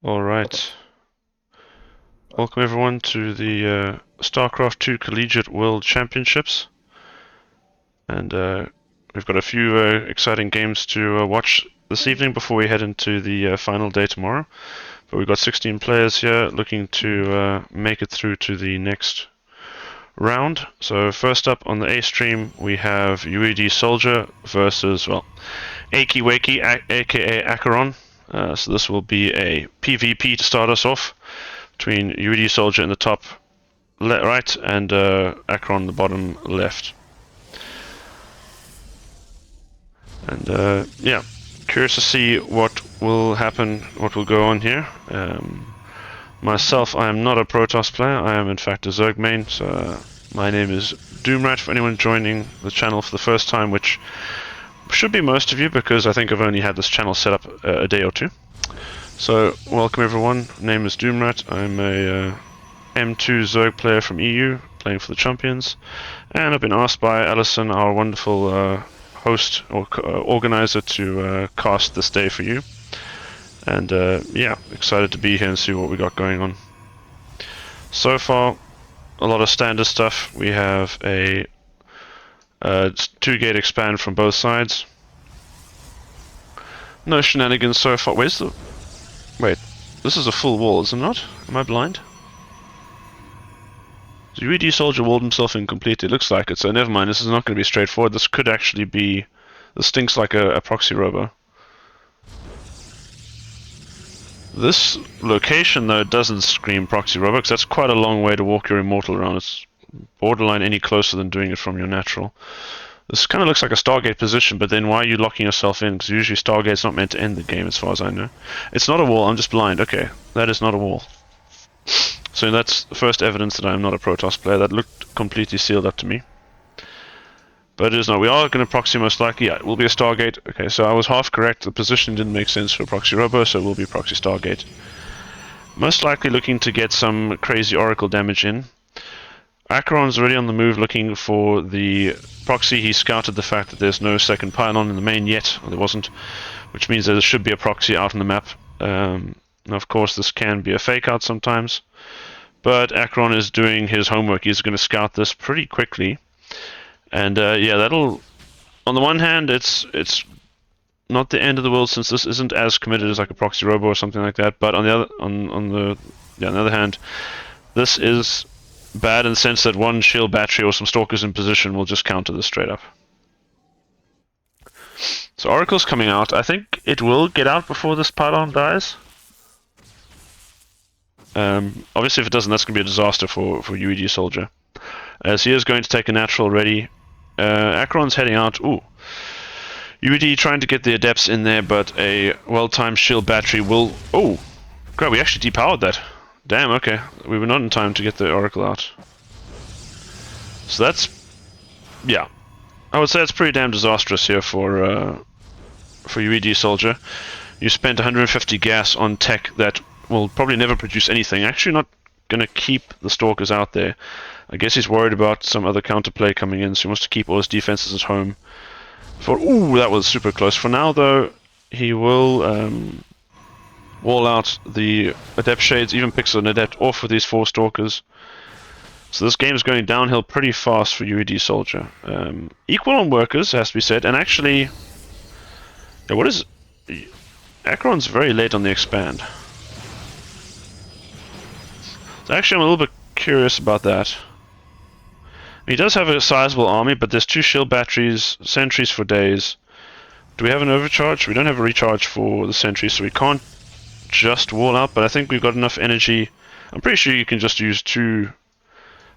Alright, welcome everyone to the Starcraft 2 Collegiate World Championships, and we've got a few exciting games to watch this evening before we head into the final day tomorrow. But we've got 16 players here looking to make it through to the next round. So first up on the A stream we have UED Soldier versus, well, Akey Wakey, aka Acheron. So this will be a PvP to start us off between UED Soldier in the top right and Acheron in the bottom left. And yeah, curious to see what will happen, what will go on here. Myself, I am not a Protoss player, I am in fact a Zerg main, so my name is Doomrat for anyone joining the channel for the first time, which should be most of you because I think I've only had this channel set up a day or two. So, welcome everyone, name is Doomrat, I'm a M2 Zerg player from EU, playing for the Champions, and I've been asked by Alison, our wonderful host or organizer, to cast this day for you. And yeah, excited to be here and see what we got going on. So far, a lot of standard stuff. We have a 2-gate expand from both sides. No shenanigans so far. Where's the... Wait, this is a full wall, is it not? Am I blind? The UED Soldier walled himself in completely. It looks like it, so never mind. This is not going to be straightforward. This could actually be... This stinks like a proxy robo. This location, though, doesn't scream proxy robo, because that's quite a long way to walk your immortal around. It's borderline any closer than doing it from your natural. This kind of looks like a Stargate position, but then why are you locking yourself in? Because usually Stargate's not meant to end the game, as far as I know. It's not a wall, I'm just blind. Okay, that is not a wall. So that's the first evidence that I am not a Protoss player. That looked completely sealed up to me. But it is not. We are going to proxy most likely. Yeah, it will be a Stargate. Okay, so I was half correct. The position didn't make sense for a proxy robo, so it will be proxy Stargate. Most likely looking to get some crazy Oracle damage in. Acheron's already on the move looking for the proxy. He scouted the fact that there's no second pylon in the main yet, or there wasn't, which means that there should be a proxy out on the map. Now, of course, this can be a fake out sometimes, but Acheron is doing his homework. He's going to scout this pretty quickly. And yeah, that'll... On the one hand, it's not the end of the world, since this isn't as committed as like a proxy robo or something like that. But on the other hand, this is bad in the sense that one shield battery or some stalkers in position will just counter this straight up. So Oracle's coming out. I think it will get out before this pylon dies. Obviously, if it doesn't, that's going to be a disaster for UED Soldier. As he is going to take a natural ready. Acheron's heading out. Ooh. UED trying to get the adepts in there, but a well-timed shield battery will... Oh! God, we actually depowered that. Damn, okay. We were not in time to get the Oracle out. So that's... Yeah. I would say it's pretty damn disastrous here for UED Soldier. You spent 150 gas on tech that will probably never produce anything. Actually not going to keep the stalkers out there. I guess he's worried about some other counterplay coming in, so he wants to keep all his defenses at home. Ooh, that was super close. For now, though, he will wall out the Adept Shades, even picks an Adept off with these 4 Stalkers. So this game is going downhill pretty fast for UED Soldier. Equal on workers, has to be said, and actually... Yeah, what is... Acheron's very late on the expand. So actually I'm a little bit curious about that. He does have a sizable army, but there's 2 shield batteries, sentries for days. Do we have an overcharge? We don't have a recharge for the sentries, so we can't just wall out, but I think we've got enough energy. I'm pretty sure you can just use 2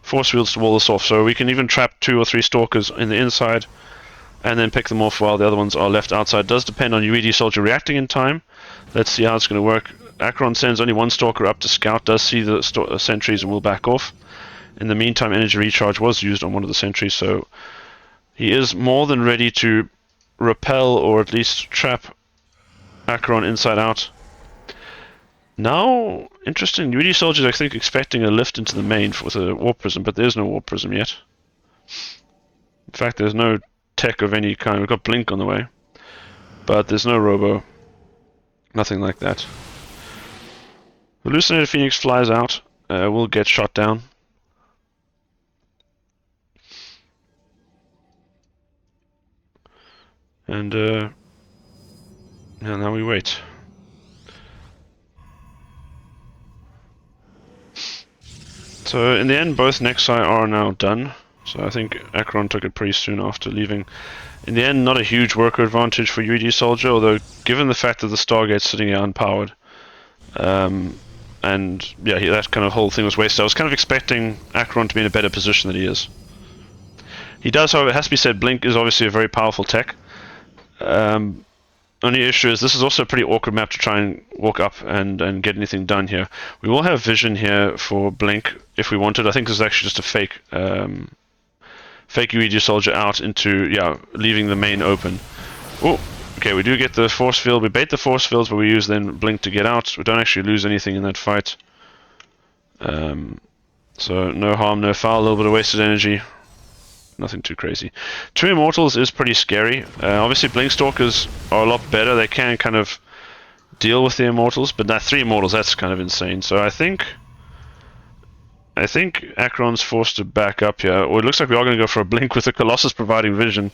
force fields to wall this off, so we can even trap 2 or 3 stalkers in the inside and then pick them off while the other ones are left outside. It does depend on UED Soldier reacting in time. Let's see how it's going to work. Acheron sends only 1 stalker up to scout, does see the sentries and will back off. In the meantime, energy recharge was used on one of the sentries, so he is more than ready to repel or at least trap Acheron inside out. Now, interesting, UED Soldiers I think expecting a lift into the main with a warp prism, but there's no warp prism yet. In fact, there's no tech of any kind. We've got Blink on the way, but there's no robo. Nothing like that. Hallucinated Phoenix flies out. Will get shot down. And now we wait. So in the end, both Nexi are now done. So I think Acheron took it pretty soon after leaving. In the end, not a huge worker advantage for UED Soldier, although given the fact that the Stargate's sitting here unpowered, and yeah, that kind of whole thing was wasted. I was kind of expecting Acheron to be in a better position than he is. He does, however, it has to be said, Blink is obviously a very powerful tech. Only issue is this is also a pretty awkward map to try and walk up and get anything done here. We will have vision here for Blink if we wanted. I think this is actually just a fake fake UED Soldier out into, yeah, leaving the main open. Oh, okay, we do get the force field. We bait the force fields, but we use then Blink to get out. We don't actually lose anything in that fight. So no harm, no foul, a little bit of wasted energy. Nothing too crazy. 2 Immortals is pretty scary. Obviously, Blinkstalkers are a lot better. They can kind of deal with the Immortals, but that 3 Immortals, that's kind of insane. So I think Acheron's forced to back up here. Or it looks like we are going to go for a Blink with the Colossus providing vision.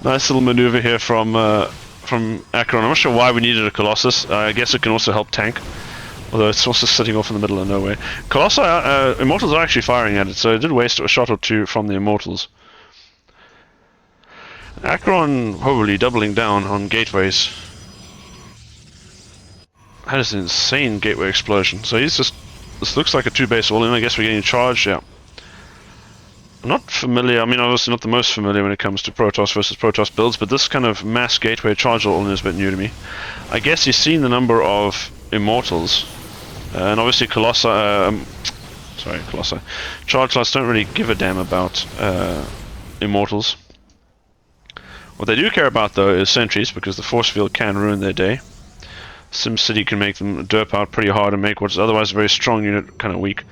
Nice little maneuver here from Acheron. I'm not sure why we needed a Colossus. I guess it can also help tank. Although it's also sitting off in the middle of nowhere. Colossi, Immortals are actually firing at it, so it did waste a shot or two from the Immortals. Acheron probably doubling down on gateways. That is an insane gateway explosion. So he's just... This looks like a 2-base all-in. I guess we're getting charged, yeah. I'm not familiar, I mean obviously not the most familiar when it comes to Protoss versus Protoss builds, but this kind of mass gateway charge all-in is a bit new to me. I guess you've seen the number of Immortals. And obviously Colossi, Charge Lights don't really give a damn about Immortals. What they do care about though is sentries, because the force field can ruin their day. SimCity can make them derp out pretty hard and make what's otherwise a very strong unit kind of weak.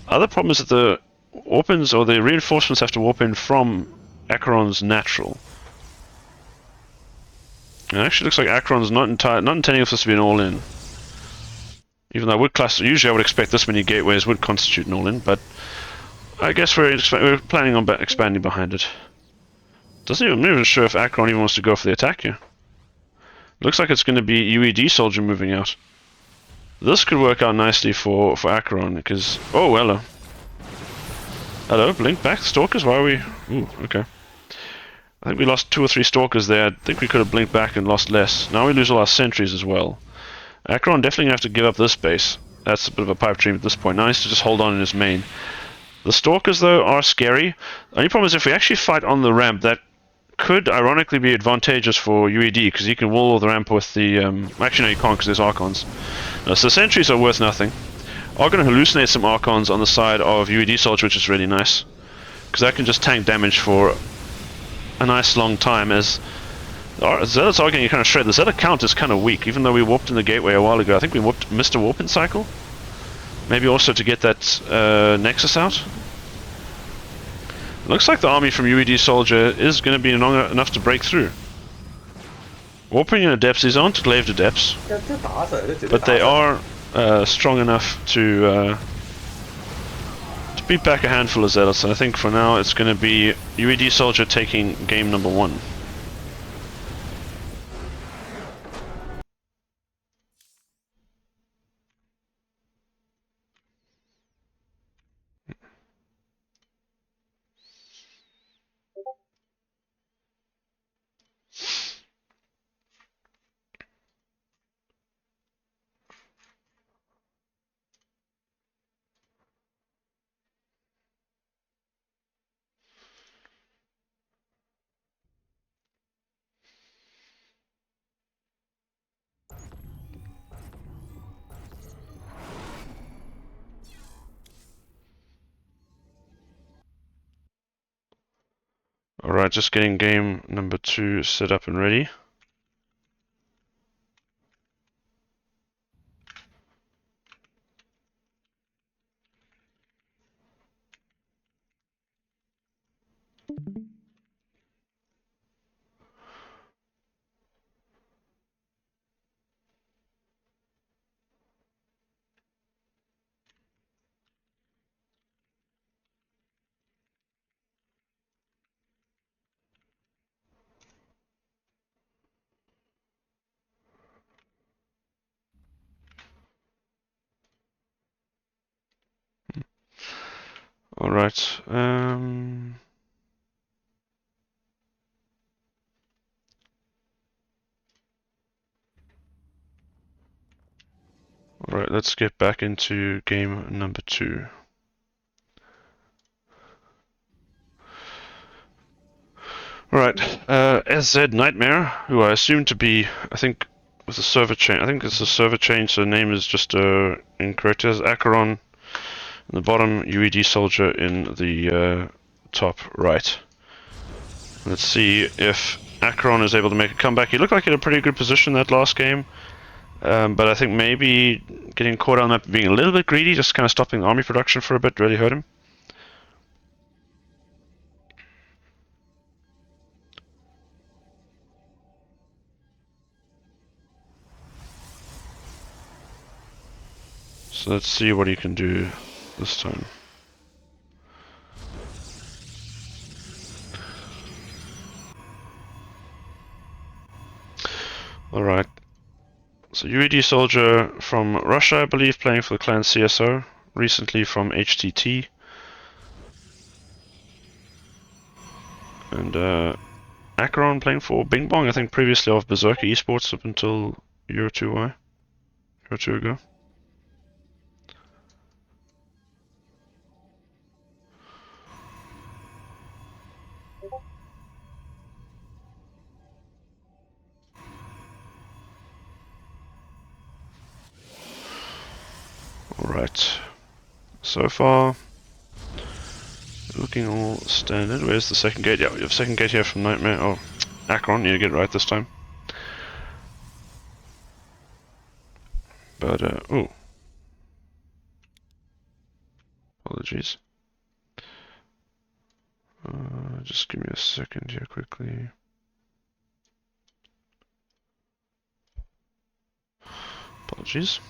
Other problem is that the warp-ins or the reinforcements have to warp in from Acheron's natural. It actually looks like Acheron's not intending for this to be an all-in. Even though I would usually I would expect this many gateways would constitute an all-in, but I guess we're planning on expanding behind it. I'm not even sure if Acheron even wants to go for the attack here. Looks like it's going to be UED Soldier moving out. This could work out nicely for Acheron, because... Oh, hello. Hello, Blink back, Stalkers, why are we... Ooh, okay. I think we lost 2 or 3 Stalkers there. I think we could have blinked back and lost less. Now we lose all our sentries as well. Acheron definitely going to have to give up this base. That's a bit of a pipe dream at this point. Now he needs to just hold on in his main. The Stalkers, though, are scary. The only problem is if we actually fight on the ramp, that could ironically be advantageous for UED, because he can wall the ramp with the... Actually, no, you can't, because there's Archons. So sentries are worth nothing. Are going to hallucinate some Archons on the side of UED Soldier, which is really nice. Because that can just tank damage for a nice long time, as... Zealots are getting kind of shredded. The Zealot count is kind of weak, even though we warped in the gateway a while ago. I think we missed a warp-in cycle. Maybe also to get that Nexus out. Looks like the army from UED Soldier is going to be enough to break through. Warping in Adepts, these aren't Glaive Adepts, but they are strong enough to beat back a handful of Zealots. And I think for now it's going to be UED Soldier taking game number 1. Alright, just getting game number 2 set up and ready. Alright. Alright, let's get back into game number 2. Alright, SZ Nightmare, who I assume to be, I think, with a server change. I think it's a server change, so the name is just incorrect. There's Acheron in the bottom, UED Soldier in the top right. Let's see if Acheron is able to make a comeback. He looked like he had a pretty good position that last game. But I think maybe getting caught on that being a little bit greedy, just kind of stopping the army production for a bit, really hurt him. So let's see what he can do this time. Alright. So UED Soldier from Russia, I believe, playing for the clan CSO, recently from HTT. And Acheron playing for Bing Bong, I think previously of Berserker Esports up until a year or two ago. Alright. So far, looking all standard. Where's the second gate? Yeah, we have second gate here from Nightmare. Oh, Acheron, need to get it right this time. But, oh. Apologies. Just give me a second here quickly. Apologies.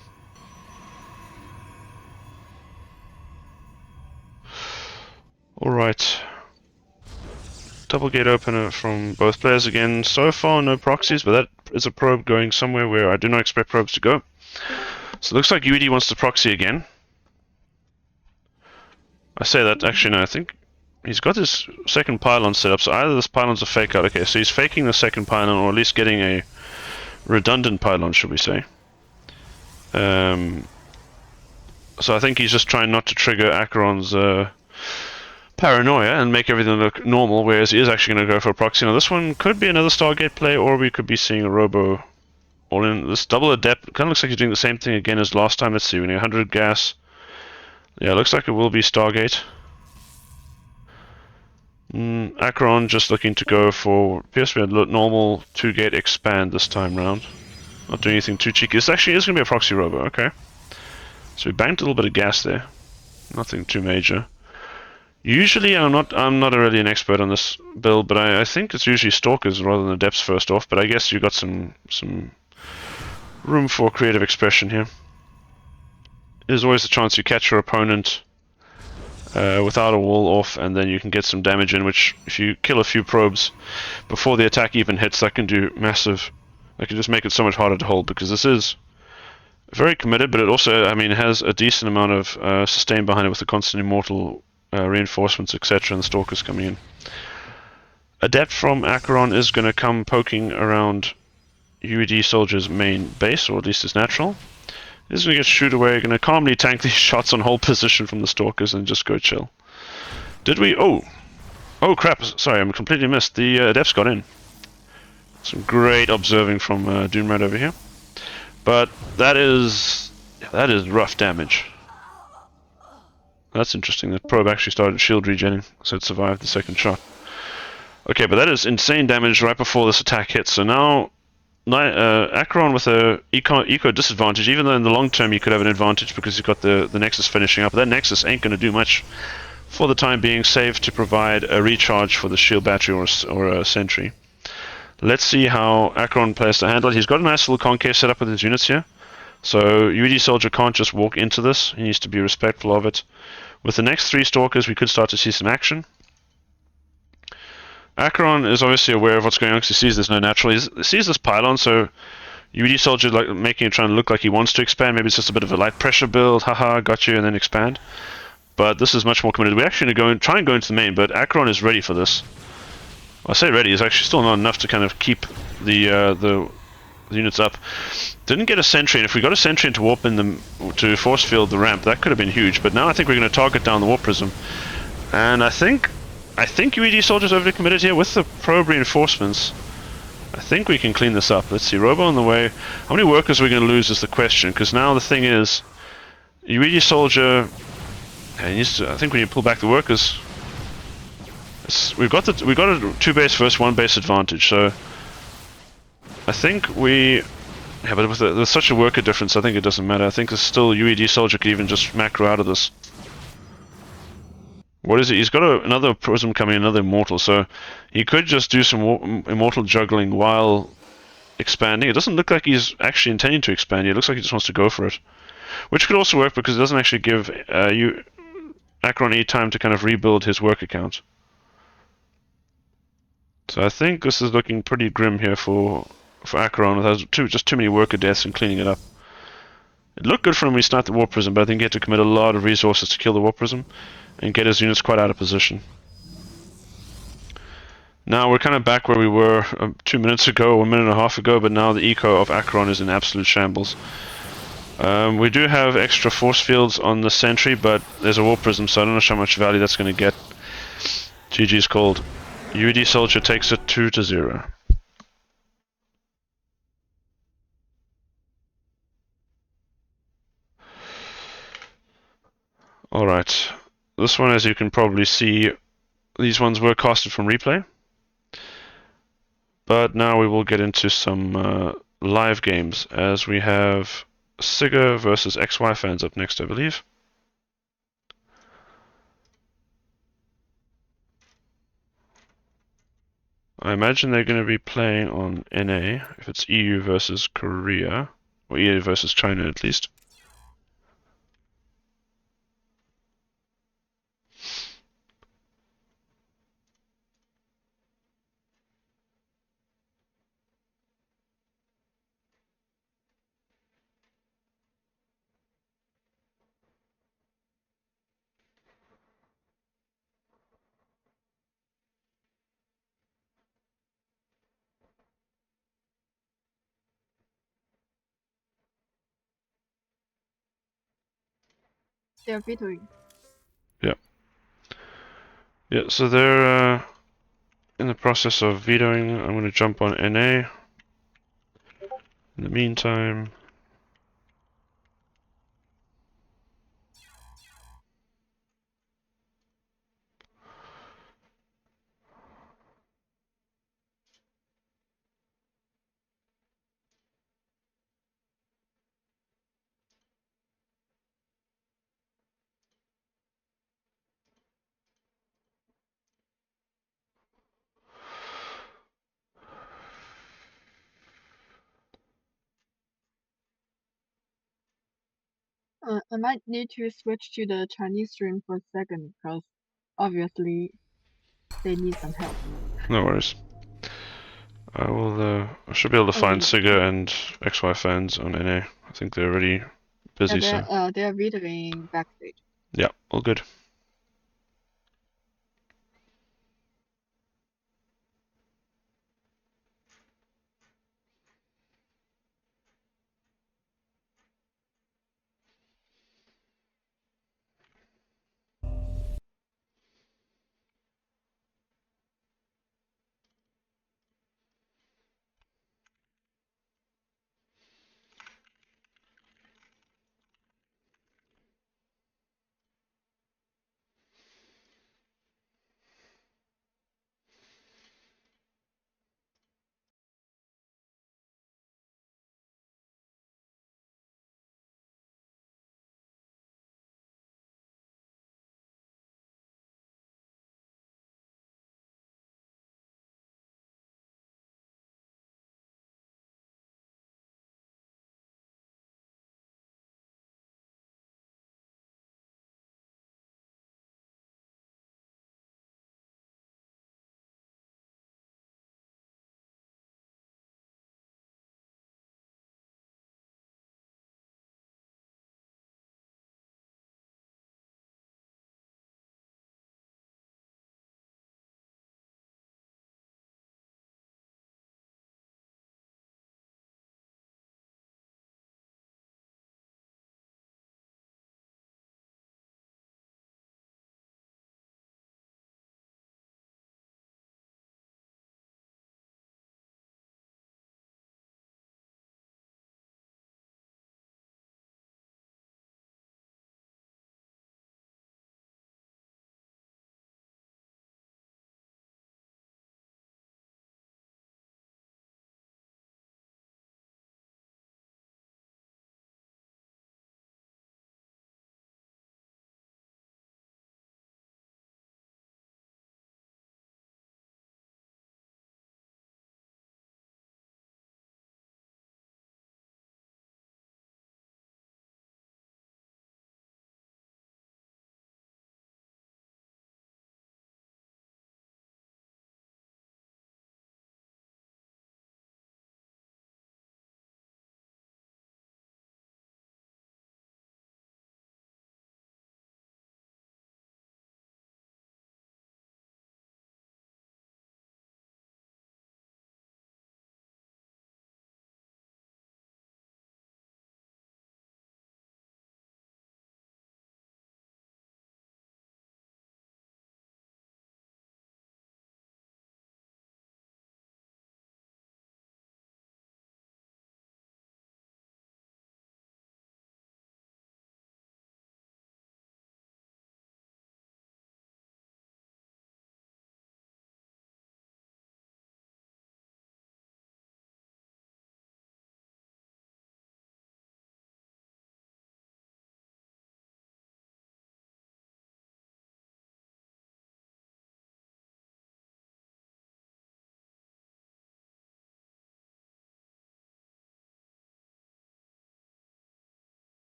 Alright. Double gate opener from both players again. So far, no proxies, but that is a probe going somewhere where I do not expect probes to go. So it looks like UED wants to proxy again. I say that, actually no, I think he's got his second pylon set up, so either this pylon's a fake out. Okay, so he's faking the second pylon, or at least getting a redundant pylon, should we say. So I think he's just trying not to trigger Acheron's paranoia and make everything look normal, whereas he is actually going to go for a proxy. Now this one could be another Stargate play, or we could be seeing a Robo all in. This double adept kind of looks like he's doing the same thing again as last time. Let's see, we need 100 gas. Yeah, looks like it will be Stargate. Acheron just looking to go for, appears to be a normal 2-gate expand this time round. Not doing anything too cheeky. This actually is going to be a proxy Robo, okay. So we banked a little bit of gas there. Nothing too major. Usually I'm not really an expert on this build, but I think it's usually Stalkers rather than Adepts first off, but I guess you've got some room for creative expression here. There's always a chance you catch your opponent without a wall off, and then you can get some damage in, which if you kill a few probes before the attack even hits, that can do massive. That can just make it so much harder to hold, because this is very committed, but it also, I mean, has a decent amount of sustain behind it with the constant immortal reinforcements, etc., and the Stalkers coming in. Adept from Acheron is going to come poking around UED Soldier's main base, or at least his natural. He's going to get shoot away, going to calmly tank these shots on hold position from the Stalkers and just go chill. Did we? Oh crap, sorry, I completely missed. The Adepts got in. Some great observing from Doomrat over here. But that is rough damage. That's interesting. The probe actually started shield regenning, so it survived the second shot. Okay, but that is insane damage right before this attack hits. So now Acheron with a eco disadvantage, even though in the long term you could have an advantage because you've got the Nexus finishing up. But that Nexus ain't going to do much for the time being, save to provide a recharge for the shield battery or a sentry. Let's see how Acheron plans to handle it. He's got a nice little concave set up with his units here. So UED Soldier can't just walk into this. He needs to be respectful of it. With the next 3 Stalkers, we could start to see some action. Acheron is obviously aware of what's going on because he sees there's no natural. He sees this pylon, so UED Soldier like making it trying to look like he wants to expand. Maybe it's just a bit of a light pressure build. Haha, got you, and then expand. but this is much more committed. We're actually going to try and go into the main, but Acheron is ready for this. I say ready, is actually still not enough to kind of keep the units up. Didn't get a sentry, and if we got a sentry into warp in to force field the ramp, that could have been huge. But now I think we're going to target down the warp prism, and I think UED soldiers overly committed here with the probe reinforcements. I think we can clean this up. Let's see, Robo on the way. How many workers are we going to lose is the question, because now the thing is, UED soldier. He needs to, I think when you pull back the workers, we've got a 2 base versus 1 base advantage. So I think we. Yeah, but with such a worker difference, I think it doesn't matter. I think there's still UED soldier could even just macro out of this. What is it? He's got another prism coming, another immortal, so he could just do some immortal juggling while expanding. It doesn't look like he's actually intending to expand. It looks like he just wants to go for it, which could also work because it doesn't actually give Acheron E time to kind of rebuild his work account. So I think this is looking pretty grim here for Acheron. There's just too many worker deaths and cleaning it up. It looked good for him when he sniped the Warp Prism, but I think he had to commit a lot of resources to kill the Warp Prism and get his units quite out of position. Now we're kind of back where we were 2 minutes ago, 1 minute and a half ago, but now the eco of Acheron is in absolute shambles. We do have extra force fields on the sentry, but there's a Warp Prism, so I don't know how much value that's going to get. GG's called. UED Soldier takes it 2-0. Alright, this one, as you can probably see, these ones were casted from replay. But now we will get into some live games, as we have Sigga versus XY fans up next, I believe. I imagine they're going to be playing on NA, if it's EU versus Korea, or EU versus China at least. They're vetoing. Yeah. Yeah, so they're in the process of vetoing. I'm going to jump on NA. In the meantime, I might need to switch to the Chinese stream for a second because obviously they need some help. no worries. I should be able to find Sigga and XY fans on NA. I think they're already busy, Yeah, so. they're vetoing backstage. Yeah, all good.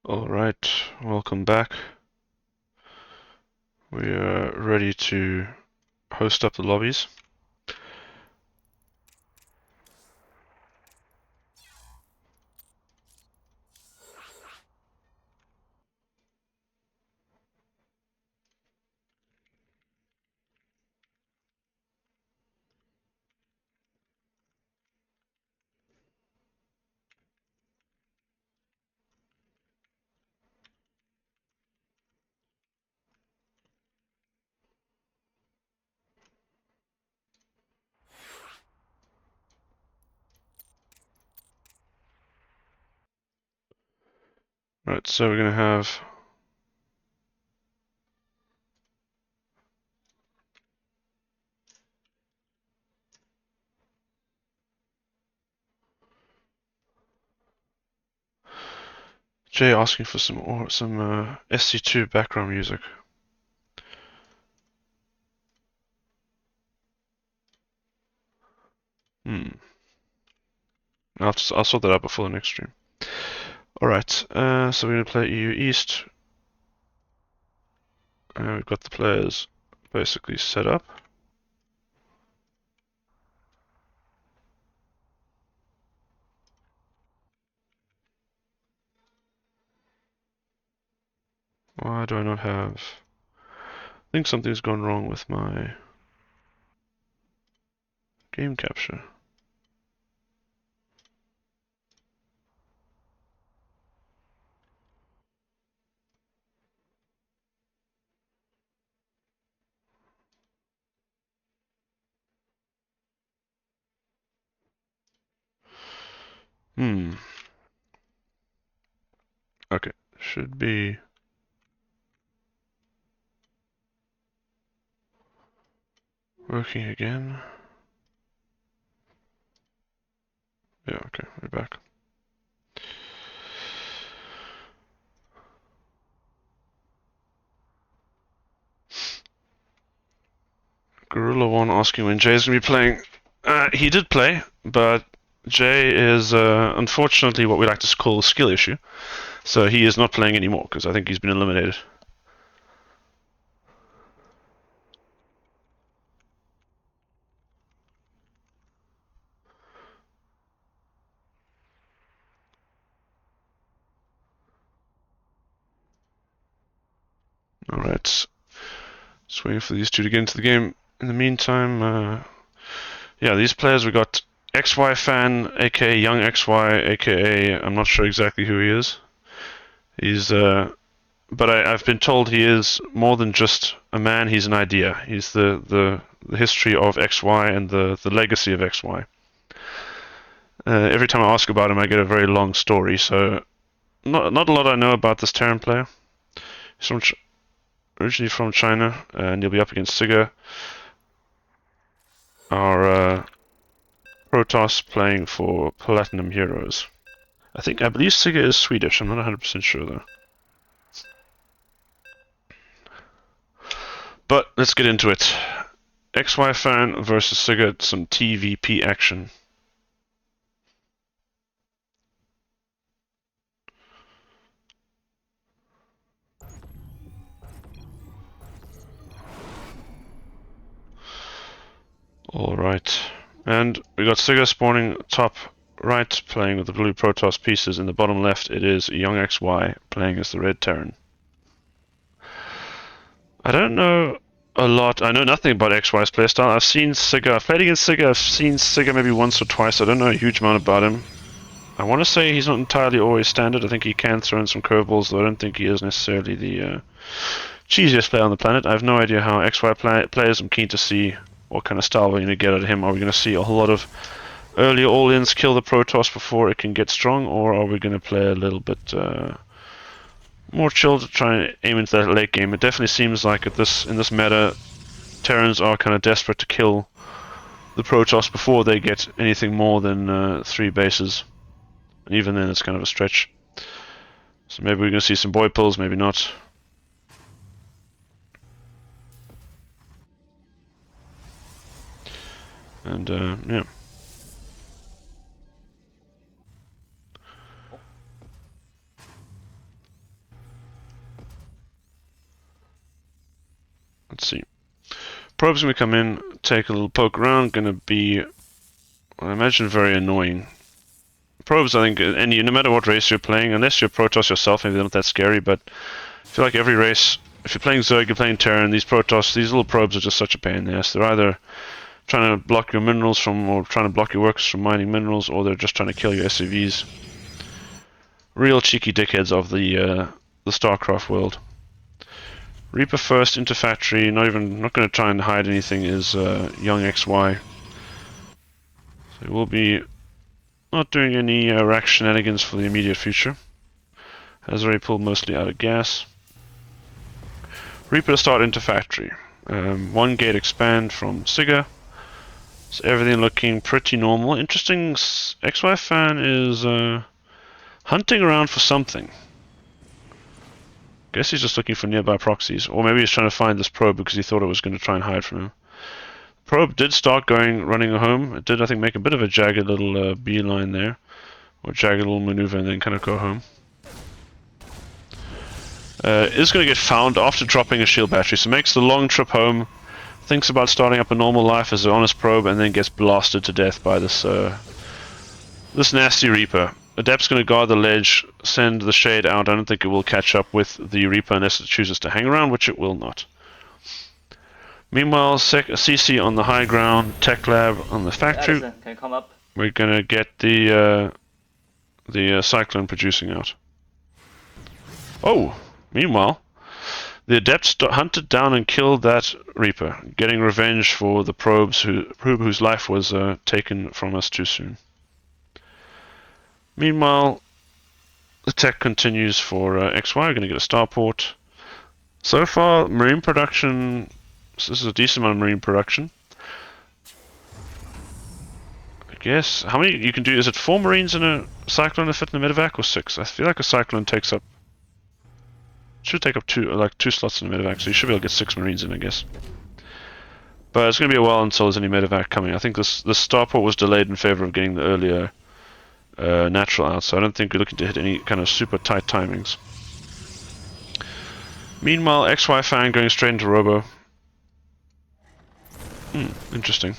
Alright, welcome back. We are ready to host up the lobbies. Right, so we're gonna have Jay asking for some SC2 background music. I'll sort that out before the next stream. Alright, so we're gonna play EU East. We've got the players basically set up. Why do I not have... I think something's gone wrong with my game capture. Okay, should be working again. Yeah, okay, we're back. Gorilla One asking when Jay's gonna be playing. He did play, but Jay is unfortunately what we like to call a skill issue. So he is not playing anymore because I think he's been eliminated. Alright. Just waiting for these two to get into the game. In the meantime, yeah, these players we got XY fan, aka Young XY, aka I'm not sure exactly who he is. He's but I've been told he is more than just a man. He's an idea. He's the history of XY and the legacy of XY. Every time I ask about him, I get a very long story. So not a lot I know about this Terran player. He's originally from China, and he'll be up against Siga, our Protoss playing for Platinum Heroes. I believe Siga is Swedish. I'm not 100% sure though. But let's get into it. XY fan versus Siga, some TVP action. Alright. And we got Siga spawning top right, playing with the blue Protoss pieces. In the bottom left, it is Young XY playing as the red Terran. I don't know a lot. I know nothing about XY's playstyle. I've seen Siga. I've played against Siga. I've seen Siga maybe once or twice. I don't know a huge amount about him. I want to say he's not entirely always standard. I think he can throw in some curveballs, though I don't think he is necessarily the cheesiest player on the planet. I have no idea how XY plays. I'm keen to see what kind of style we're going to get out of him. Are we going to see a whole lot of early all-ins kill the Protoss before it can get strong, or are we going to play a little bit more chill to try and aim into that late game? It definitely seems like in this meta, Terrans are kind of desperate to kill the Protoss before they get anything more than 3 bases. And even then, it's kind of a stretch. So maybe we're going to see some boy pulls, maybe not. And yeah. Probe's going to come in, take a little poke around, going to be, I imagine, very annoying. Probes, I think, no matter what race you're playing, unless you're Protoss yourself, maybe they're not that scary, but I feel like every race, if you're playing Zerg, you're playing Terran, these Protoss, these little probes are just such a pain in the ass. They're either trying to block your minerals from, or trying to block your workers from mining minerals, or they're just trying to kill your SCVs. Real cheeky dickheads of the Starcraft world. Reaper first into factory, not going to try and hide anything, is young XY. So we'll be not doing any rack shenanigans for the immediate future. Has already pulled mostly out of gas. Reaper to start into factory. One gate expand from Sigga. So everything looking pretty normal. Interesting, XY fan is hunting around for something. Guess he's just looking for nearby proxies. Or maybe he's trying to find this probe because he thought it was going to try and hide from him. Probe did start running home. It did, I think, make a bit of a jagged little beeline there. Or jagged little maneuver and then kind of go home. Is going to get found after dropping a shield battery. So makes the long trip home. Thinks about starting up a normal life as an honest probe and then gets blasted to death by this this nasty Reaper. Adept's going to guard the ledge, send the shade out. I don't think it will catch up with the Reaper unless it chooses to hang around, which it will not. Meanwhile, CC on the high ground, Tech Lab on the factory. Addison, can you come up? We're going to get the Cyclone producing out. Oh, meanwhile, the Adept hunted down and killed that Reaper, getting revenge for the probe whose life was taken from us too soon. Meanwhile, the tech continues for XY. We're going to get a starport. So far, marine production. This is a decent amount of marine production. I guess. How many you can do? Is it 4 marines in a Cyclone to fit in a medevac, or 6? I feel like a Cyclone takes up. Should take up 2 slots in a medevac, so you should be able to get 6 marines in, I guess. But it's going to be a while until there's any medevac coming. I think this starport was delayed in favor of getting the earlier natural out, so I don't think we're looking to hit any kind of super tight timings. Meanwhile, XY fan going straight into Robo. Interesting.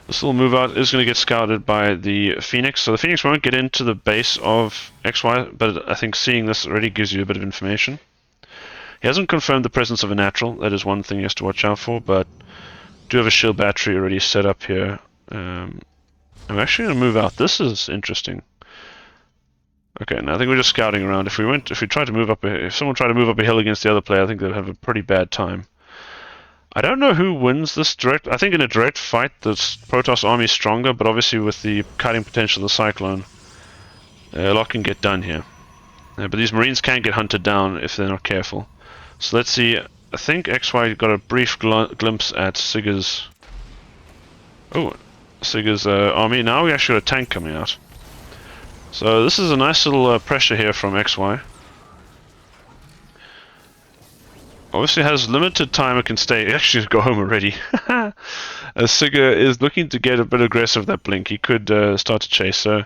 This little move out is going to get scouted by the Phoenix, so the Phoenix won't get into the base of XY, but I think seeing this already gives you a bit of information. He hasn't confirmed the presence of a natural, that is one thing he has to watch out for, but do have a shield battery already set up here. I'm actually going to move out. This is interesting. Okay, now I think we're just scouting around. If someone tried to move up a hill against the other player, I think they'd have a pretty bad time. I don't know who wins this direct. I think in a direct fight, the Protoss army is stronger, but obviously with the kiting potential of the Cyclone, a lot can get done here. But these Marines can get hunted down if they're not careful. So let's see. I think XY got a brief glimpse at Sigga's. Sigga's army. Now we actually got a tank coming out. So this is a nice little pressure here from XY. Obviously has limited time it can stay. Actually, go home already. Sigga is looking to get a bit aggressive with that blink. He could start to chase. So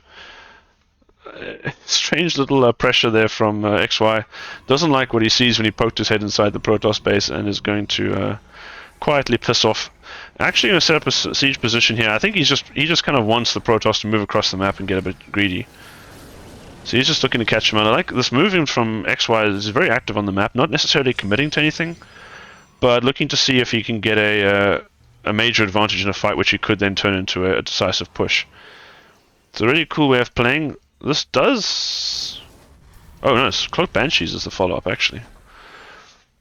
strange little pressure there from XY. Doesn't like what he sees when he poked his head inside the Protoss base and is going to quietly piss off. Actually going to set up a siege position here. I think he just kind of wants the Protoss to move across the map and get a bit greedy. So he's just looking to catch him out. I like this movement from XY is very active on the map, not necessarily committing to anything, but looking to see if he can get a major advantage in a fight, which he could then turn into a decisive push. It's a really cool way of playing. This does... Oh no, it's Cloak Banshees is the follow-up actually.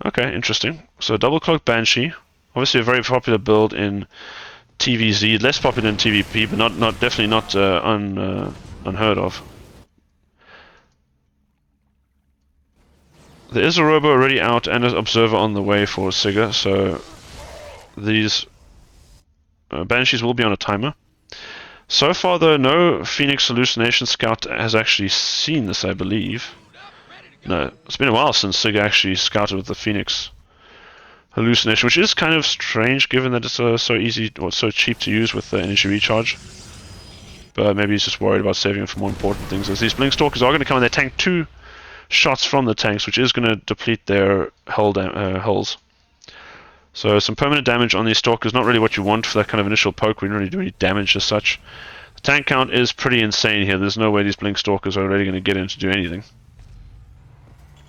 Okay, interesting. So double Cloak Banshee, obviously a very popular build in TVZ, less popular in TVP, but definitely not unheard of. There is a Robo already out and an Observer on the way for Sigga, so these Banshees will be on a timer. So far though, no Phoenix Hallucination Scout has actually seen this, I believe. No, it's been a while since Sigga actually scouted with the Phoenix Hallucination, which is kind of strange given that it's so easy or so cheap to use with the energy recharge. But maybe he's just worried about saving it for more important things, as these Blink Stalkers are going to come and they tank 2 shots from the tanks, which is going to deplete their hulls. So some permanent damage on these stalkers, not really what you want for that kind of initial poke. We don't really do any damage as such. The tank count is pretty insane here. There's no way these blink stalkers are really going to get in to do anything.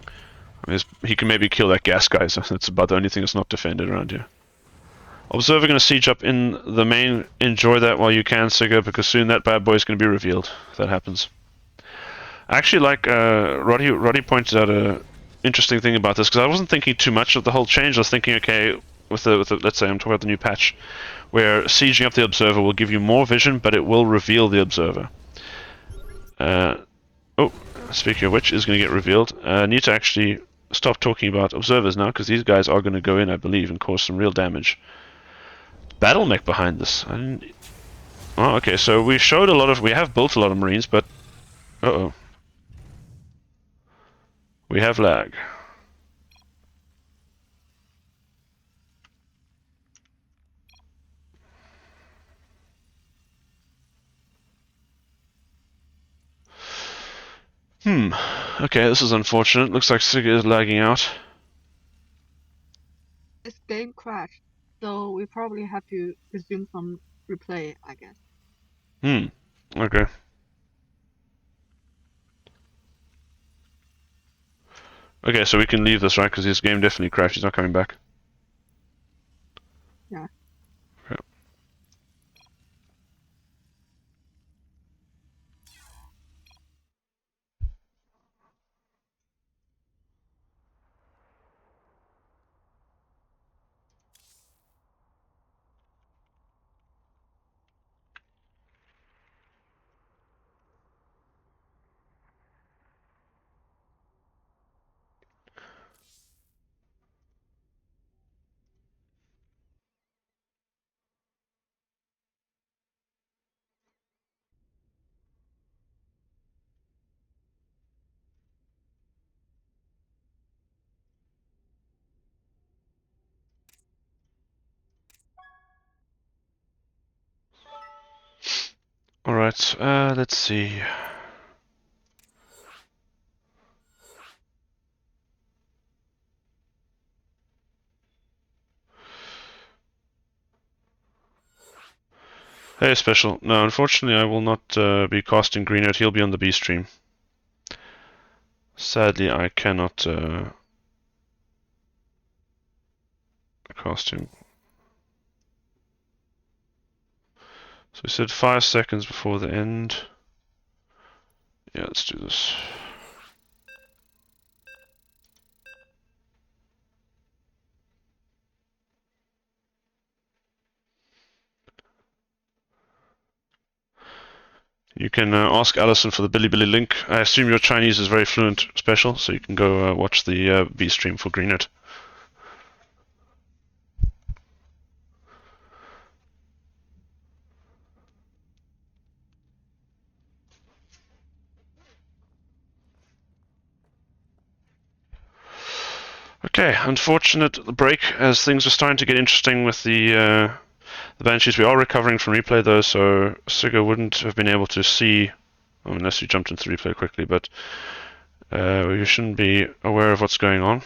I mean, he can maybe kill that gas guy, so that's about the only thing that's not defended around here. Observer going to siege up in the main. Enjoy that while you can, Sigurd, because soon that bad boy is going to be revealed. If that happens. Actually, like Roddy pointed out a interesting thing about this, because I wasn't thinking too much of the whole change. I was thinking, okay, with the let's say I'm talking about the new patch, where sieging up the observer will give you more vision, but it will reveal the observer. Oh, speaking of which, is going to get revealed. I need to actually stop talking about observers now, because these guys are going to go in, I believe, and cause some real damage. Battle mech behind this. I didn't... Oh, okay. So we showed a lot of. We have built a lot of marines, but uh-oh, we have lag. Okay, this is unfortunate. Looks like Sigurd is lagging out. This game crashed, so we probably have to resume some replay, I guess. Okay. Okay, so we can leave this, right? Because his game definitely crashed. He's not coming back. Yeah. Okay. All right. Let's see. Hey, Special. No, unfortunately, I will not be casting Greenwood. He'll be on the B stream. Sadly, I cannot cast him. So we said 5 seconds before the end. Yeah, let's do this. You can ask Allison for the Bilibili link. I assume your Chinese is very fluent, Special, so you can go watch the B stream for Greenwood. Okay, unfortunate break as things are starting to get interesting with the Banshees. We are recovering from replay though, so Sigurd wouldn't have been able to see, unless you jumped into the replay quickly, but you shouldn't be aware of what's going on.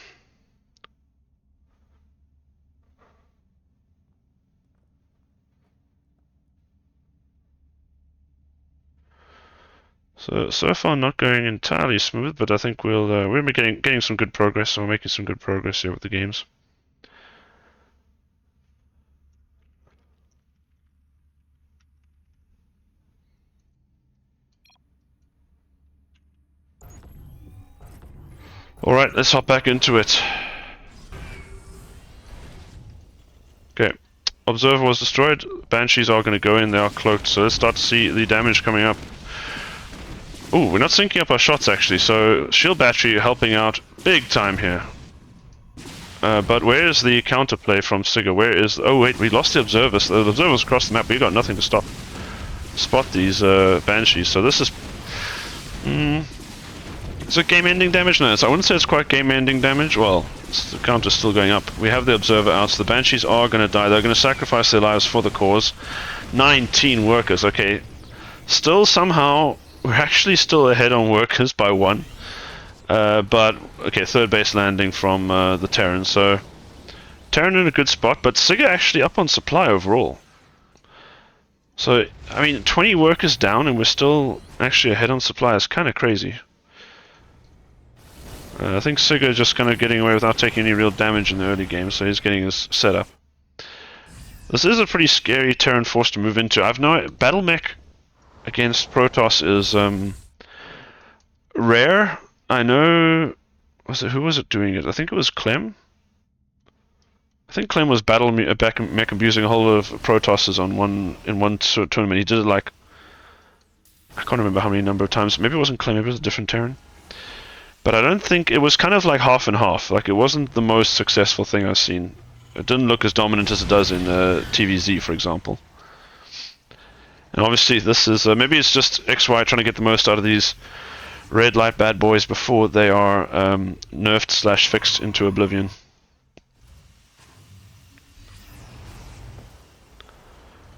So far not going entirely smooth, but I think we'll be getting some good progress. So we're making some good progress here with the games. All right, let's hop back into it. Okay, Observer was destroyed. Banshees are going to go in. They are cloaked, so let's start to see the damage coming up. Ooh, we're not syncing up our shots actually, so shield battery helping out big time here. But where is the counterplay from Sigurd? Where is... Oh wait, we lost the observer. So the observer's across the map. We got nothing to spot these Banshees. So this is... is it game-ending damage? No, I wouldn't say it's quite game-ending damage. Well, the counter's still going up. We have the observer out, so the Banshees are going to die. They're going to sacrifice their lives for the cause. 19 workers, okay. Still somehow... We're actually still ahead on workers by 1. But, okay, third base landing from the Terran, so Terran in a good spot, but Siga actually up on supply overall. So, I mean, 20 workers down and we're still actually ahead on supply is kind of crazy. I think Siga just kind of getting away without taking any real damage in the early game, so he's getting his setup. This is a pretty scary Terran force to move into. I've no battle mech against Protoss is rare. I know. Who was it doing it? I think it was Clem. I think Clem was back mech abusing a whole lot of Protosses on one tournament. He did it like I can't remember how many number of times. Maybe it wasn't Clem. Maybe it was a different Terran. But I don't think it was kind of like half and half. Like it wasn't the most successful thing I've seen. It didn't look as dominant as it does in TVZ, for example. And obviously, this is maybe it's just XY trying to get the most out of these red light bad boys before they are nerfed / fixed into oblivion.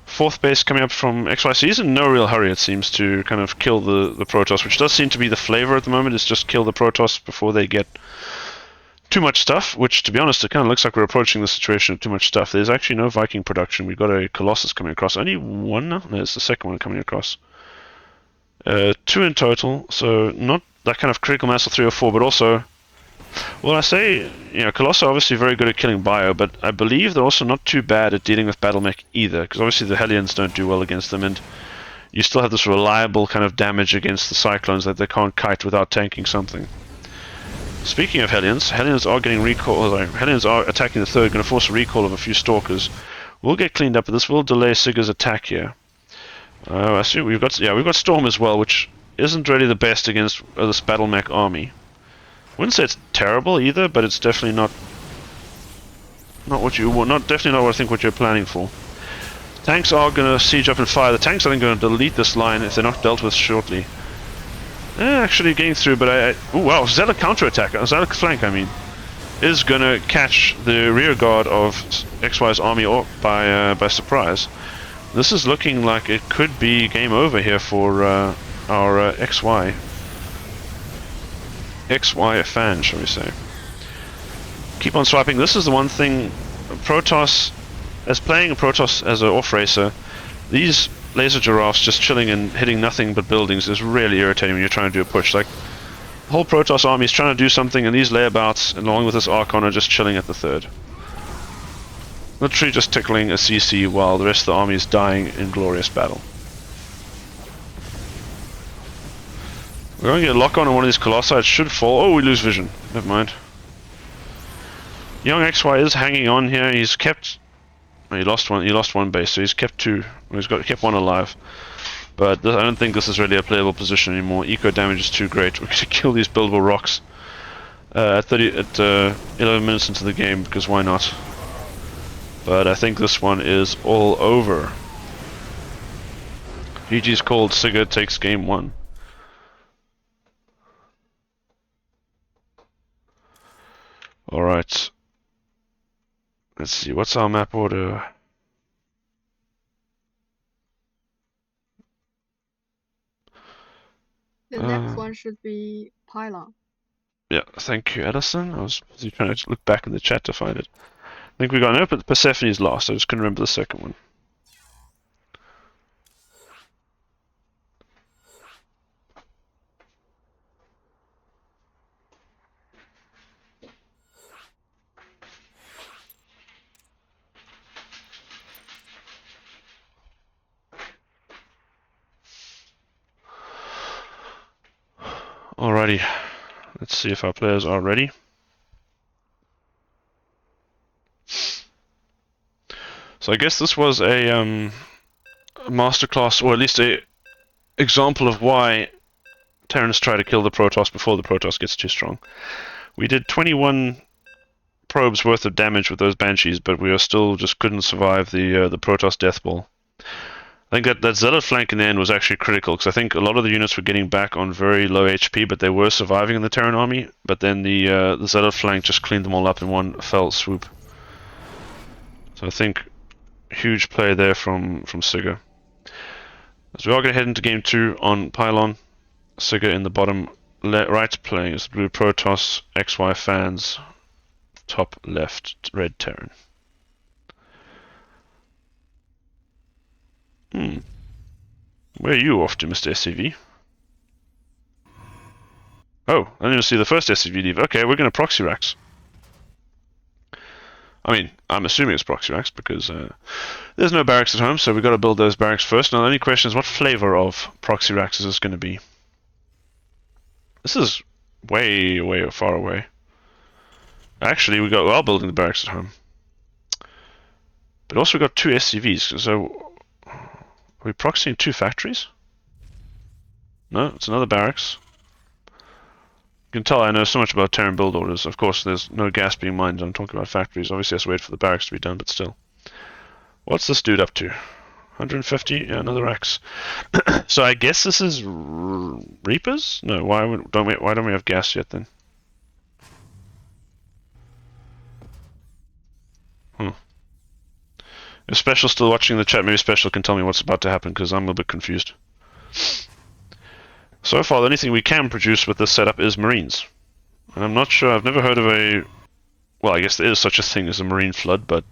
Fourth base coming up from XYC is in no real hurry, it seems, to kind of kill the Protoss, which does seem to be the flavor at the moment, is just kill the Protoss before they get too much stuff, which, to be honest, it kind of looks like we're approaching the situation of too much stuff. There's actually no Viking production. We've got a Colossus coming across. Only one now? No, it's the second one coming across. Two in total, so not that kind of critical mass of 3 or 4, but also... Well, I say, Colossus are obviously very good at killing bio, but I believe they're also not too bad at dealing with battle mech either, because obviously the Hellions don't do well against them, and you still have this reliable kind of damage against the Cyclones that they can't kite without tanking something. Speaking of Hellions, Hellions are getting recall. Hellions are attacking the third, going to force a recall of a few Stalkers. We'll get cleaned up, but this will delay Siga's attack here. I see we've got Storm as well, which isn't really the best against this battle mech army. Wouldn't say it's terrible either, but it's definitely not what you want. Definitely not what I think what you're planning for. Tanks are going to siege up and fire. The tanks I think are going to delete this line if they're not dealt with shortly. Actually getting through, but oh wow, Zealot counterattack, Zealot flank I mean, is going to catch the rear guard of XY's army by surprise. This is looking like it could be game over here for our XY fan, shall we say. Keep on swiping. This is the one thing, Protoss, as playing a Protoss as an off-racer, these laser giraffes just chilling and hitting nothing but buildings is really irritating when you're trying to do a push. Like, the whole Protoss army is trying to do something, and these layabouts, along with this Archon, are just chilling at the third. Literally just tickling a CC while the rest of the army is dying in glorious battle. We're going to get a lock on one of these Colossi. It should fall. Oh, we lose vision. Never mind. Young XY is hanging on here. He's kept... He lost one base, so he's kept two. Well, kept one alive. But I don't think this is really a playable position anymore. Eco damage is too great. We're going to kill these buildable rocks at 11 minutes into the game, because why not? But I think this one is all over. GG's called. Siga takes game 1. Alright. Let's see, what's our map order? The next one should be Pylon. Yeah, thank you, Edison. I was busy trying to look back in the chat to find it. I think we got no, but Persephone's last. I just couldn't remember the second one. Alrighty, let's see if our players are ready. So I guess this was a masterclass, or at least a example of why Terrans try to kill the Protoss before the Protoss gets too strong. We did 21 probes worth of damage with those Banshees, but we still just couldn't survive the Protoss death ball. I think that Zealot flank in the end was actually critical, because I think a lot of the units were getting back on very low HP, but they were surviving in the Terran army, but then the Zealot flank just cleaned them all up in one fell swoop. So I think huge play there from Siga. As we are going to head into game 2 on Pylon, Siga in the bottom right playing as Blue Protoss XY fans. top left, red Terran. Where are you off to, Mr. SCV? Oh, I didn't even see the first SCV leave. Okay, we're going to proxy racks. I mean, I'm assuming it's proxy racks because there's no barracks at home, so we've got to build those barracks first. Now, the only question is what flavor of proxy racks is this going to be? This is way, way far away. Actually, we are building the barracks at home. But also we got two SCVs, so are we proxying two factories? No, it's another barracks. You can tell I know so much about Terran build orders. Of course, there's no gas being mined. I'm talking about factories. Obviously, I have to wait for the barracks to be done, but still. What's this dude up to? 150? Yeah, another Rex. So I guess this is Reapers? No, why don't we have gas yet then? Is Special still watching the chat? Maybe Special can tell me what's about to happen because I'm a bit confused. So far, the only thing we can produce with this setup is Marines. And I'm not sure, I've never heard of a... Well, I guess there is such a thing as a Marine flood, but...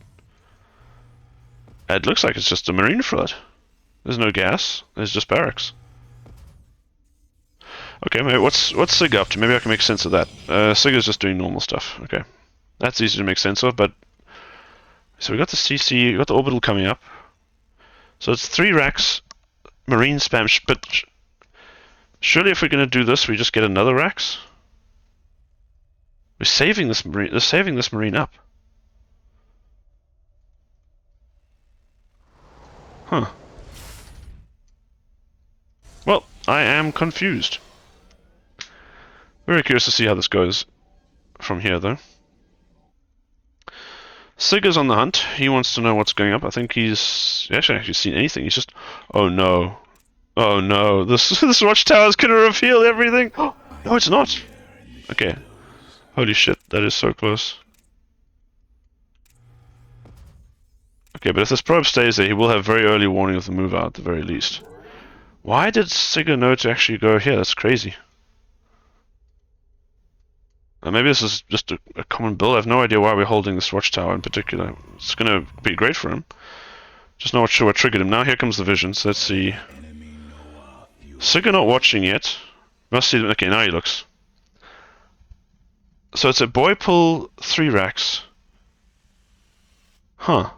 It looks like it's just a Marine flood. There's no gas, there's just barracks. Okay, maybe what's Sig up to? Maybe I can make sense of that. Sig is just doing normal stuff. Okay. That's easy to make sense of, but... So we got the CC, we got the orbital coming up. So it's 3 racks, Marine spam, but... Surely if we're going to do this, we just get another racks? We're saving this Marine, they're saving this Marine up. Huh. Well, I am confused. Very curious to see how this goes from here, though. Sig is on the hunt. He wants to know what's going up. I think he hasn't actually seen anything. He's just... Oh no. Oh no. This watchtower is going to reveal everything. Oh, no, it's not. Okay. Holy shit, that is so close. Okay, but if this probe stays there, he will have very early warning of the move out at the very least. Why did Sigga know to actually go here? That's crazy. Maybe this is just a common build. I have no idea why we're holding this watchtower in particular. It's going to be great for him. Just not sure what triggered him. Now here comes the visions. Let's see. Sigga not watching yet. Must see. Okay, now he looks. So it's a boy pull 3 racks. Huh.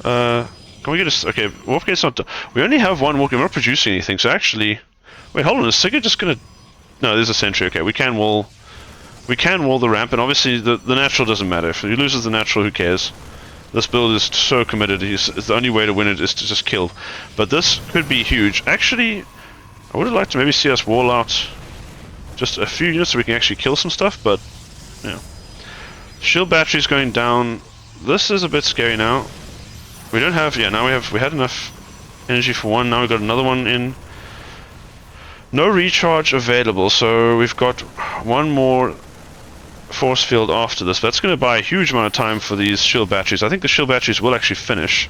Can we get a... Okay, warp gate's not done. We only have one warp gate. We're not producing anything, so actually... Wait, hold on. Is Sigga just gonna... No, there's a sentry. Okay, we can wall... We can wall the ramp, and obviously the natural doesn't matter. If he loses the natural, who cares? This build is so committed. It's the only way to win it is to just kill. But this could be huge. Actually, I would have liked to maybe see us wall out just a few units so we can actually kill some stuff, but... Yeah. Shield battery's going down. This is a bit scary now. We don't have... Yeah, now we had enough energy for one. Now we've got another one in. No recharge available, so we've got one more force field after this. That's going to buy a huge amount of time for these shield batteries. I think the shield batteries will actually finish,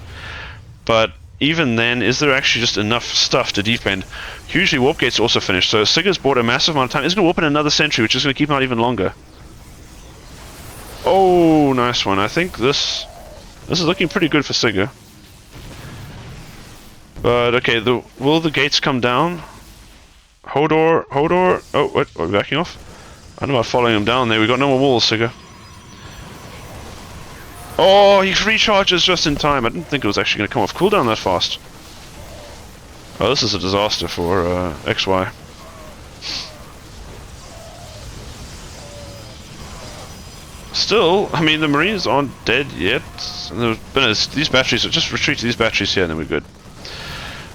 but even then, is there actually just enough stuff to defend? Usually warp gates also finish, so Sigga's bought a massive amount of time. He's going to warp in another sentry, which is going to keep him out even longer. Oh, nice one. I think this is looking pretty good for Sigga. But okay, will the gates come down? Hodor. Oh, what? Are we backing off? I don't know about following him down there. We got no more walls, Sigga. Oh, he recharges just in time. I didn't think it was actually going to come off cooldown that fast. Oh, this is a disaster for XY. Still, I mean, the Marines aren't dead yet. These batteries, just retreat to these batteries here and then we're good.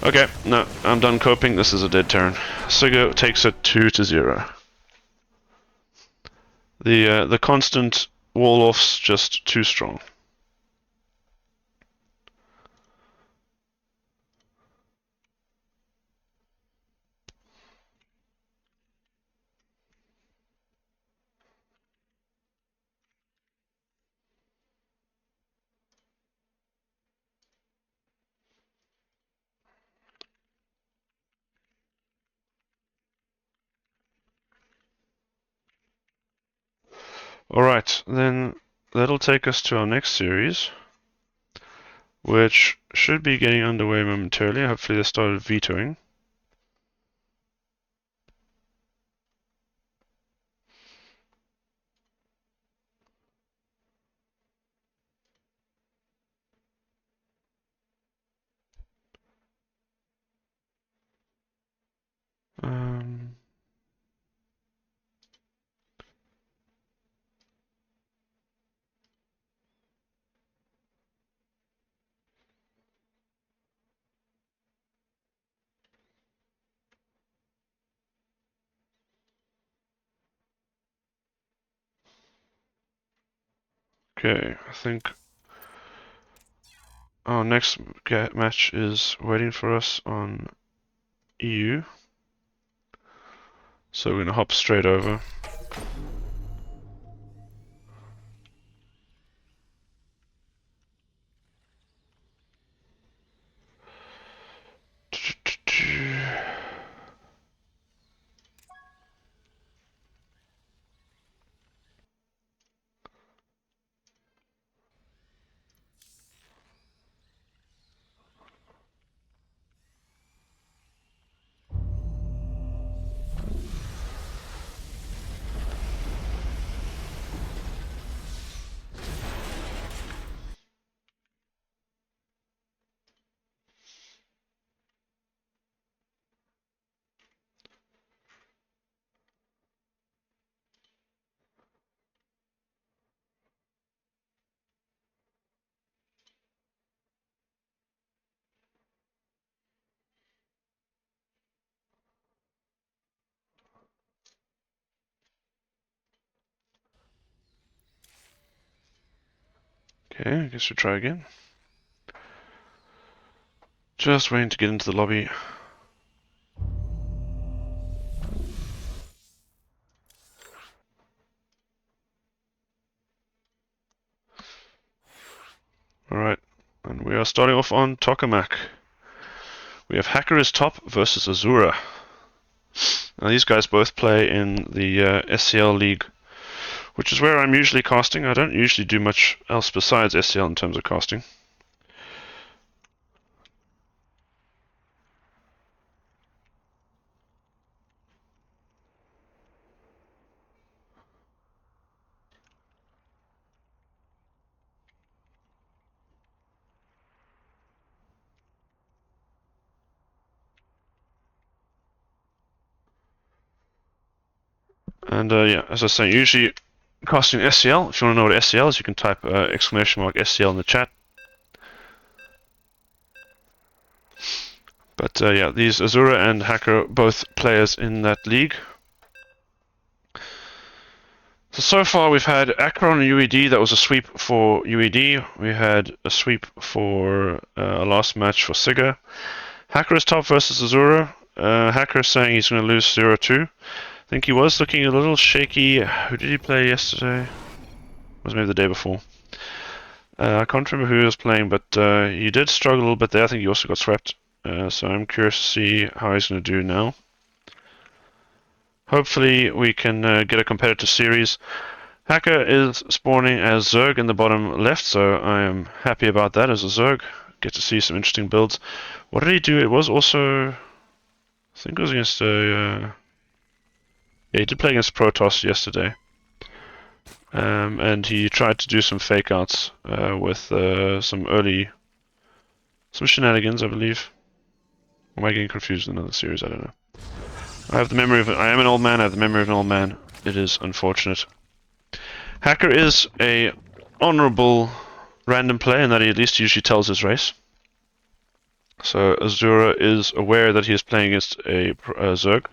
Okay, no, I'm done coping. This is a dead turn. Sigga takes it 2-0. The constant wall-off's just too strong. Alright, then that'll take us to our next series, which should be getting underway momentarily. Hopefully they started vetoing. Um, okay, I think our next match is waiting for us on EU. So we're going to hop straight over. Okay, I guess we'll try again. Just waiting to get into the lobby. Alright, and we are starting off on Tokamak. We have Hacker as top versus Azura. Now these guys both play in the SCL League, which is where I'm usually casting. I don't usually do much else besides SCL in terms of casting. And yeah, as I was saying, usually casting SCL. If you want to know what SCL is, you can type exclamation mark SCL in the chat. But yeah, these Azura and Hacker both players in that league. So far we've had Akron and UED. That was a sweep for UED. We had a sweep for a last match for Siga. Hacker is top versus Azura. Hacker is saying he's going to lose 0-2. I think he was looking a little shaky. Who did he play yesterday? It was maybe the day before. I can't remember who he was playing, but he did struggle a little bit there. I think he also got swept. So I'm curious to see how he's going to do now. Hopefully we can get a competitive series. Hacker is spawning as Zerg in the bottom left, so I am happy about that as a Zerg. Get to see some interesting builds. What did he do? It was also... I think it was against a... yeah, he did play against Protoss yesterday. And he tried to do some fake outs with some early... some shenanigans, I believe. Or am I getting confused with another series? I don't know. I have the memory of... I am an old man, I have the memory of an old man. It is unfortunate. Hacker is a honorable random play in that he at least usually tells his race. So Azura is aware that he is playing against a Zerg.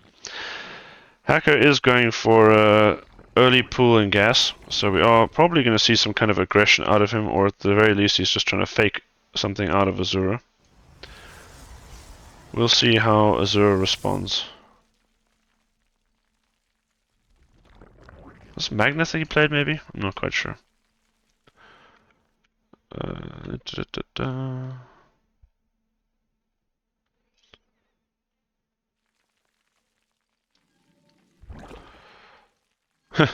Hacker is going for early pool and gas, so we are probably going to see some kind of aggression out of him, or at the very least he's just trying to fake something out of Azura. We'll see how Azura responds. Was Magnet that he played, maybe? I'm not quite sure. Da, da, da.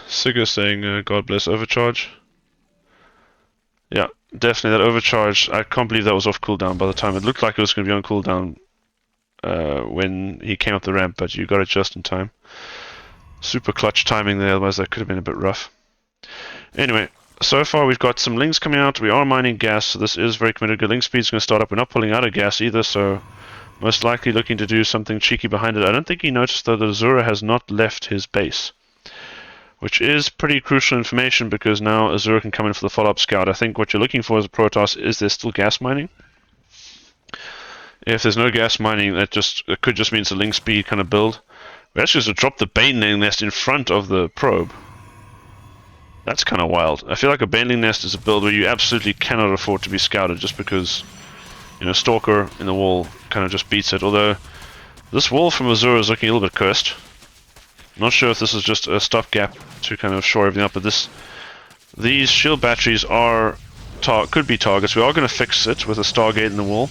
Sigurd saying, God bless overcharge. Yeah, definitely that overcharge. I can't believe that was off cooldown by the time. It looked like it was going to be on cooldown when he came up the ramp, but you got it just in time. Super clutch timing there, otherwise that could have been a bit rough. Anyway, so far we've got some links coming out. We are mining gas, so this is very committed. Good link speed's going to start up. We're not pulling out of gas either, so most likely looking to do something cheeky behind it. I don't think he noticed though that Azura has not left his base, which is pretty crucial information because now Azura can come in for the follow-up scout. I think what you're looking for as a Protoss is there still gas mining. If there's no gas mining, it could just mean it's a link speed kind of build. We actually just dropped the baneling nest in front of the probe. That's kind of wild. I feel like a baneling nest is a build where you absolutely cannot afford to be scouted just because, you know, Stalker in the wall kind of just beats it. Although this wall from Azura is looking a little bit cursed. Not sure if this is just a stopgap to kind of shore everything up, but these shield batteries could be targets. We are going to fix it with a Stargate in the wall.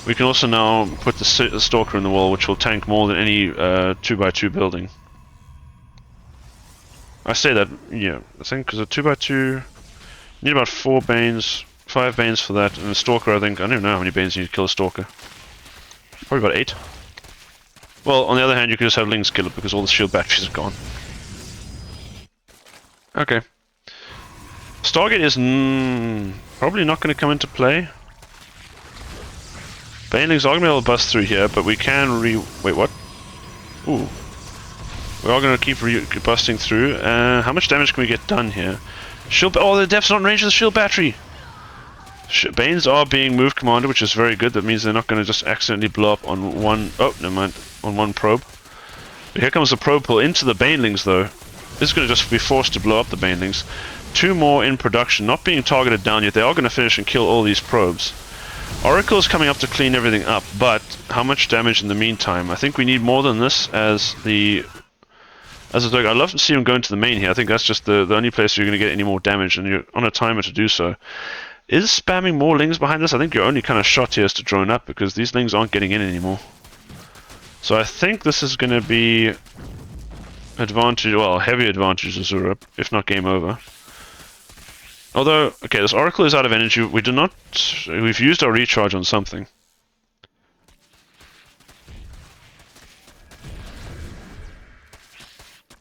We can also now put the Stalker in the wall, which will tank more than any 2x2 building. I say that, yeah, I think because a 2x2, you need about 4 Banes, 5 Banes for that, and a Stalker, I don't even know how many Banes you need to kill a Stalker. Probably about 8. Well, on the other hand, you could just have Lings kill it because all the shield batteries are gone. Okay. Stargate is probably not going to come into play. Banelings are going to be able to bust through here, but we can wait, what? Ooh. We are going to keep busting through. How much damage can we get done here? Oh, the Def's not in range of the shield battery! Banes are being move commanded, which is very good. That means they're not going to just accidentally blow up on one... Oh, never mind. On one probe. But here comes the probe pull into the Banelings, though. This is going to just be forced to blow up the Banelings. 2 more in production, not being targeted down yet. They are going to finish and kill all these probes. Oracle is coming up to clean everything up, but how much damage in the meantime? I think we need more than this as a dog. I'd love to see him go into the main here. I think that's just the only place you're going to get any more damage, and you're on a timer to do so. Is spamming more Lings behind this? I think your only kind of shot here is to drone up, because these Lings aren't getting in anymore. So I think this is going to be advantage, well, heavy advantage to Azura, if not game over. Although, okay, this Oracle is out of energy. We've used our recharge on something.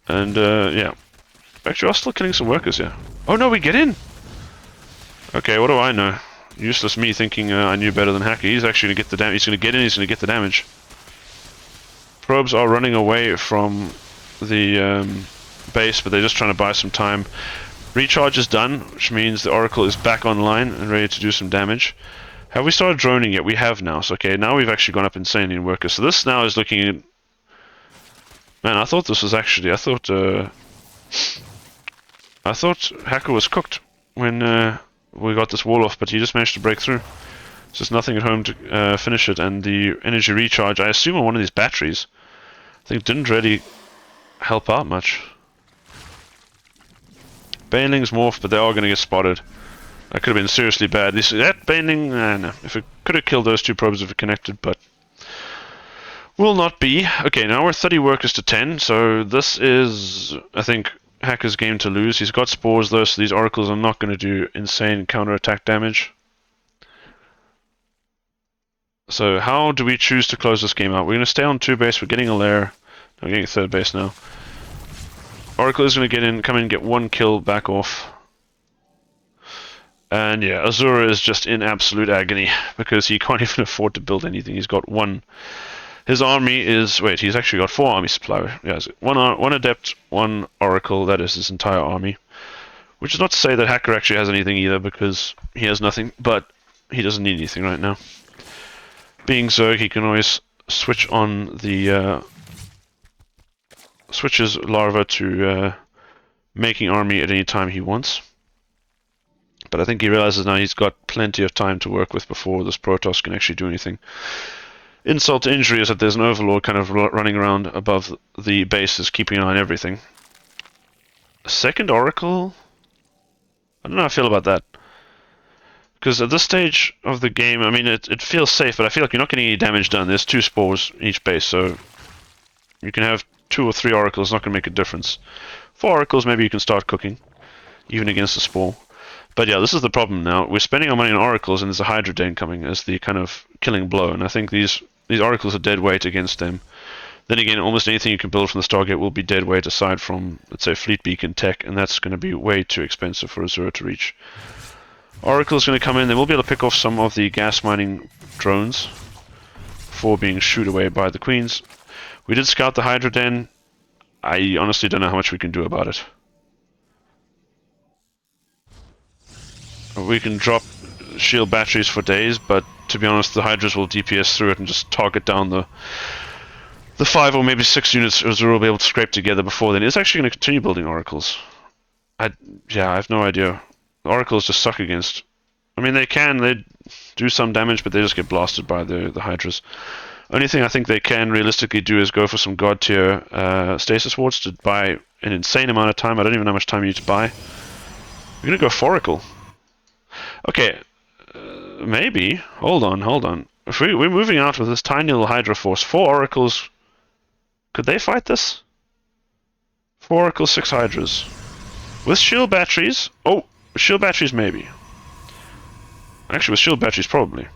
And, yeah. Actually, we're still killing some workers here. Oh no, we get in! Okay, what do I know? Useless me thinking I knew better than Hacker. He's actually going to get the damage. He's going to get in, he's going to get the damage. Probes are running away from the base, but they're just trying to buy some time. Recharge is done, which means the Oracle is back online and ready to do some damage. Have we started droning yet? We have now. So, okay, now we've actually gone up insanely in workers. So this now is looking at... Man, I thought this was actually... I thought Hacker was cooked when we got this wall off, but he just managed to break through. There's just nothing at home to finish it, and the energy recharge, I assume on one of these batteries, I think didn't really help out much. Banelings morph, but they are going to get spotted. That could have been seriously bad. That Baneling, no. If it could have killed those 2 probes if it connected, but will not be. Okay, now we're 30 workers to 10, so this is, I think, Hacker's game to lose. He's got spores though, so these oracles are not going to do insane counter-attack damage. So how do we choose to close this game out? We're going to stay on 2 base, we're getting a lair. No, we're getting a 3rd base now. Oracle is going to come in and get 1 kill, back off. And yeah, Azura is just in absolute agony because he can't even afford to build anything. He's got 1. His army is... Wait, he's actually got 4 army supply. Yeah, 1 Adept, 1 Oracle, that is his entire army. Which is not to say that Hacker actually has anything either, because he has nothing, but he doesn't need anything right now. Being Zerg, he can always switch on the... switches Larva to making army at any time he wants. But I think he realizes now he's got plenty of time to work with before this Protoss can actually do anything. Insult to injury is that there's an Overlord kind of running around above the bases, keeping an eye on everything. Second Oracle? I don't know how I feel about that. Because at this stage of the game, I mean, it feels safe, but I feel like you're not getting any damage done. There's 2 spores each base, so you can have 2 or 3 oracles, not going to make a difference. 4 oracles, maybe you can start cooking, even against the spore. But yeah, this is the problem now. We're spending our money on oracles, and there's a Hydra Den coming as the kind of killing blow, and I think these oracles are dead weight against them. Then again, almost anything you can build from the Stargate will be dead weight aside from, let's say, Fleet Beacon Tech, and that's going to be way too expensive for Azura to reach. Oracle's going to come in. They will be able to pick off some of the gas mining drones before being shooed away by the Queens. We did scout the Hydra Den. I honestly don't know how much we can do about it. We can drop shield batteries for days, but to be honest, the Hydras will DPS through it and just target down the 5 or maybe 6 units Azura will be able to scrape together before then. It's actually going to continue building oracles. I have no idea. Oracles just suck against. I mean, they do some damage, but they just get blasted by the Hydras. Only thing I think they can realistically do is go for some god tier stasis wards to buy an insane amount of time. I don't even know how much time you need to buy. We're going to go Foracle. Okay, maybe. Hold on. If we're moving out with this tiny little Hydra force, 4 oracles. Could they fight this? 4 oracles, 6 Hydras. With shield batteries? Oh, shield batteries maybe. Actually, with shield batteries probably.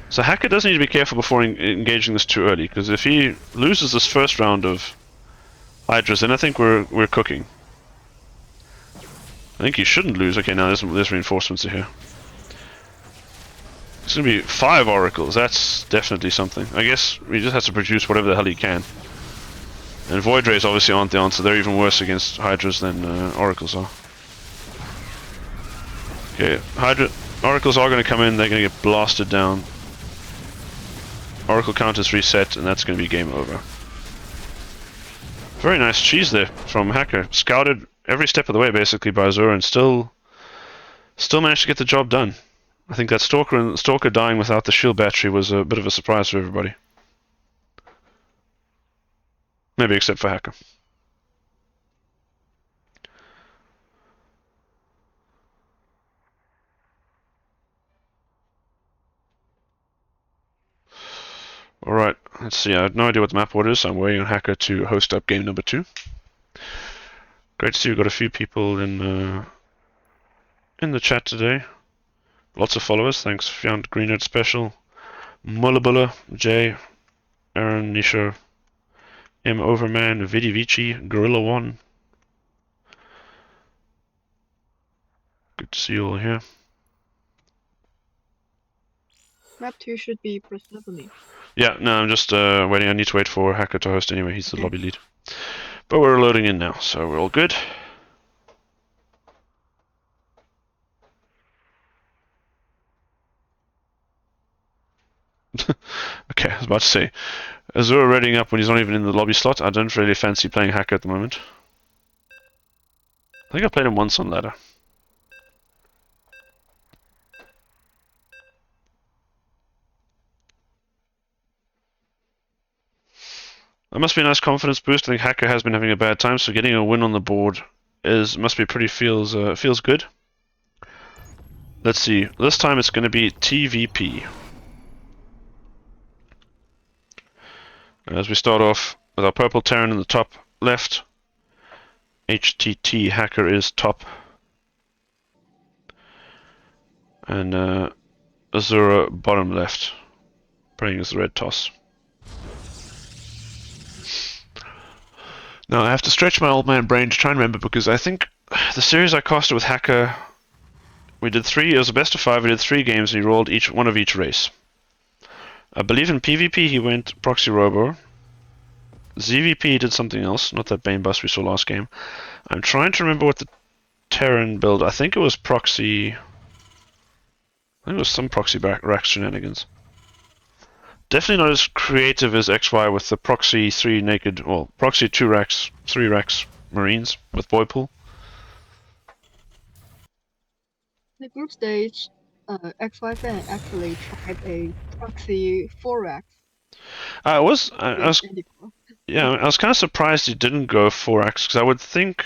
So Hacker does need to be careful before engaging this too early, because if he loses this first round of Hydras, then I think we're cooking. I think he shouldn't lose. Okay, now there's reinforcements here. It's going to be 5 oracles. That's definitely something. I guess we just have to produce whatever the hell he can. And Void Rays obviously aren't the answer. They're even worse against Hydras than oracles are. Okay, oracles are going to come in. They're going to get blasted down. Oracle counters reset, and that's going to be game over. Very nice cheese there from Hacker. Scouted every step of the way basically by Azura, and still managed to get the job done. I think that Stalker dying without the shield battery was a bit of a surprise for everybody. Maybe except for Hacker. Alright, let's see. I have no idea what the map order is, so I'm waiting on Hacker to host up game number 2. Great to see we've got a few people in the chat today. Lots of followers. Thanks, Found Greenwood Special, Mullabulla, Jay, Aaron, Nisha, M Overman, Vidi Vici, Gorilla One. Good to see you all here. Map 2 should be Persephone. Yeah, no, I'm just waiting. I need to wait for Hacker to host anyway. He's the lobby lead. But we're loading in now, so we're all good. Okay, I was about to say, Azura readying up when he's not even in the lobby slot. I don't really fancy playing Hacker at the moment. I think I played him once on ladder. That must be a nice confidence boost. I think Hacker has been having a bad time, so getting a win on the board must be pretty feels good. Let's see. This time it's going to be TVP. As we start off with our purple Terran in the top left, HTT Hacker is top, and Azura bottom left, playing as the red toss. Now I have to stretch my old man brain to try and remember, because I think the series I casted with Hacker, we did 3, it was a best of 5, we did 3 games and he rolled one of each race. I believe in PvP he went Proxy Robo. ZVP he did something else, not that Bane Bust we saw last game. I'm trying to remember what the Terran build, I think it was Proxy... I think it was some Proxy Rax shenanigans. Definitely not as creative as XY with the Proxy 3 naked, well, Proxy 2 Rax, 3 Rax Marines with Boy Pool. The group stage, XY fan actually tried a proxy 4x. I was kind of surprised he didn't go 4x, because I would think,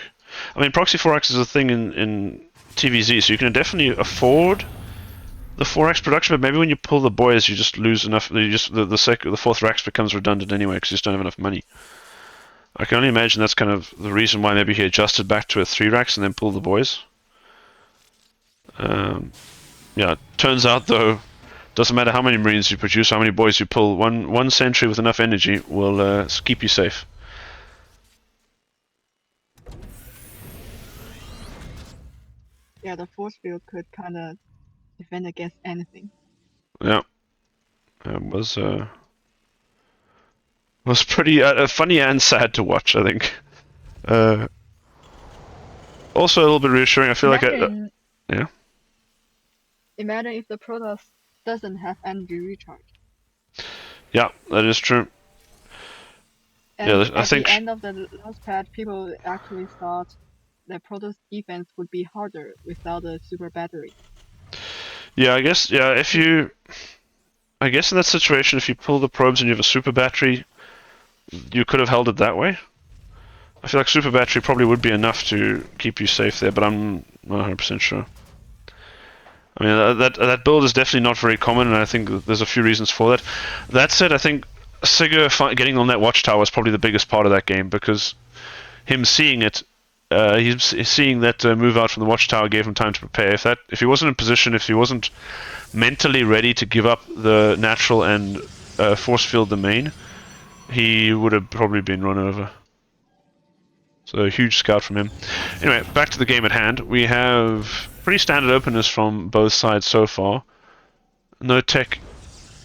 I mean, Proxy 4x is a thing in TVZ, so you can definitely afford the 4x production, but maybe when you pull the boys, you just lose enough. The 4th Rax becomes redundant anyway because you just don't have enough money. I can only imagine that's kind of the reason why maybe he adjusted back to a 3 racks and then pulled the boys. Yeah, turns out though, doesn't matter how many Marines you produce, how many boys you pull, one sentry with enough energy will keep you safe. Yeah, the force field could kind of defend against anything. Yeah, it was pretty funny and sad to watch, I think. Uh, Also a little bit reassuring. I feel like Imagine, yeah, imagine if the Protoss doesn't have energy recharge, yeah, that is true. and Yeah, I at the think end of the last patch, people actually thought that Protoss defense would be harder without a super battery. yeah, I guess yeah. I guess in that situation, if you pull the probes and you have a super battery, you could have held it that way. I feel like super battery probably would be enough to keep you safe there, but I'm not 100% sure. I mean, that build is definitely not very common, and I think there's a few reasons for that. That said, I think Sigurd getting on that watchtower was probably the biggest part of that game because him seeing it, he's seeing that move out from the watchtower gave him time to prepare. If he wasn't in position, if he wasn't mentally ready to give up the natural and force field the main, he would have probably been run over. So a huge scout from him. Anyway, back to the game at hand. We have pretty standard openers from both sides so far. No tech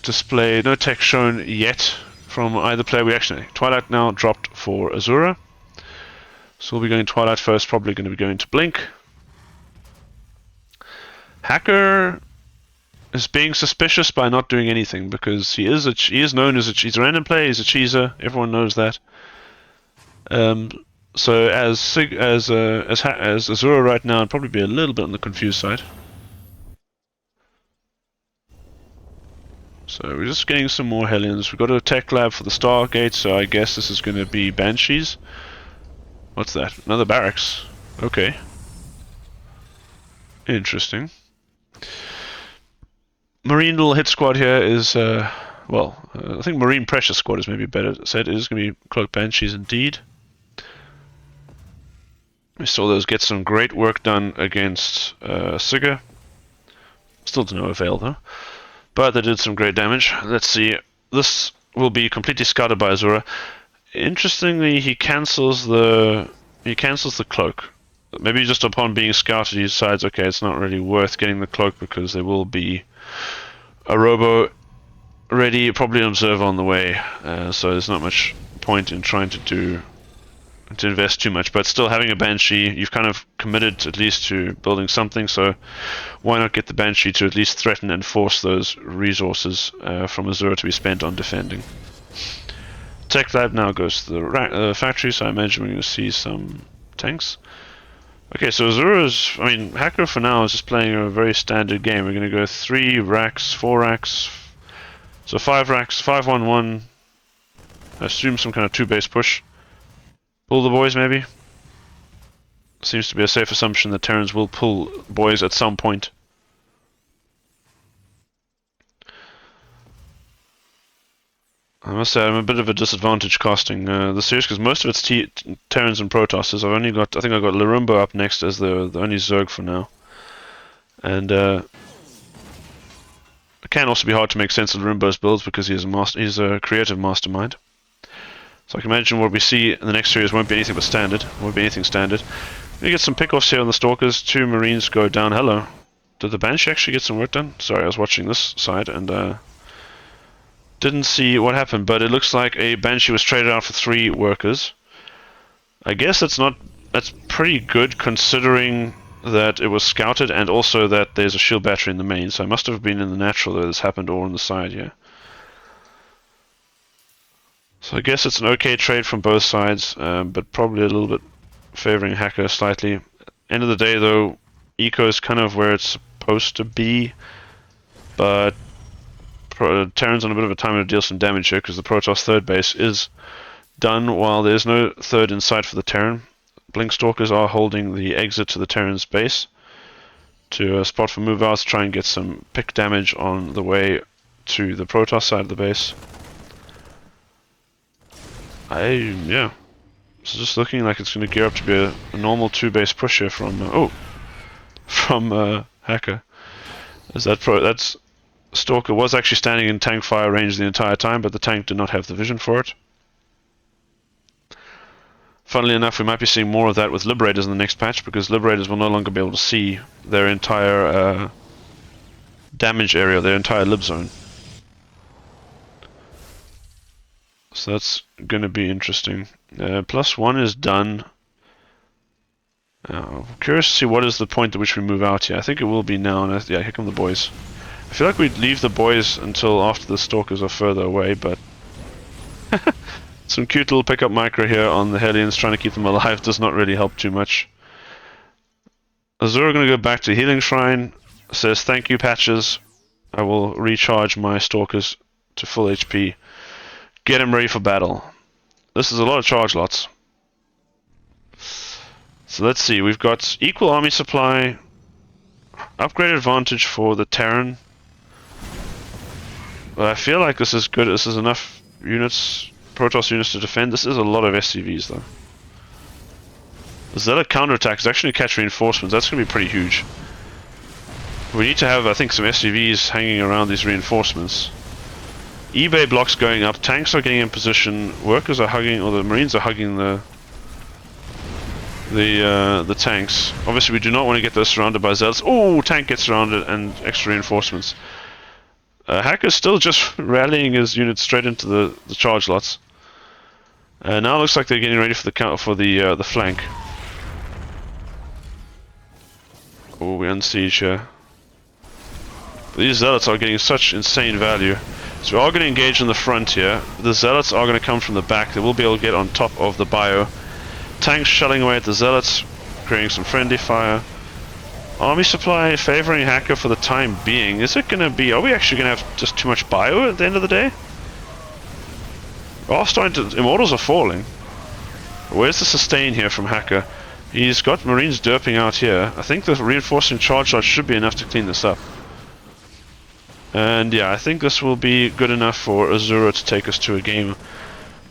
display, no tech shown yet from either player. We actually Twilight now dropped for Azura. So we'll be going Twilight first, probably going to be going to Blink. Hacker is being suspicious by not doing anything because he is known as he's a random player, he's a cheeser, everyone knows that. So as Azura right now, I'd probably be a little bit on the confused side. So we're just getting some more Hellions. We've got a tech lab for the Stargate, so I guess this is going to be Banshees. What's that? Another barracks. Okay. Interesting. Marine little hit squad here is, I think Marine Pressure Squad is maybe better said. It is going to be Cloak Banshees indeed. We saw those get some great work done against Sigurd. Still to no avail though. But they did some great damage. Let's see. This will be completely scouted by Azura. Interestingly, he cancels the cloak. Maybe just upon being scouted, he decides, okay, it's not really worth getting the cloak because there will be a robo ready, probably an observe on the way. So there's not much point in trying to invest too much. But still, having a Banshee, you've kind of committed at least to building something. So why not get the Banshee to at least threaten and force those resources from Azura to be spent on defending? Tech Lab now goes to the factory, so I imagine we're going to see some tanks. Okay, so Hacker for now is just playing a very standard game. We're going to go 3 racks, 4 racks, so 5 racks, 5-1-1. I assume some kind of 2-base push. Pull the boys, maybe? Seems to be a safe assumption that Terrans will pull boys at some point. I must say I'm a bit of a disadvantage casting the series because most of it's Terrans and Protosses. I think I've got Larumbo up next as the only Zerg for now, and it can also be hard to make sense of Larumbo's builds because he's a creative mastermind. So I can imagine what we see in the next series won't be anything but standard. Won't be anything standard. We get some pickoffs here on the Stalkers. 2 Marines go down. Hello. Did the Banshee actually get some work done? Sorry, I was watching this side and didn't see what happened, but it looks like a Banshee was traded out for 3 workers. I guess that's pretty good considering that it was scouted and also that there's a shield battery in the main, so I must have been in the natural that this happened or on the side, yeah. So I guess it's an okay trade from both sides, but probably a little bit favoring Hacker slightly. End of the day though, Eco is kind of where it's supposed to be, but Terran's on a bit of a time to deal some damage here because the Protoss third base is done while there's no third in sight for the Terran. Blink Stalkers are holding the exit to the Terran's base to spot for move outs, try and get some pick damage on the way to the Protoss side of the base. Yeah. So just looking like it's going to gear up to be a normal 2-base push here from Hacker. As that's Stalker was actually standing in tank fire range the entire time, but the tank did not have the vision for it. Funnily enough, we might be seeing more of that with Liberators in the next patch, because Liberators will no longer be able to see their entire damage area, their entire lib zone. So that's going to be interesting. +1 is done. I'm curious to see what is the point at which we move out here. I think it will be now. And yeah, here come the boys. I feel like we'd leave the boys until after the Stalkers are further away, but some cute little pickup micro here on the Hellions, trying to keep them alive, does not really help too much. Azura going to go back to Healing Shrine, says thank you patches, I will recharge my Stalkers to full HP, get him ready for battle. This is a lot of charge lots. So let's see, we've got equal army supply, upgrade advantage for the Terran. But I feel like this is good, this is enough units, Protoss units to defend. This is a lot of SCVs though. The Zealot counterattack is actually catch reinforcements, that's going to be pretty huge. We need to have, I think, some SCVs hanging around these reinforcements. eBay blocks going up, tanks are getting in position, workers are hugging, or the Marines are hugging the tanks. Obviously we do not want to get those surrounded by Zealots. Oh, tank gets surrounded and extra reinforcements. Hacker's still just rallying his units straight into the charge lots. Now it looks like they're getting ready for the flank. Oh, we unsiege here. These Zealots are getting such insane value. So we are going to engage in the front here. The Zealots are going to come from the back. They will be able to get on top of the bio. Tanks shelling away at the Zealots, creating some friendly fire. Army supply favoring Hacker for the time being. Is it going to be... Are we actually going to have just too much bio at the end of the day? We are starting to... Immortals are falling. Where's the sustain here from Hacker? He's got Marines derping out here. I think the reinforcing charge shot should be enough to clean this up. And yeah, I think this will be good enough for Azura to take us to a game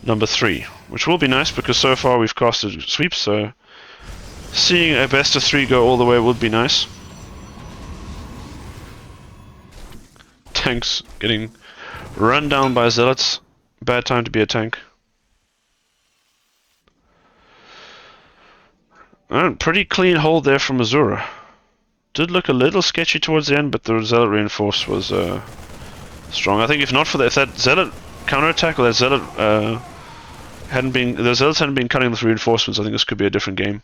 number 3. Which will be nice because so far we've casted sweeps, so seeing a best of 3 go all the way would be nice. Tanks getting run down by Zealots. Bad time to be a tank. Pretty clean hold there from Azura. Did look a little sketchy towards the end, but the Zealot reinforce was strong. I think if not for that, if that Zealot counterattack or that Zealot the Zealots hadn't been cutting the reinforcements, I think this could be a different game.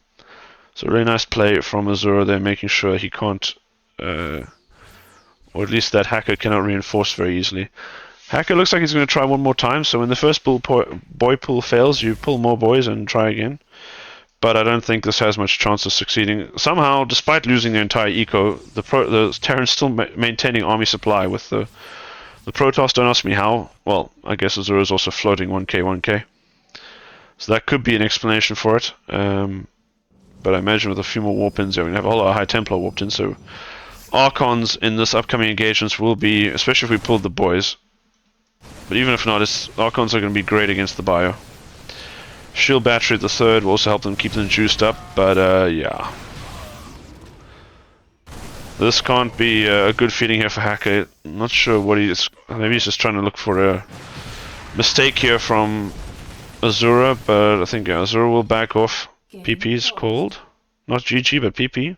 So really nice play from Azura there, making sure he can't, or at least that Hacker cannot reinforce very easily. Hacker looks like he's going to try one more time, so when the first boy pull fails, you pull more boys and try again. But I don't think this has much chance of succeeding. Somehow, despite losing their entire eco, the Terran's still maintaining army supply with the Protoss. Don't ask me how. Well, I guess Azura is also floating 1k, 1k. So that could be an explanation for it. But I imagine with a few more warp-ins, we're going to have a whole lot of High Templar warped in, so Archons in this upcoming engagements will be, especially if we pulled the boys. But even if not, Archons are going to be great against the bio. Shield battery at the 3rd will also help them keep them juiced up, but yeah. This can't be a good feeling here for Hacker. I'm not sure what he is. Maybe he's just trying to look for a mistake here from Azura, but I think yeah, Azura will back off. PP is called. Not GG, but PP.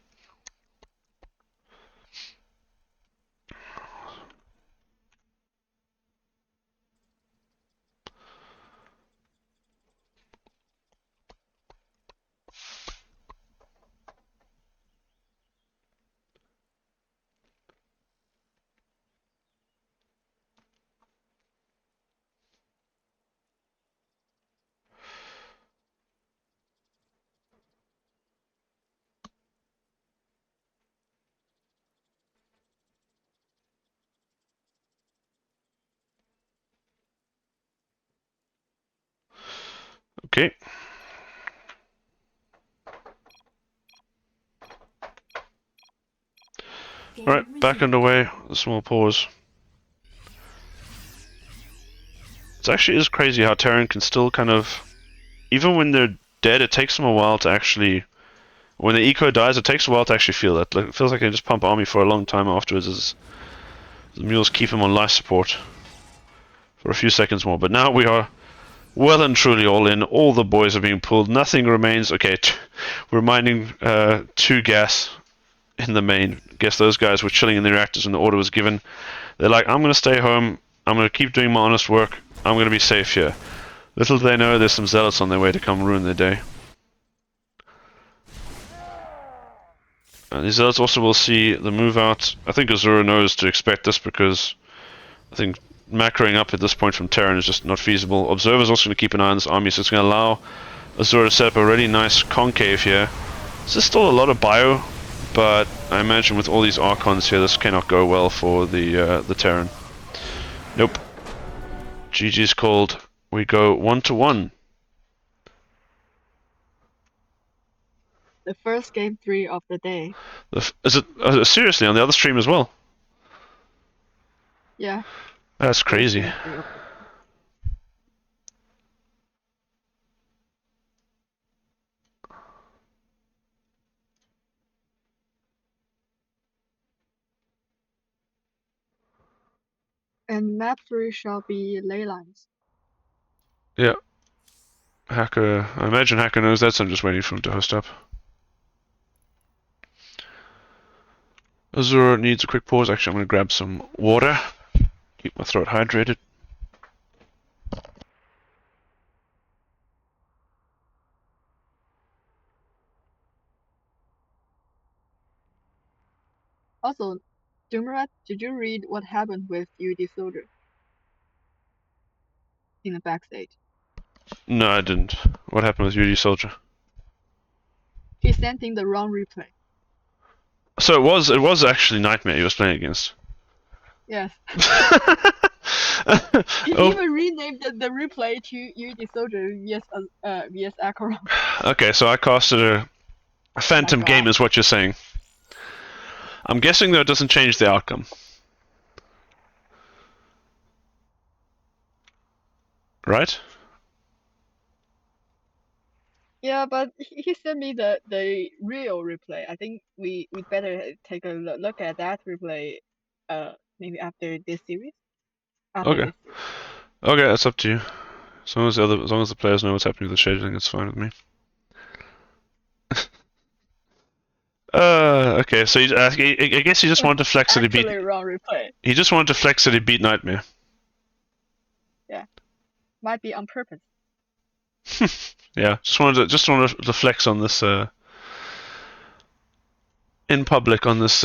Okay. Alright, back underway. A small pause. It actually is crazy how Terran can still kind of, even when they're dead, it takes them a while to actually. When the eco dies, it takes a while to actually feel that. It feels like they just pump army for a long time afterwards as the mules keep him on life support for a few seconds more. But now we are well and truly all in. All the boys are being pulled. Nothing remains. Okay, we're mining 2 gas in the main. Guess those guys were chilling in the reactors when the order was given. They're like, I'm going to stay home. I'm going to keep doing my honest work. I'm going to be safe here. Little do they know there's some zealots on their way to come ruin their day. These zealots also will see the move out. I think Azura knows to expect this because I think macroing up at this point from Terran is just not feasible. Observer's also going to keep an eye on this army, so it's going to allow Azura to set up a really nice concave here. This is still a lot of bio, but I imagine with all these Archons here, this cannot go well for the Terran. Nope. GG's called. We go 1-1. The first game 3 of the day. Is it seriously on the other stream as well? Yeah. That's crazy. And map 3 shall be ley lines. Yeah. Hacker, I imagine Hacker knows that, so I'm just waiting for him to host up. Azura needs a quick pause. Actually, I'm going to grab some water. Keep my throat hydrated. Also, Doomrat, did you read what happened with UD Soldier in the backstage? No, I didn't. What happened with UD Soldier? He sent in the wrong replay. So it was actually Nightmare he was playing against. Yes. He Oh. even renamed the replay to UD Soldier vs Acheron. Okay, so I casted a phantom game is what you're saying. I'm guessing though it doesn't change the outcome. Right? Yeah, but he sent me the real replay. I think we'd better take a look at that replay maybe after this series. Okay. Okay, that's up to you. As long as the players know what's happening with the scheduling, it's fine with me. Okay, so I guess he just wanted to flex that he beat. Wrong replay. He just wanted to flex that he beat Nightmare. Yeah, might be on purpose. Yeah, just wanted to flex on this in public on this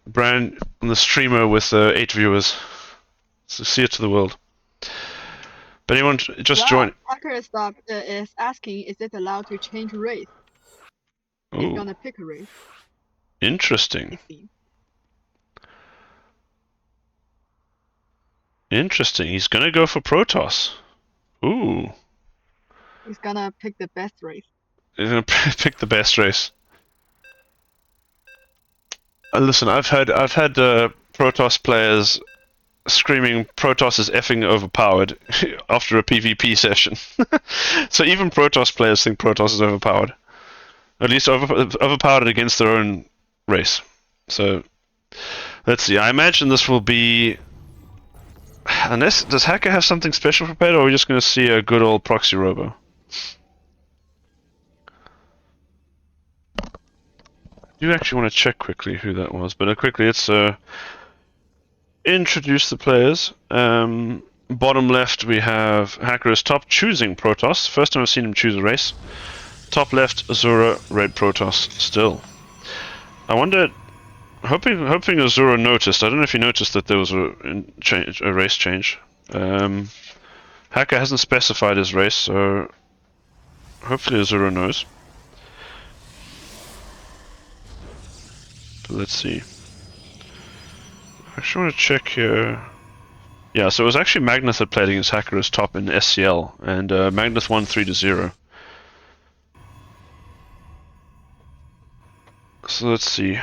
brand on the streamer with 8 viewers. So see it to the world. But anyone just join? Hacker Stop is asking, is it allowed to change race? He's gonna pick a race. Interesting. Interesting. He's gonna go for Protoss. Ooh. He's gonna pick the best race. He's gonna pick the best race. Listen, I've had Protoss players screaming Protoss is effing overpowered after a PvP session. So even Protoss players think Protoss is overpowered. At least overpowered against their own race. So let's see. I imagine this will be. Unless does Hacker have something special prepared, or are we just going to see a good old proxy robo? I do actually want to check quickly who that was, but quickly it's introduce the players. Bottom left we have Hacker as top, choosing Protoss. First time I've seen him choose a race. Top left Azura, red Protoss still. I wonder, hoping Azura noticed. I don't know if he noticed that there was a race change. Hacker hasn't specified his race, so hopefully Azura knows. But let's see. I actually want to check here. Yeah, so it was actually Magnus that played against Hacker as top in SCL, and Magnus won 3-0. So let's see.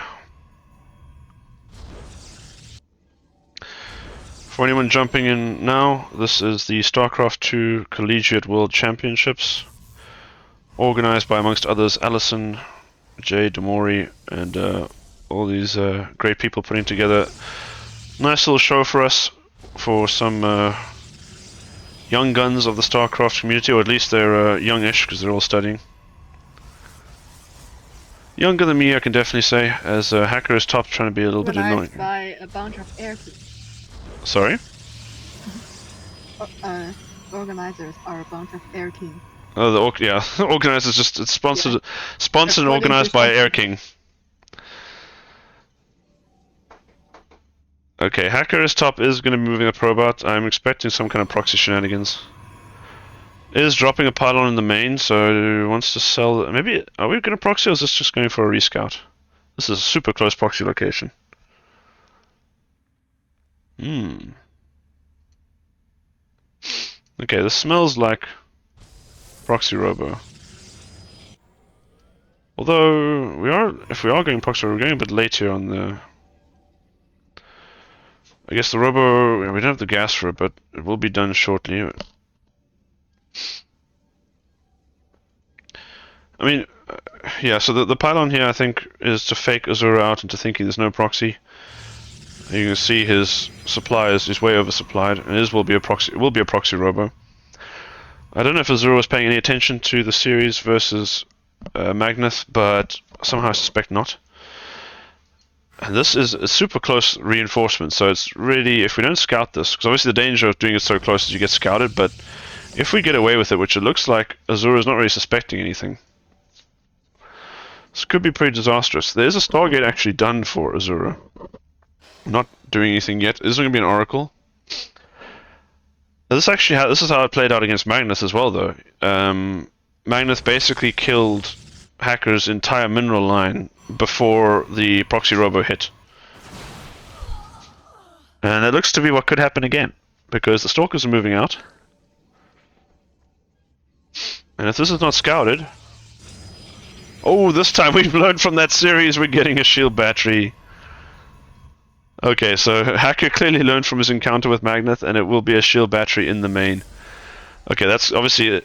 For anyone jumping in now, this is the Starcraft 2 Collegiate World Championships. organized by, amongst others, Allison, Jay, Demori, and all these great people putting together a nice little show for us, for some young guns of the Starcraft community, or at least they're youngish because they're all studying. Younger than me, I can definitely say, as Hacker is top, trying to be a little bit annoying. Organized by a bunch of air teams. Sorry? Organizers are a bunch of air teams. Oh, yeah, organized is just, it's sponsored, sponsored and According to organized by Air something. King. Okay, Hacker is top, is going to be moving a probe out. I'm expecting some kind of proxy shenanigans. Is dropping a pylon in the main, so wants to sell. Maybe, are we going to proxy, or is this just going for a rescout? This is a super close proxy location. Hmm. Okay, this smells like proxy robo. Although if we are going proxy, we're going a bit late here on the. I guess the robo, we don't have the gas for it, but it will be done shortly. I mean, yeah, so the pylon here, I think, is to fake Azura out into thinking there's no proxy. You can see his supply is way oversupplied, and will be a proxy robo. I don't know if Azura was paying any attention to the series versus Magnus, but somehow I suspect not. And this is a super close reinforcement, so it's really, if we don't scout this, because obviously the danger of doing it so close is you get scouted, but if we get away with it, which it looks like Azura is not really suspecting anything, this could be pretty disastrous. There's a Stargate actually done for Azura. Not doing anything yet. This is going to be an Oracle. This is how it played out against Magnus as well, though. Magnus basically killed Hacker's entire mineral line before the proxy robo hit. And it looks to be what could happen again, because the Stalkers are moving out. And if this is not scouted... Oh, this time we've learned from that series we're getting a shield battery. Okay, so Hacker clearly learned from his encounter with Magnus, and it will be a shield battery in the main. Okay, that's obviously...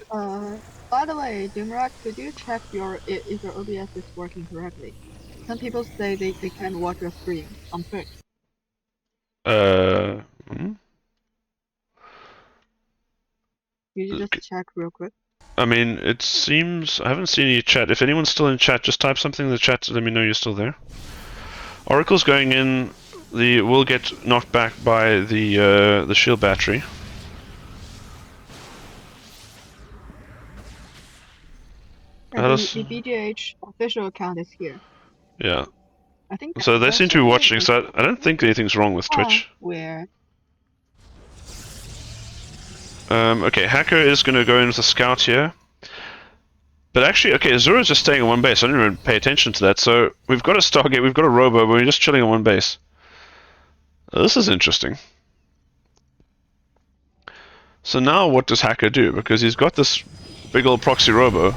By the way, Doomrak, could you check if your OBS is working correctly? Some people say they can't watch your stream on Twitch. Hmm? You just check real quick. I mean, it seems... I haven't seen any chat. If anyone's still in chat, just type something in the chat to let me know you're still there. Oracle's going in. Will get knocked back by the shield battery. Yeah, the BGH official account is here. Yeah. I think so they seem to be watching, so I don't think anything's wrong with Twitch. Where? Okay, Hacker is going to go in with a scout here. But actually, okay, Azura's just staying on one base. I didn't even pay attention to that. So we've got a Stargate, we've got a Robo, but we're just chilling on one base. This is interesting. So now what does Hacker do? Because he's got this big old proxy Robo,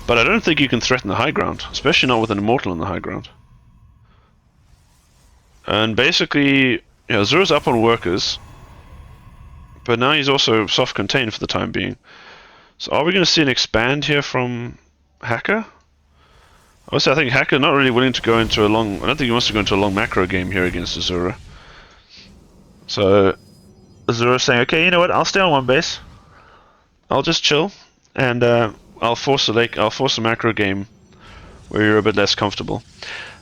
but I don't think you can threaten the high ground, especially not with an Immortal on the high ground. And basically, Azura's up on workers, but now he's also soft-contained for the time being. So are we going to see an expand here from Hacker? Obviously, I think Hacker not really willing to go into a long... I don't think he wants to go into a long macro game here against Azura. So Azura's saying, okay, you know what? I'll stay on one base. I'll just chill, and I'll force a macro game where you're a bit less comfortable.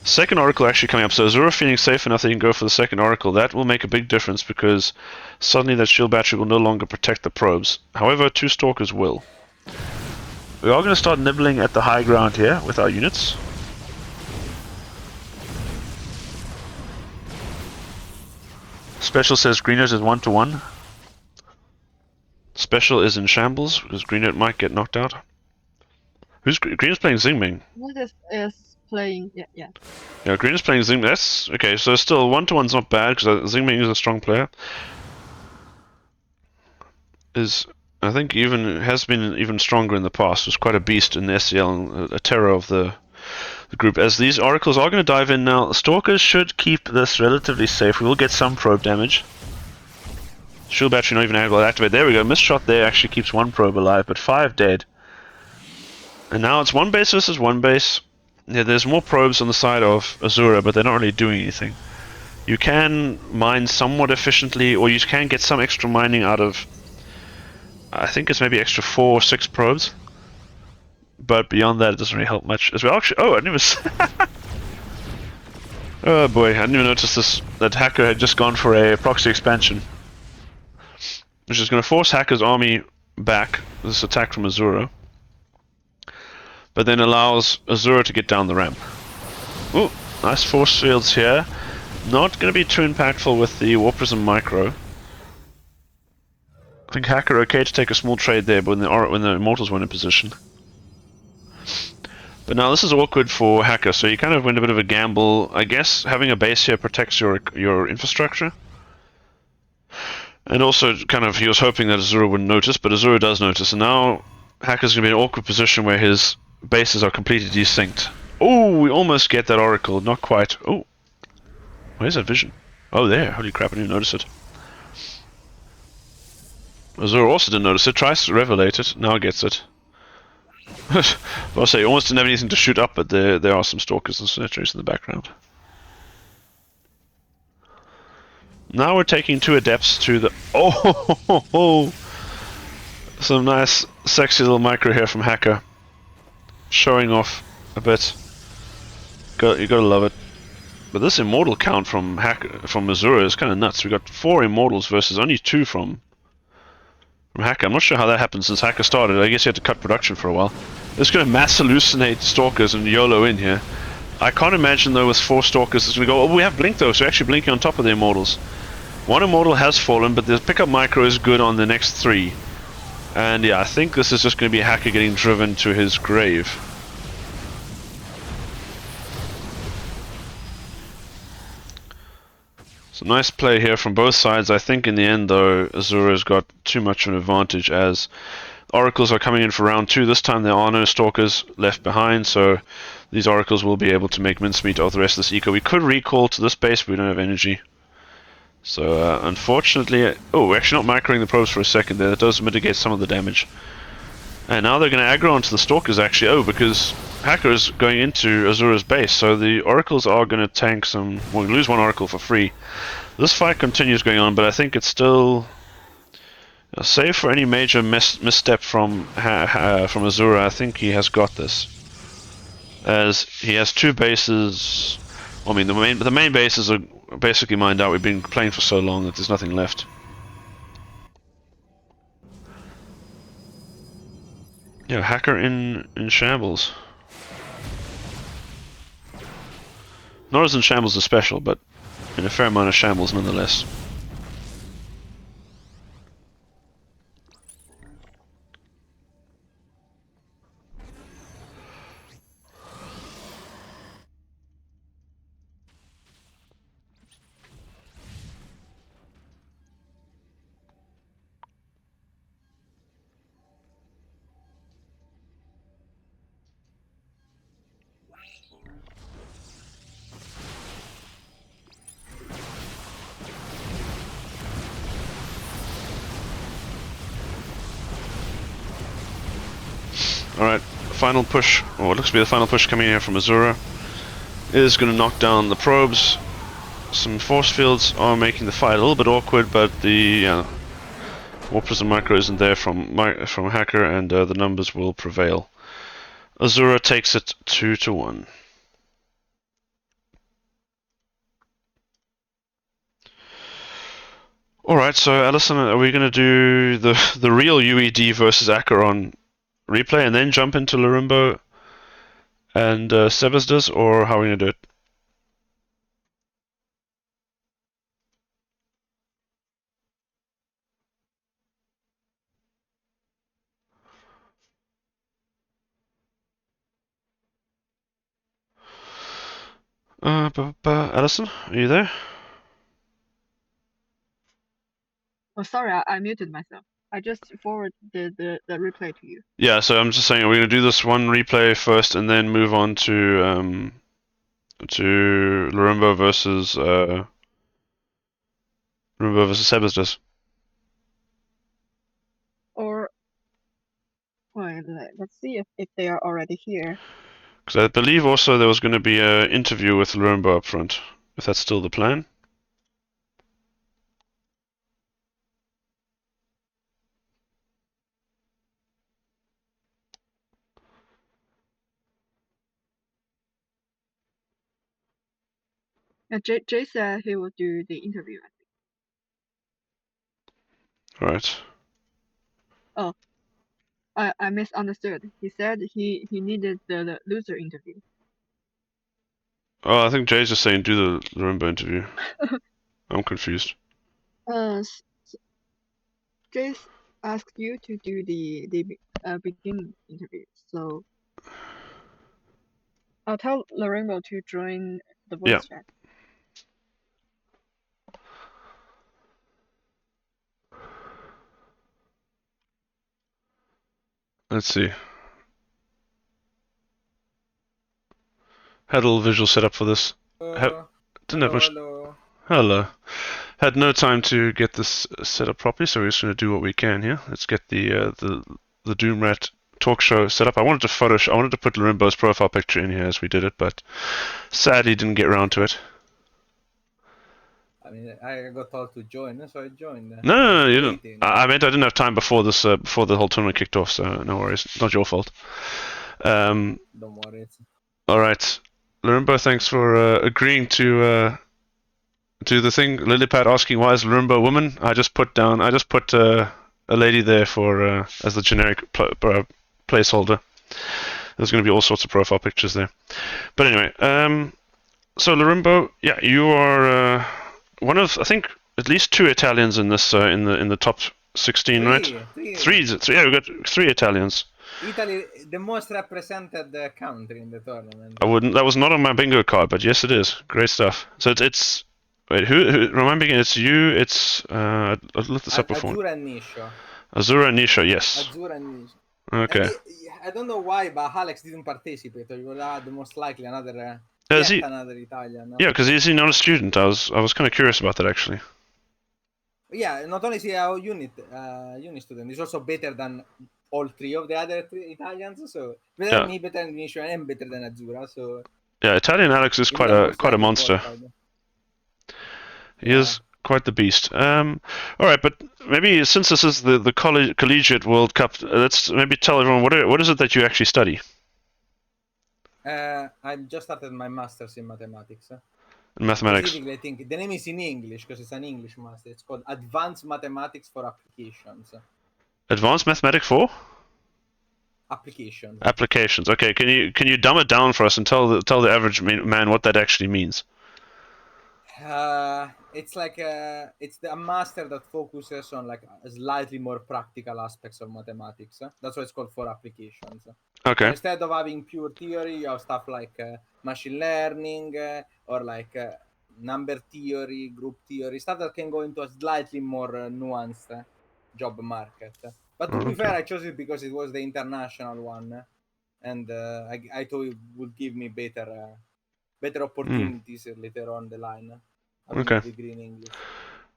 Second Oracle actually coming up, so Azura feeling safe enough that he can go for the second Oracle. That will make a big difference because suddenly that shield battery will no longer protect the probes. However, two Stalkers will. We are going to start nibbling at the high ground here with our units. Special says Greenert is 1-1. Special is in shambles because Greenert might get knocked out. Greener's playing Xingming. What is playing? Yeah. Yeah, Greener's playing Xingming. That's okay. So still 1-1's not bad because Xingming is a strong player. I think has been even stronger in the past. Was quite a beast in the SCL and a terror of the group. As these oracles are going to dive in now, Stalkers should keep this relatively safe. We will get some probe damage. Shield battery not even able to activate. There we go. Missed shot there actually keeps one probe alive, but 5 dead. And now it's one base versus one base. Yeah, there's more probes on the side of Azura, but they're not really doing anything. You can mine somewhat efficiently, or you can get some extra mining out of, I think it's maybe extra 4 or 6 probes. But beyond that, it doesn't really help much. As well, actually, oh, I didn't even. Oh boy, I didn't even notice this. That Hacker had just gone for a proxy expansion, which is going to force Hacker's army back. This attack from Azura, but then allows Azura to get down the ramp. Ooh, nice force fields here. Not going to be too impactful with the War Prism Micro. I think Hacker okay to take a small trade there, but when the Immortals weren't in position. But now this is awkward for Hacker, so you kind of went a bit of a gamble. I guess having a base here protects your infrastructure. And also, kind of, he was hoping that Azura wouldn't notice, but Azura does notice, and now Hacker's going to be in an awkward position where his bases are completely desynced. Oh, we almost get that Oracle, not quite. Oh, where's that vision? Oh, there. Holy crap, I didn't even notice it. Azura also didn't notice it, tries to revelate it, now gets it. I'll say, almost didn't have anything to shoot up, but there are some stalkers and sentries in the background. Now we're taking 2 adepts to the... Oh! Some nice, sexy little micro here from Hacker. Showing off a bit. You gotta love it. But this immortal count from Azura is kind of nuts. We got 4 immortals versus only 2 from Hacker. I'm not sure how that happened since Hacker started. I guess he had to cut production for a while. It's going to mass hallucinate stalkers and YOLO in here. I can't imagine though with 4 stalkers it's going to go. Oh, we have blink though, so we're actually blinking on top of the immortals. 1 immortal has fallen, but the pickup micro is good on the next 3. And yeah, I think this is just going to be Hacker getting driven to his grave. So nice play here from both sides. I think in the end though, Azura's got too much of an advantage as Oracles are coming in for round 2. This time there are no Stalkers left behind, so these Oracles will be able to make mincemeat of the rest of this eco. We could recall to this base, but we don't have energy. So unfortunately, oh, we're actually not microing the probes for a second there. That does mitigate some of the damage. And now they're going to aggro onto the Stalkers actually. Oh, because Hacker is going into Azura's base, so the Oracles are going to tank some... Well, we lose 1 Oracle for free. This fight continues going on, but I think it's still... Save for any major misstep from Azura, I think he has got this. As he has 2 bases... I mean, the main bases are basically mined out. We've been playing for so long that there's nothing left. Yeah, Hacker in shambles. Not as in shambles as special, but in a fair amount of shambles nonetheless. Alright, final push, or what looks to be the final push coming here from Azura, is going to knock down the probes. Some force fields are making the fight a little bit awkward, but the War Prism Micro isn't there from Hacker, and the numbers will prevail. Azura takes it 2-1. Alright, so Alison, are we going to do the real UED versus Acheron replay and then jump into Larumbo and Sebasdas, or how are we going to do it? Alison, are you there? Oh, sorry, I muted myself. I just forwarded the replay to you. Yeah, so I'm just saying, are we going to do this one replay first and then move on to Larumbo versus Sebasdas? Or point. Let's see if they are already here. Because I believe also there was going to be an interview with Lurumbo up front. If that's still the plan. Jay said he will do the interview. Right. Oh, I misunderstood. He said he needed the loser interview. Oh, I think Jay's just saying do the Lurumbo interview. I'm confused. Uh, Jace asked you to do the beginning interview, so I'll tell Lorenzo to join the Yeah. voice chat. Let's see. Had a little visual setup for this. Hello, Didn't have much. hello. Hello. Had no time to get this set up properly, so we're just going to do what we can here. Let's get the Doomrat talk show set up. I wanted to put Lorimbo's profile picture in here as we did it, but sadly didn't get around to it. I mean, I got told to join, so I joined. No, you didn't. Waiting. I meant I didn't have time before before the whole tournament kicked off, so no worries. Not your fault. Don't worry. All right, Lorimbo, thanks for agreeing to do the thing. Lilipad asking why is Lorimbo a woman? I just put a lady there for as the generic placeholder. There's going to be all sorts of profile pictures there. But anyway, so Lorimbo, yeah, you are one of I think at least two Italians in this in the top 16, right? Three. Yeah, we got three Italians. Italy, the most represented country in the tournament. I wouldn't. That was not on my bingo card, but yes, it is. Great stuff. So it's wait, who remind me again? It's you. It's I looked this up before. Azura and Nisho. Azura and Nisho, yes. Azura and Nisho. Okay. I don't know why, but Alex didn't participate. Or you will add most likely another another Italian. Yeah, because is he not a student? I was kind of curious about that actually. Yeah, not only is he a unit student, he's also better than all three of the other three Italians. So better than me, better than Nisho, and better than Azura. So yeah, Italian Alex is quite a monster. He is quite the beast. All right, but maybe since this is the Collegiate World Cup, let's maybe tell everyone what is it that you actually study. I just started my master's in mathematics. In mathematics. Specifically, I think the name is in English because it's an English master. It's called Advanced Mathematics for Applications. Advanced Mathematics for? Applications. Applications. Okay, can you dumb it down for us and tell the average man what that actually means? It's like it's a master that focuses on like slightly more practical aspects of mathematics. That's why it's called for applications. Okay. So instead of having pure theory, you have stuff like machine learning or like number theory, group theory, stuff that can go into a slightly more nuanced job market. But to be fair, I chose it because it was the international one, and I thought it would give me better opportunities later on the line. Okay. Degree in English.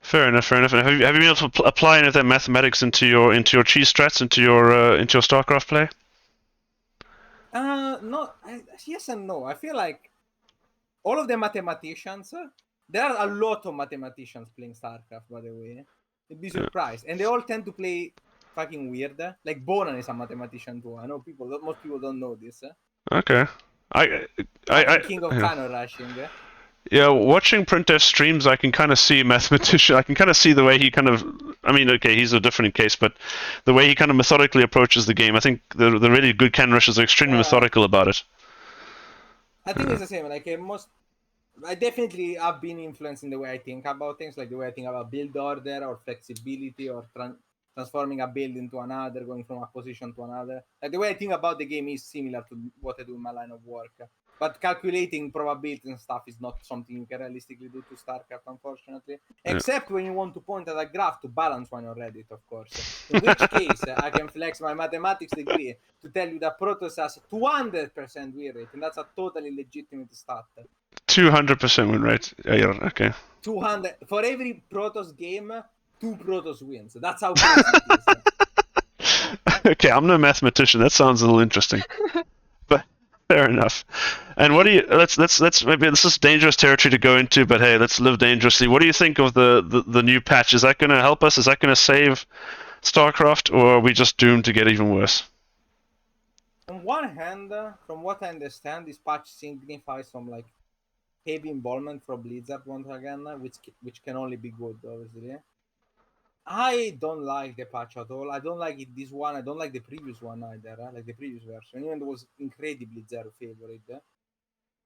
Fair enough. Have you been able to apply any of that mathematics into your cheese strats, into your Starcraft play? No. Yes and no. I feel like all of the mathematicians. There are a lot of mathematicians playing Starcraft, by the way. You'd be surprised, and they all tend to play fucking weird. Like Bonan is a mathematician too. I know most people don't know this. Okay. I King of Canon rushing. Yeah, watching Printf streams, I can kind of see a mathematician. I can kind of see the way he kind of. I mean, okay, he's a different case, but the way he kind of methodically approaches the game. I think the really good Canon rushers are extremely methodical about it. I think it's the same. Like I definitely have been influenced in the way I think about things, like the way I think about build order or flexibility or transforming a build into another, going from a position to another. Like the way I think about the game is similar to what I do in my line of work. But calculating probability and stuff is not something you can realistically do to StarCraft, unfortunately. Except when you want to point at a graph to balance one on Reddit, of course. In which case, I can flex my mathematics degree to tell you that Protoss has 200% win rate, and that's a totally legitimate stat. 200% win rate. Yeah, okay. 200 for every Protoss game, 2 Protoss wins. That's how crazy it is. Okay, I'm no mathematician. That sounds a little interesting, but fair enough. And what do you? Let's maybe this is dangerous territory to go into, but hey, let's live dangerously. What do you think of the new patch? Is that going to help us? Is that going to save Starcraft, or are we just doomed to get even worse? On one hand, from what I understand, this patch signifies some like heavy involvement from Blizzard once again, which can only be good, obviously. I don't like the patch at all. I don't like it, this one. I don't like the previous one either. Like the previous version, even though it was incredibly zero favorite.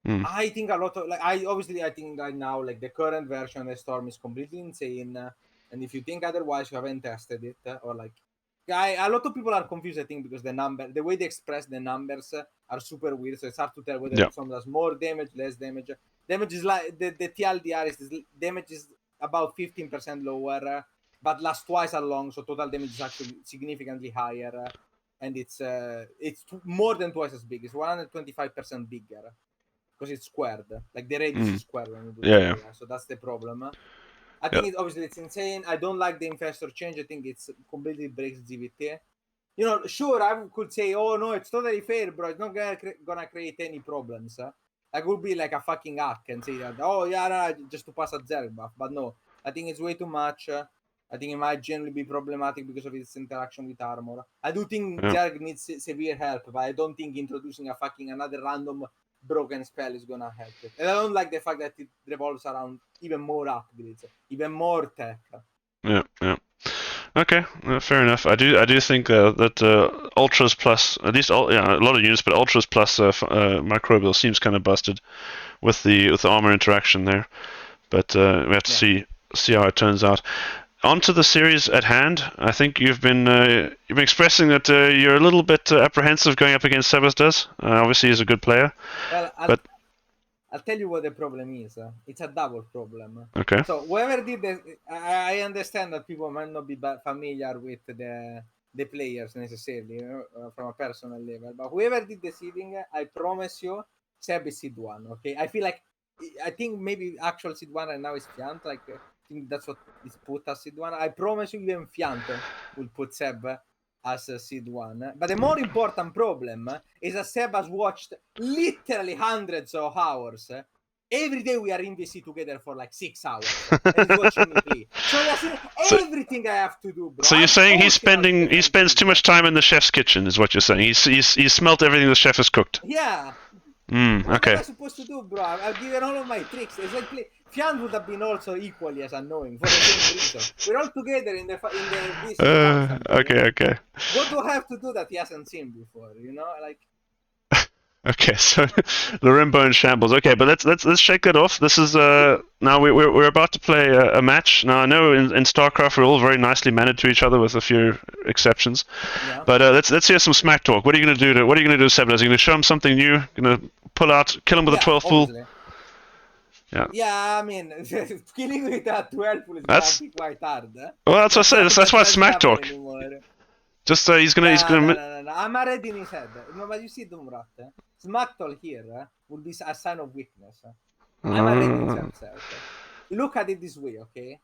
I think a lot of like I think right now like the current version of the Storm is completely insane. And if you think otherwise, you haven't tested it or like. A lot of people are confused, I think, because the way they express the numbers are super weird. So it's hard to tell whether Yeah. someone does more damage, less damage. Damage is like the TLDR is damage is about 15% lower, but lasts twice as long. So total damage is actually significantly higher, and it's more than twice as big. It's 125% bigger because it's squared. Like the radius is squared when you do Yeah, the yeah. area. So that's the problem. I Yeah. think obviously it's insane. I don't like the infestor change. I think it's completely breaks GVT. You know, sure, I could say, oh no, it's totally fair, bro. It's not gonna create any problems. I could be like a fucking hack and say that, oh yeah, no, just to pass a Zerg buff. But no, I think it's way too much. I think it might generally be problematic because of its interaction with armor. I do think Yeah. Zerg needs severe help, but I don't think introducing a fucking another random broken spell is gonna help it. And I don't like the fact that it revolves around even more upgrades, even more tech. Yeah, yeah. Okay, fair enough. I do think that Ultras plus at least a lot of units, but Ultras plus Microbial seems kind of busted with the armor interaction there. But we have to see how it turns out. On to the series at hand. I think you've been expressing that you're a little bit apprehensive going up against Sebas. Obviously, he's a good player. Well, But I'll tell you what the problem is. It's a double problem. okay. So whoever did this, I understand that people might not be familiar with the players necessarily, you know, from a personal level. But whoever did the seeding, I promise you, Seb is seed one. Okay, I think maybe actual seed one right now is Fiant. Like I think that's what is put as seed one. I promise you, even Fiant will put Seb as seed one. But the more important problem is that Seb has watched literally hundreds of hours. Every day we are in VC together for like 6 hours and he's watching me play. So he has seen everything I have to do, bro. So you're saying he spends too much time in the chef's kitchen, is what you're saying? He's smelt everything the chef has cooked. Yeah. What Okay. am I supposed to do, bro? I've given all of my tricks. It's like Fian would have been also equally as annoying for the same reason. We're all together in the VC. Okay. What do I have to do that he hasn't seen before? You know, like. Okay, so Lorimbo in shambles. Okay, but let's shake that off. This is now we're about to play a match. Now I know in StarCraft we're all very nicely mannered to each other with a few exceptions. Yeah. But let's hear some smack talk. What are you gonna do What are you gonna do, Sebas? Are you gonna show him something new? Gonna pull out, kill him with a 12 fool? Yeah. Yeah, I mean, killing with a 12 fool is gonna be quite hard. Well, that's what I say. That's why it's smack talk. Anymore. Just he's gonna. No. I'm already in his head. No, but you see, Doomrat, smack talk here would be a sign of weakness. I'm already in himself. Look at it this way, okay?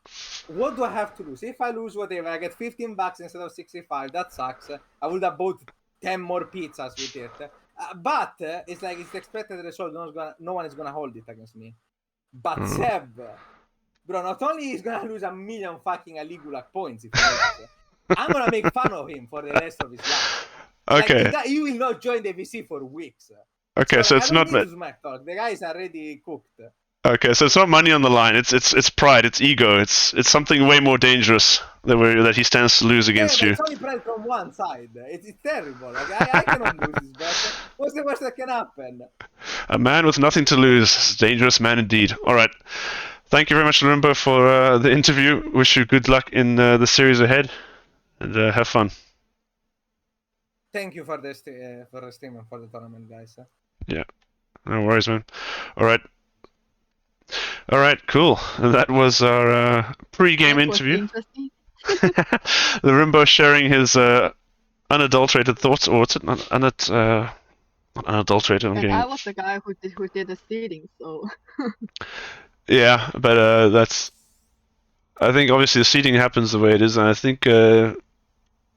What do I have to lose? If I lose whatever, I get 15 bucks instead of 65. That sucks. I would have bought 10 more pizzas with it. But it's like it's the expected result. No one is gonna hold it against me. But Seb, bro, not only he's gonna lose 1,000,000 fucking Aligulac points if he loses, I'm gonna make fun of him for the rest of his life. Okay. Like, he will not join the VC for weeks. Okay, so it's not. Smack talk. The guy is already cooked. Okay, so it's not money on the line. It's pride. It's ego. It's something way more dangerous that he stands to lose against you. It's only pride from one side. It's terrible. Like, I cannot lose this bet. What's the worst that can happen? A man with nothing to lose. Dangerous man indeed. All right. Thank you very much, Lorimbo, for the interview. Wish you good luck in the series ahead, and have fun. Thank you for the stream and for the tournament, guys. Yeah, no worries, man. All right, cool. That was our pre-game interview. Lorimbo sharing his unadulterated thoughts, or what's it? Not unadulterated. I was the guy who did the seeding, so. Yeah, but I think obviously the seeding happens the way it is, and I think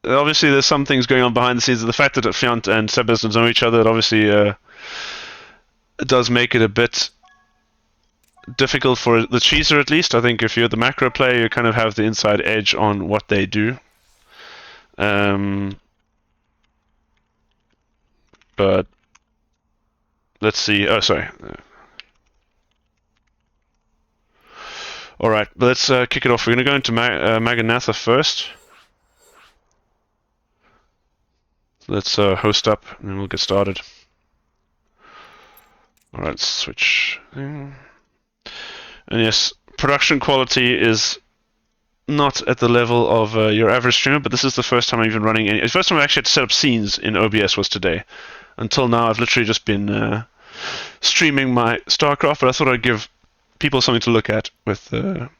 obviously there's some things going on behind the scenes. The fact that Fiant and Sebas know each other, it obviously does make it a bit difficult for the cheeser, at least. I think if you're the macro player, you kind of have the inside edge on what they do. But let's see. Oh, sorry. All right, let's kick it off. We're going to go into Maganatha first. Let's host up, and then we'll get started. All right, switch. And yes, production quality is not at the level of your average streamer, but this is the first time I've been running any. The first time I actually had to set up scenes in OBS was today. Until now, I've literally just been streaming my Starcraft, but I thought I'd give people something to look at with the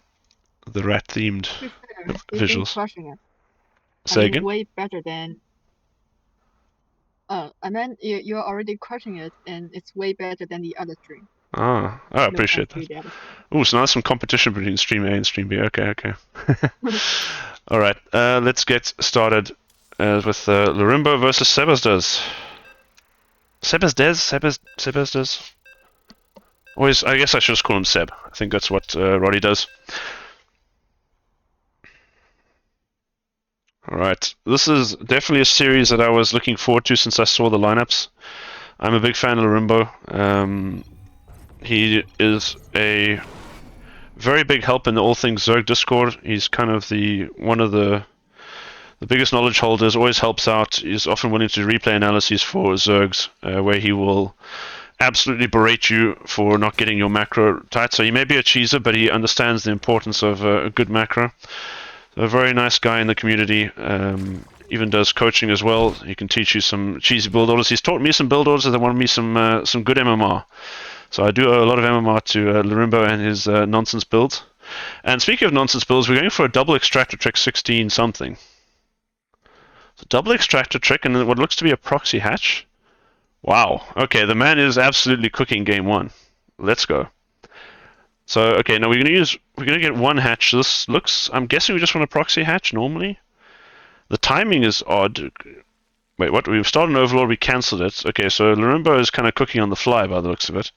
rat-themed visuals. Crushing it. Say again? Way better than. I meant you're already crushing it, and it's way better than the other stream. I appreciate that. Oh, so now there's some competition between Stream A and Stream B. Okay. All right, let's get started with Lorimbo versus Sebasdes. Sebasdes. Always, I guess I should just call him Seb. I think that's what Roddy does. Alright, this is definitely a series that I was looking forward to since I saw the lineups. I'm a big fan of Lorimbo. He is a very big help in the All Things Zerg Discord. He's kind of one of the biggest knowledge holders, always helps out. He's often willing to replay analyses for Zergs, where he will absolutely berate you for not getting your macro tight. So he may be a cheeser, but he understands the importance of a good macro. A very nice guy in the community, even does coaching as well. He can teach you some cheesy build orders. He's taught me some build orders that wanted me some good MMR. So I do owe a lot of MMR to Lorimbo and his nonsense builds. And speaking of nonsense builds, we're going for a double extractor trick 16 something. So double extractor trick and what looks to be a proxy hatch. Wow. Okay, the man is absolutely cooking game one. Let's go. So, okay, now we're gonna get one hatch. This looks, I'm guessing we just want a proxy hatch normally. The timing is odd. Wait, what? We've started an overlord, we cancelled it. Okay, so Lorimbo is kind of cooking on the fly by the looks of it.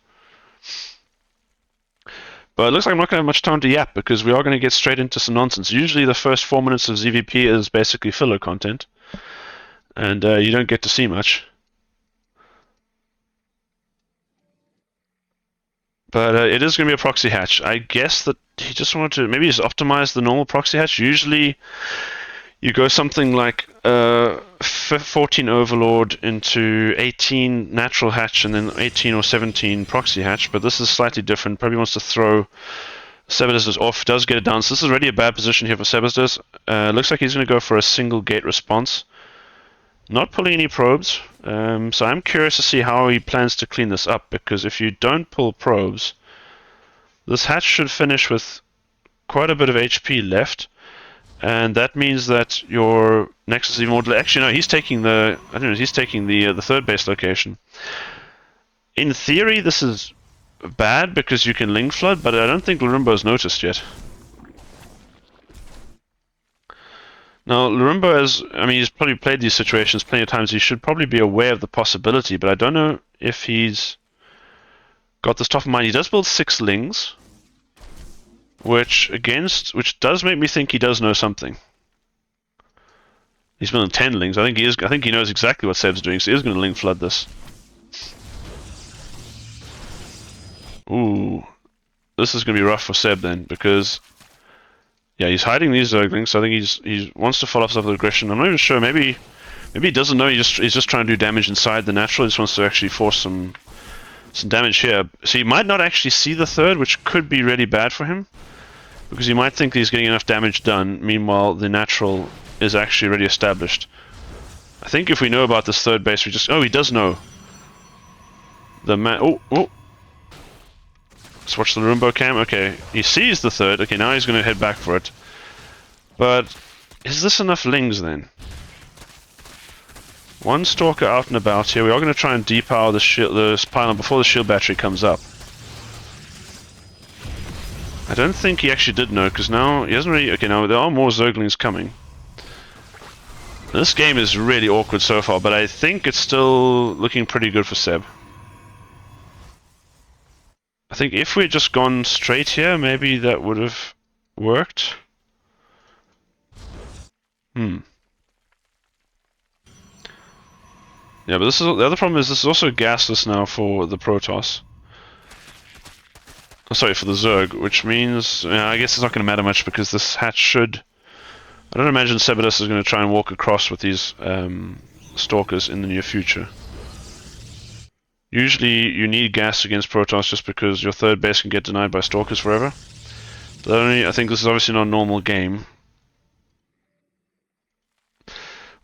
But it looks like I'm not going to have much time to yap because we are going to get straight into some nonsense. Usually the first 4 minutes of ZVP is basically filler content. And you don't get to see much. But it is going to be a proxy hatch. I guess that he just wanted to maybe just optimize the normal proxy hatch. Usually you go something like 14 overlord into 18 natural hatch and then 18 or 17 proxy hatch. But this is slightly different. Probably wants to throw Sebasdes off. Does get it down. So this is already a bad position here for Sebasdes. Looks like he's going to go for a single gate response. Not pulling any probes, so I'm curious to see how he plans to clean this up, because if you don't pull probes, this hatch should finish with quite a bit of HP left, and that means that your Nexus is even more delayed. Actually, no, he's taking the third base location. In theory, this is bad because you can Ling Flood, but I don't think Lorimbo's noticed yet. Now, Lorimbo he's probably played these situations plenty of times. He should probably be aware of the possibility, but I don't know if he's got this top of mind. He does build 6 Lings, which does make me think he does know something. He's building 10 Lings. I think he knows exactly what Seb's doing, so he is going to Ling Flood this. Ooh, this is going to be rough for Seb then, because yeah, he's hiding these Zerglings. So I think he wants to follow up stuff with aggression. I'm not even sure. Maybe he doesn't know. He's just trying to do damage inside the natural. He just wants to actually force some damage here. So he might not actually see the third, which could be really bad for him, because he might think that he's getting enough damage done. Meanwhile, the natural is actually already established. I think if we know about this third base, he does know. The man. Oh. Let's watch the Lorimbo cam. Okay, he sees the third. Okay, now he's going to head back for it. But is this enough Lings then? One Stalker out and about here. We are going to try and depower the pylon before the shield battery comes up. I don't think he actually did know, because now he hasn't really. Okay, now there are more Zerglings coming. This game is really awkward so far, but I think it's still looking pretty good for Seb. I think if we had just gone straight here, maybe that would have worked. Yeah, but this is the other problem is this is also gasless now for the Protoss. Oh, sorry, for the Zerg, which means I guess it's not going to matter much because this hatch should. I don't imagine Sebulus is going to try and walk across with these stalkers in the near future. Usually you need gas against Protoss just because your third base can get denied by stalkers forever. But I think this is obviously not a normal game.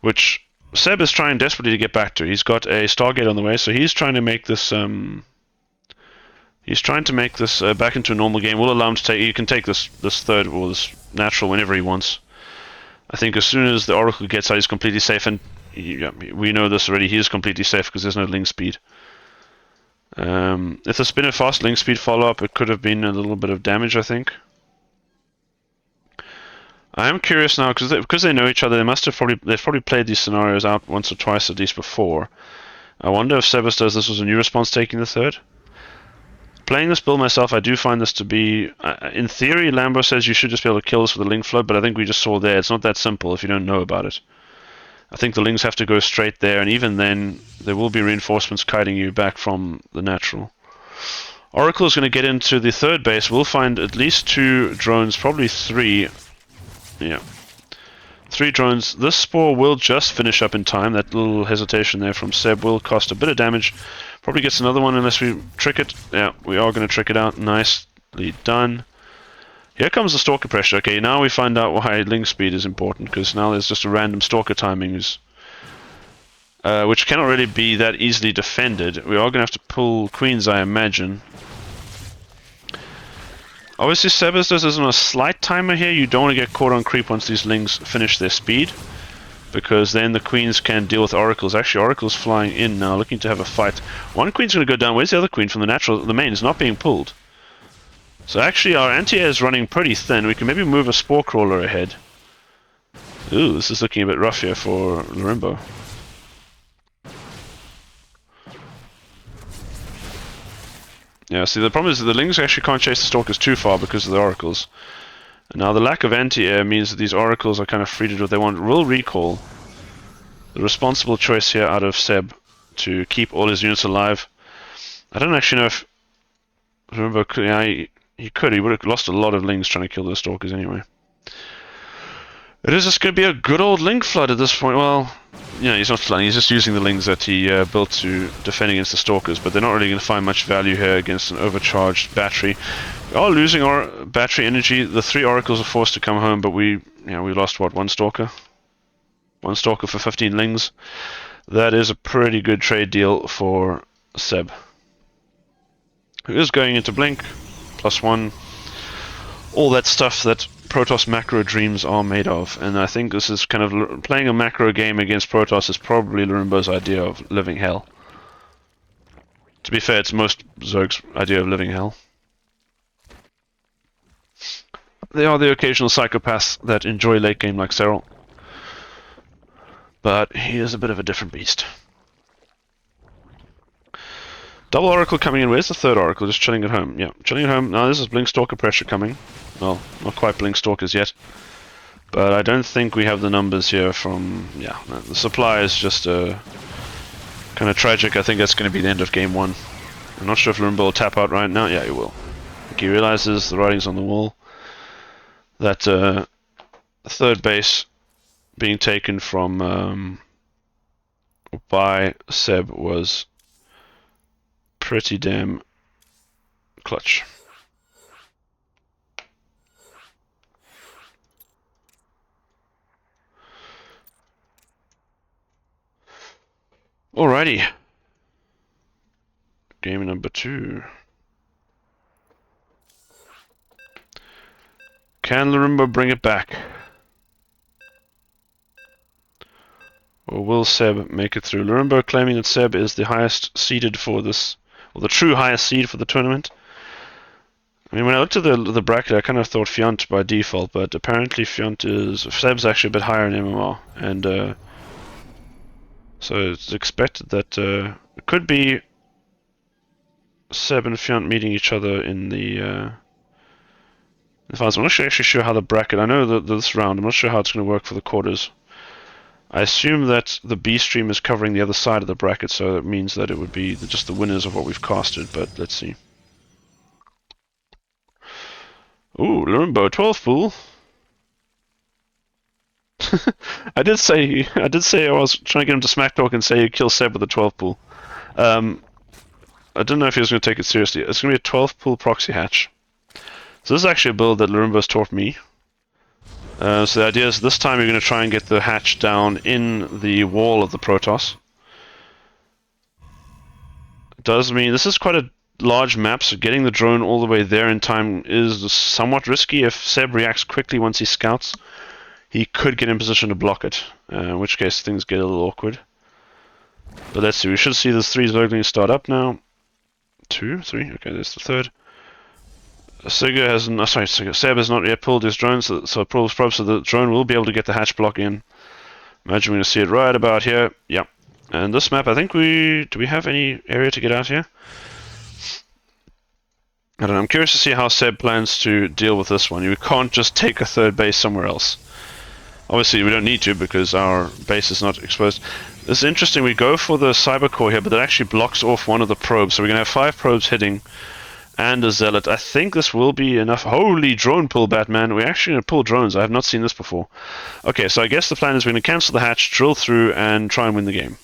Which Seb is trying desperately to get back to. He's got a Stargate on the way, so he's trying to make this back into a normal game. We'll allow him to take. He can take this third or this natural whenever he wants. I think as soon as the Oracle gets out, he's completely safe, and we know this already. He is completely safe because there's no link speed. If there's been a fast link speed follow-up, it could have been a little bit of damage, I think. I am curious now because they know each other. They've probably played these scenarios out once or twice at least before. I wonder if Sebas does this was a new response taking the third. Playing this build myself, I do find this to be, in theory, Lambo says you should just be able to kill this with a link flood, but I think we just saw there, it's not that simple if you don't know about it. I think the lings have to go straight there, and even then, there will be reinforcements kiting you back from the natural. Oracle is going to get into the third base. We'll find at least 2 drones, probably 3. Yeah. 3 drones. This spore will just finish up in time. That little hesitation there from Seb will cost a bit of damage. Probably gets another one unless we trick it. Yeah, we are going to trick it out. Nicely done. Here comes the stalker pressure. Okay, now we find out why link speed is important, because now there's just a random stalker timing, which cannot really be that easily defended. We are going to have to pull queens, I imagine. Obviously, Sebas is on a slight timer here. You don't want to get caught on creep once these lings finish their speed, because then the queens can deal with oracles. Actually, oracles flying in now, looking to have a fight. One queen's going to go down. Where's the other queen from the natural? The main is not being pulled. So actually, our anti-air is running pretty thin. We can maybe move a spore crawler ahead. Ooh, this is looking a bit rough here for Lorimbo. Yeah, see, the problem is that the lings actually can't chase the stalkers too far because of the oracles. And now the lack of anti-air means that these oracles are kind of free to do what they want. We'll recall. The responsible choice here out of Seb to keep all his units alive. I don't actually know if Lorimbo could. Yeah, he could. He would have lost a lot of lings trying to kill those stalkers anyway. It is just going to be a good old link flood at this point. Well, yeah, he's not flooding. He's just using the lings that he built to defend against the stalkers. But they're not really going to find much value here against an overcharged battery. We are losing our battery energy. The 3 oracles are forced to come home, but we lost what, 1 stalker? 1 stalker for 15 lings. That is a pretty good trade deal for Seb, who is going into blink. +1, all that stuff that Protoss macro dreams are made of, and I think this is kind of playing a macro game against Protoss is probably Lorimbo's idea of living hell. To be fair, it's most Zerg's idea of living hell. There are the occasional psychopaths that enjoy late game like Cyril, but he is a bit of a different beast. Double Oracle coming in. Where's the third Oracle? Just chilling at home. Yeah, chilling at home. Now this is Blink Stalker pressure coming. Well, not quite Blink Stalkers yet. But I don't think we have the numbers here from... Yeah, the supply is just kind of tragic. I think that's going to be the end of game 1. I'm not sure if Lorimbo will tap out right now. Yeah, he will. I think he realizes the writing's on the wall. That third base being taken from by Seb was pretty damn clutch. Alrighty. Game number 2. Can Lorimbo bring it back? Or will Seb make it through? Lorimbo claiming that Seb is the highest seeded for this, or the true highest seed for the tournament. I mean, when I looked at the bracket, I kind of thought Fiont by default, but apparently Seb's actually a bit higher in MMR, and So it's expected that it could be Seb and Fiant meeting each other in the finals. I'm not actually sure how the bracket. I know that this round. I'm not sure how it's going to work for the quarters. I assume that the B stream is covering the other side of the bracket, so that means that it would be just the winners of what we've casted. But let's see. Ooh, Limbo 12 pool. I did say I was trying to get him to smack talk and say you kill Seb with a 12 pool. I didn't know if he was going to take it seriously. It's going to be a 12 pool proxy hatch. So this is actually a build that Larimbo's taught me. So the idea is this time you're going to try and get the hatch down in the wall of the Protoss. It does mean this is quite a large map, so getting the drone all the way there in time is somewhat risky. If Seb reacts quickly once he scouts, he could get in position to block it, in which case things get a little awkward. But let's see, we should see this 3 Zerglings start up now. 2, 3, okay, there's the third. Seb has not yet pulled his drone, so the drone will be able to get the hatch block in. Imagine we're going to see it right about here. Yep. And this map, I think do we have any area to get out here? I don't know, I'm curious to see how Seb plans to deal with this one. You can't just take a third base somewhere else. Obviously we don't need to because our base is not exposed. It's interesting, we go for the cyber core here, but that actually blocks off one of the probes. So we're going to have 5 probes hitting and a zealot. I think this will be enough. Holy drone pull, Batman. We're actually going to pull drones. I have not seen this before. Okay, so I guess the plan is we're going to cancel the hatch, drill through, and try and win the game.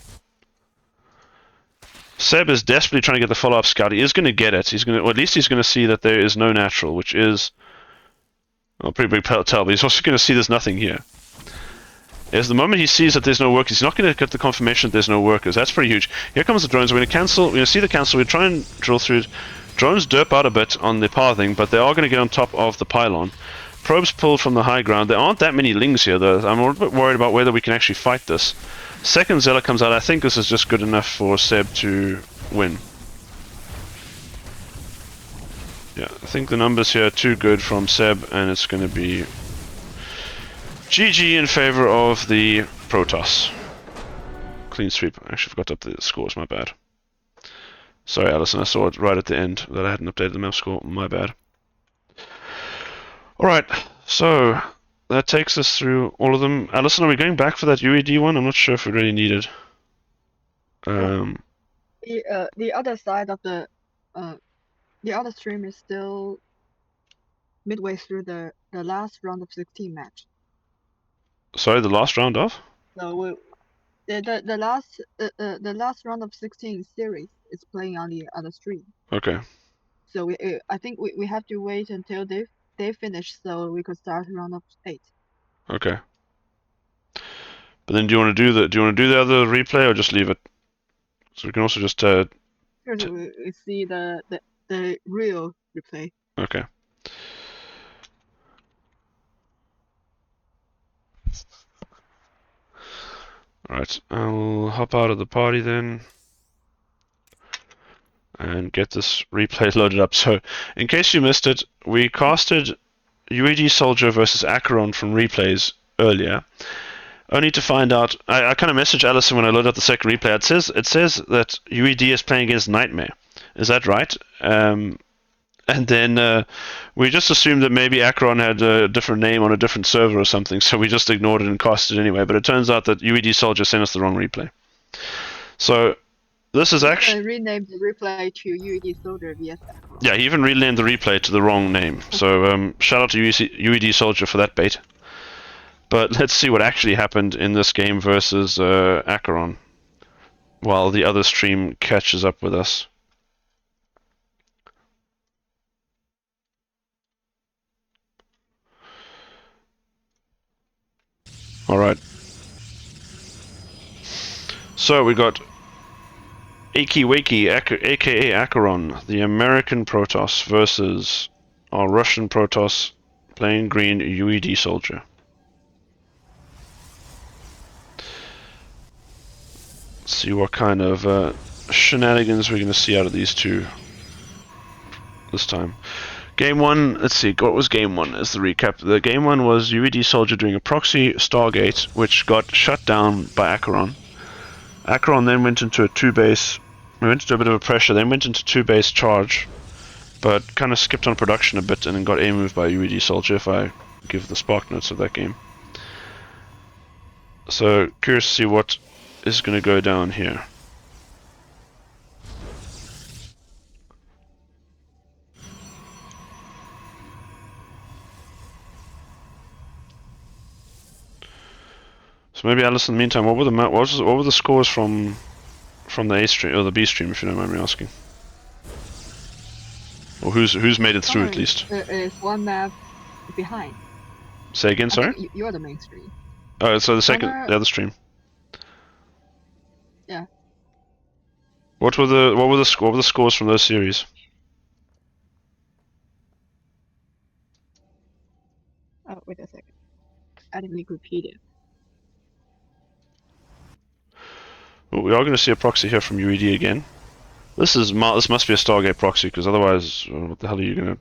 Seb is desperately trying to get the follow-up scout. He is going to get it. He's going to, or at least he's going to see that there is no natural, which is a pretty big tell, but he's also going to see there's nothing here. Is the moment he sees that there's no workers, he's not going to get the confirmation that there's no workers. That's pretty huge. Here comes the drones. We're going to cancel. We're going to see the cancel. We try and drill through. Drones derp out a bit on the pathing, but they are going to get on top of the pylon. Probes pulled from the high ground. There aren't that many lings here, though. I'm a little bit worried about whether we can actually fight this. Second Zealot comes out. I think this is just good enough for Seb to win. Yeah, I think the numbers here are too good from Seb, and it's going to be GG in favor of the Protoss. Clean sweep. I actually forgot to update the scores, my bad. Sorry, Alison, I saw it right at the end that I hadn't updated the map score. My bad. Alright, so that takes us through all of them. Alison, are we going back for that UED one? I'm not sure if we really need it. The other side of the other stream is still midway through the last round of 16 match. Sorry, the last round of? So the last round of 16 series is playing on the other stream. Okay. So I think we have to wait until they finish so we could start round of 8. Okay. But then do you want to do the other replay or just leave it? So we can also just Sure, so we see the real replay. Okay. Alright, I'll hop out of the party then and get this replay loaded up. So, in case you missed it, we casted UED Soldier versus Acheron from replays earlier. Only to find out, I kind of messaged Alison when I loaded up the second replay. It says that UED is playing against Nightmare. Is that right? And then we just assumed that maybe Acheron had a different name on a different server or something, so we just ignored it and casted it anyway. But it turns out that UED Soldier sent us the wrong replay. So this is actually... I renamed the replay to UED Soldier vs Acheron. Yeah, he even renamed the replay to the wrong name. So shout out to UED Soldier for that bait. But let's see what actually happened in this game versus Acheron, while the other stream catches up with us. Alright. So we got Aki Wakey, aka Acheron, the American Protoss, versus our Russian Protoss playing green UED Soldier. Let's see what kind of shenanigans we're going to see out of these two this time. Game 1, let's see, what was Game 1 as the recap? The Game 1 was UED Soldier doing a proxy Stargate, which got shut down by Acheron. Acheron then went into a 2-base. We went into a bit of a pressure, then went into 2-base charge, but kind of skipped on production a bit and then got A moved by UED Soldier if I give the spark notes of that game. So curious to see what is going to go down here. So maybe Alice, in the meantime, what were the scores from the A stream or the B stream, if you don't mind me asking, or who's made it through at least? There is one map behind. Say again, sorry. You're the main stream. Oh, so the other stream. Yeah. What were the scores from those series? Oh, wait a second. I didn't repeat it. Well, we are going to see a proxy here from UED again. This must be a Stargate proxy, because otherwise, what the hell are you going to...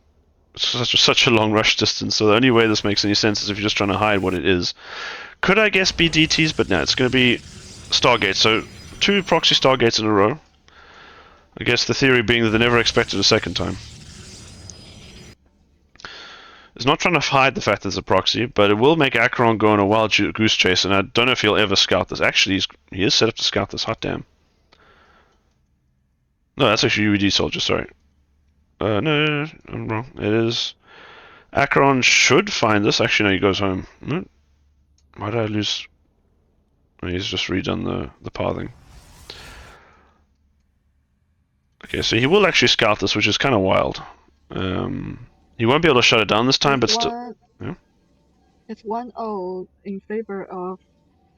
It's such a long rush distance, so the only way this makes any sense is if you're just trying to hide what it is. Could I guess be DTs, but no, it's going to be Stargate. So 2 proxy Stargates in a row. I guess the theory being that they never expected a second time. It's not trying to hide the fact that it's a proxy, but it will make Acheron go on a wild goose chase, and I don't know if he'll ever scout this. Actually, he is set up to scout this, hot damn. No, that's actually UED Soldier, sorry. No, I'm wrong. It is... Acheron should find this. Actually, no, he goes home. No. Why did I lose... Oh, he's just redone the pathing. Okay, so he will actually scout this, which is kind of wild. He won't be able to shut it down this time, but still... Yeah. It's 1-0 in favor of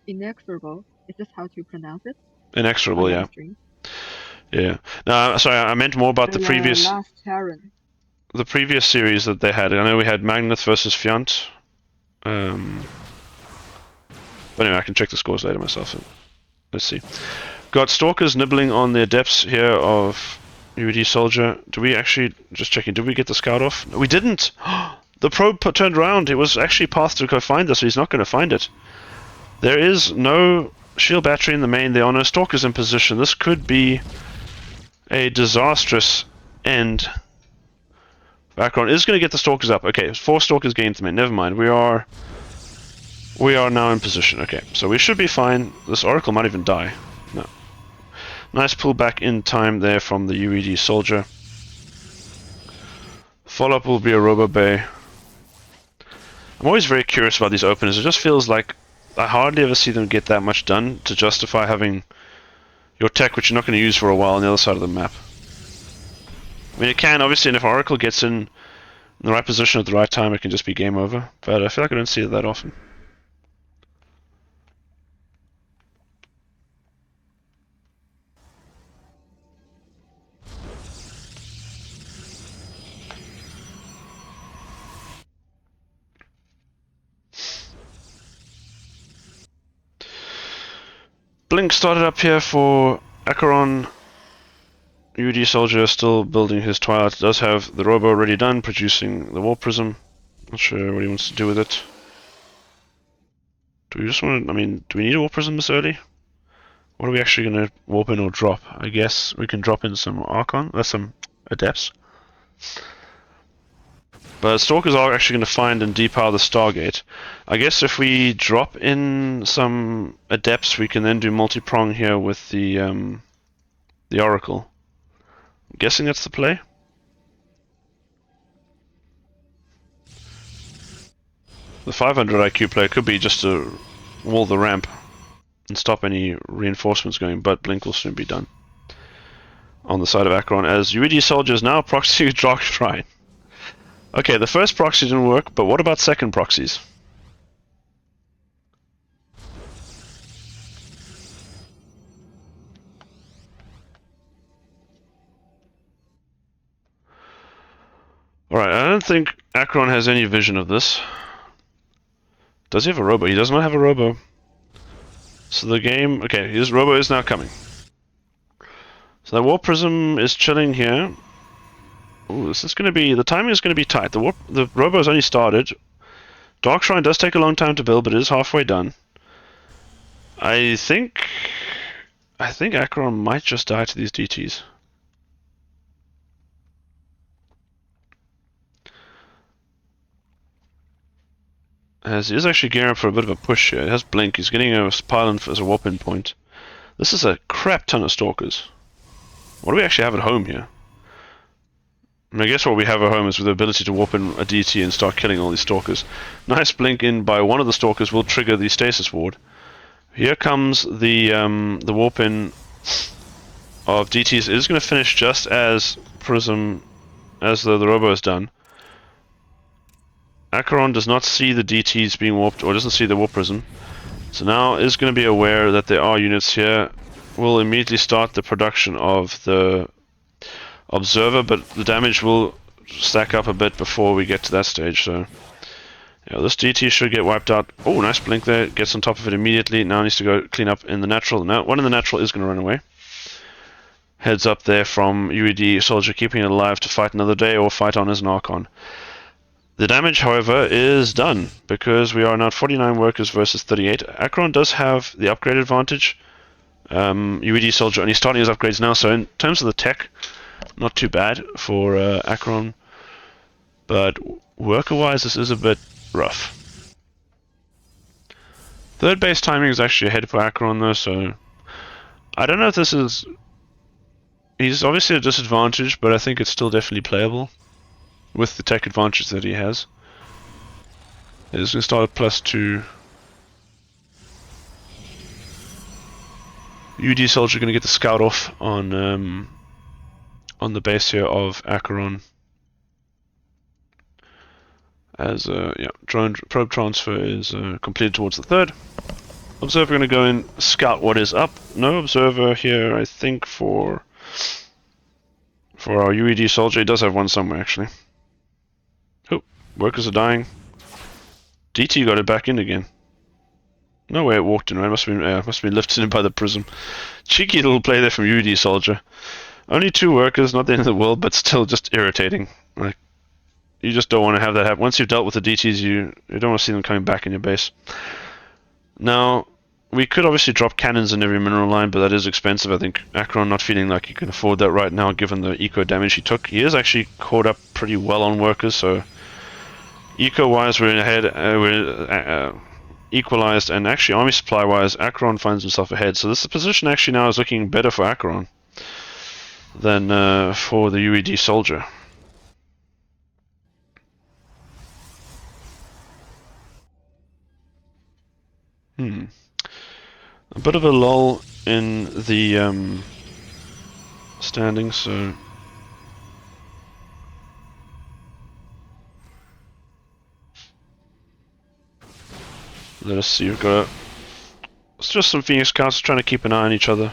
Inexorable. Is this how to pronounce it? Inexorable, yeah. Yeah. No, sorry, I meant more about the previous... Last Terran. The previous series that they had. I know we had Magneth versus Fiant. But anyway, I can check the scores later myself. Let's see. Got Stalkers nibbling on the depths here of UED Soldier. Do we actually... Just checking, did we get the scout off? No, we didn't! The probe turned around. It was actually path to go find this, so he's not going to find it. There is no shield battery in the main. There are no Stalkers in position. This could be a disastrous end. Background is going to get the Stalkers up. Okay, 4 Stalkers gained the main. Never mind. We are now in position. Okay, so we should be fine. This Oracle might even die. No. Nice pull back in time there from the UED Soldier. Follow-up will be a Robo Bay. I'm always very curious about these openers. It just feels like I hardly ever see them get that much done to justify having your tech, which you're not going to use for a while, on the other side of the map. I mean, it can, obviously, and if Oracle gets in the right position at the right time, it can just be game over. But I feel like I don't see it that often. Blink started up here for Acheron. UED Soldier still building his Twilight. Does have the Robo already done, producing the Warp Prism. Not sure what he wants to do with it. Do we just want to... I mean, do we need a Warp Prism this early? What are we actually going to warp in or drop? I guess we can drop in some Archon. That's some Adepts. But Stalkers are actually going to find and depower the Stargate. I guess if we drop in some Adepts, we can then do multi-prong here with the Oracle. I'm guessing that's the play. The 500 IQ play could be just to wall the ramp and stop any reinforcements going, but Blink will soon be done. On the side of Acheron, as UED Soldiers now proxy Dark Shrine. Okay, the first proxy didn't work, but what about second proxies? Alright, I don't think Acheron has any vision of this. Does he have a Robo? He does not have a Robo. So the game... Okay, his Robo is now coming. So the Warp Prism is chilling here. Ooh, this is going to be... The timing is going to be tight. The Robo has only started. Dark Shrine does take a long time to build, but it is halfway done. I think... I think Acheron might just die to these DTs. As he is actually gearing up for a bit of a push here. He has Blink. He's getting a pylon as a warp-in point. This is a crap ton of Stalkers. What do we actually have at home here? I guess what we have at home is with the ability to warp in a DT and start killing all these Stalkers. Nice Blink in by one of the Stalkers will trigger the Stasis Ward. Here comes the warp in of DTs. It is going to finish just as Prism, as the Robo is done. Acheron does not see the DTs being warped, or doesn't see the warp prism. So now is going to be aware that there are units here. Will immediately start the production of the observer, but the damage will stack up a bit before we get to that stage. So yeah, this DT should get wiped out. Oh, nice blink there. Gets on top of it immediately. Now needs to go clean up in the natural. Now one in the natural is going to run away. Heads up there from UED Soldier, keeping it alive to fight another day or fight on as an Archon. The damage, however, is done, because we are now at 49 workers versus 38. Acheron does have the upgrade advantage. UED Soldier only starting his upgrades now, so in terms of the tech, not too bad for Acheron. But worker-wise, this is a bit rough. Third base timing is actually ahead for Acheron, though, so I don't know if this is... He's obviously at a disadvantage, but I think it's still definitely playable with the tech advantage that he has. He's going to start at +2. UD Soldier going to get the scout off on the base here of Acheron. As yeah, drone probe transfer is completed towards the third. Observer going to go in, scout what is up. No observer here, I think, for our UED Soldier. He does have one somewhere, actually. Oh, workers are dying. DT got it back in again. No way it walked in, right? Must have been lifted in by the prism. Cheeky little play there from UED Soldier. Only 2 workers, not the end of the world, but still just irritating. Like, you just don't want to have that happen. Once you've dealt with the DTs, you don't want to see them coming back in your base. Now, we could obviously drop cannons in every mineral line, but that is expensive. I think Acheron not feeling like he can afford that right now, given the eco damage he took. He is actually caught up pretty well on workers, so eco-wise we're ahead. We're equalized, and actually army supply-wise, Acheron finds himself ahead. So this position actually now is looking better for Acheron than for the UED Soldier. A bit of a lull in the standings, so let us see. We've got it's just some Phoenix Scouts trying to keep an eye on each other.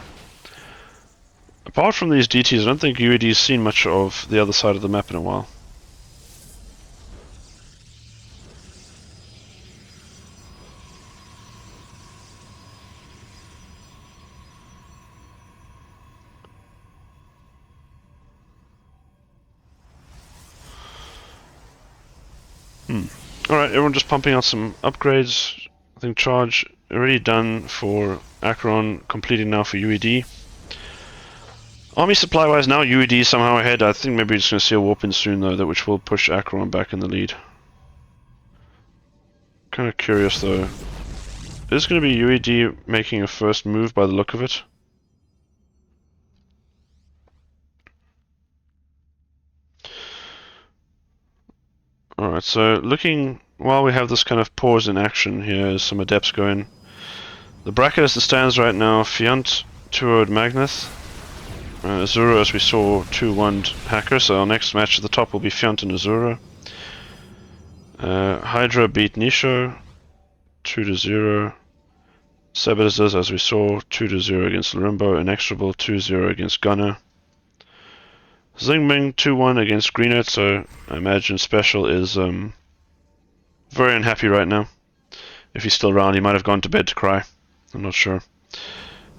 Apart from these DTs, I don't think UED's seen much of the other side of the map in a while. Alright, everyone just pumping out some upgrades. I think charge already done for Acheron, completing now for UED. Army supply wise now UED somehow ahead. I think maybe we're just going to see a warp in soon though, which will push Acheron back in the lead. Kind of curious though. Is going to be UED making a first move by the look of it? Alright, so looking, while we have this kind of pause in action here as some adepts go in. The bracket as it stands right now, Fiant 2-0'd Magnus. Azura, as we saw, 2-1'd Hacker, so our next match at the top will be Fiant and Azura. Hydra beat Nisho 2-0. Sebas, as we saw, 2-0 against Larimbo. Inexorable 2-0 against Gunner. Xingming 2-1 against Greenert, so I imagine Special is very unhappy right now. If he's still around, he might have gone to bed to cry. I'm not sure.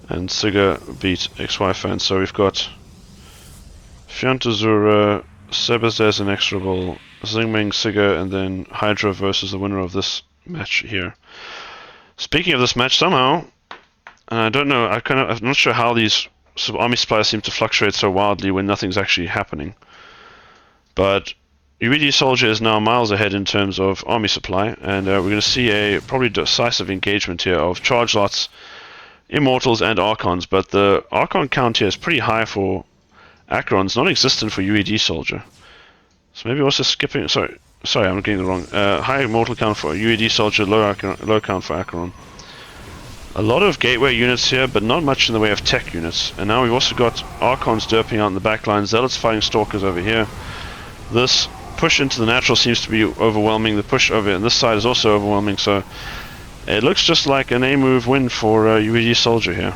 And Siga beat XY Fan, so we've got Fiantazura, Sebas, Inexorable, Xingming, Siga, and then Hydra versus the winner of this match here. Speaking of this match, somehow And I don't know. I'm not sure how these army supplies seem to fluctuate so wildly when nothing's actually happening. But UED Soldier is now miles ahead in terms of army supply, and we're going to see a probably decisive engagement here of charge lots, Immortals, and Archons. But the Archon count here is pretty high for Acherons, non-existent for UED Soldier. So maybe also skipping. Sorry, I'm getting the wrong. High Immortal count for UED Soldier, low count for Acheron. A lot of gateway units here, but not much in the way of tech units. And now we've also got Archons derping out in the back line, Zealots fighting Stalkers over here. This push into the natural seems to be overwhelming. The push over on this side is also overwhelming, so it looks just like an A-move win for UED Soldier here.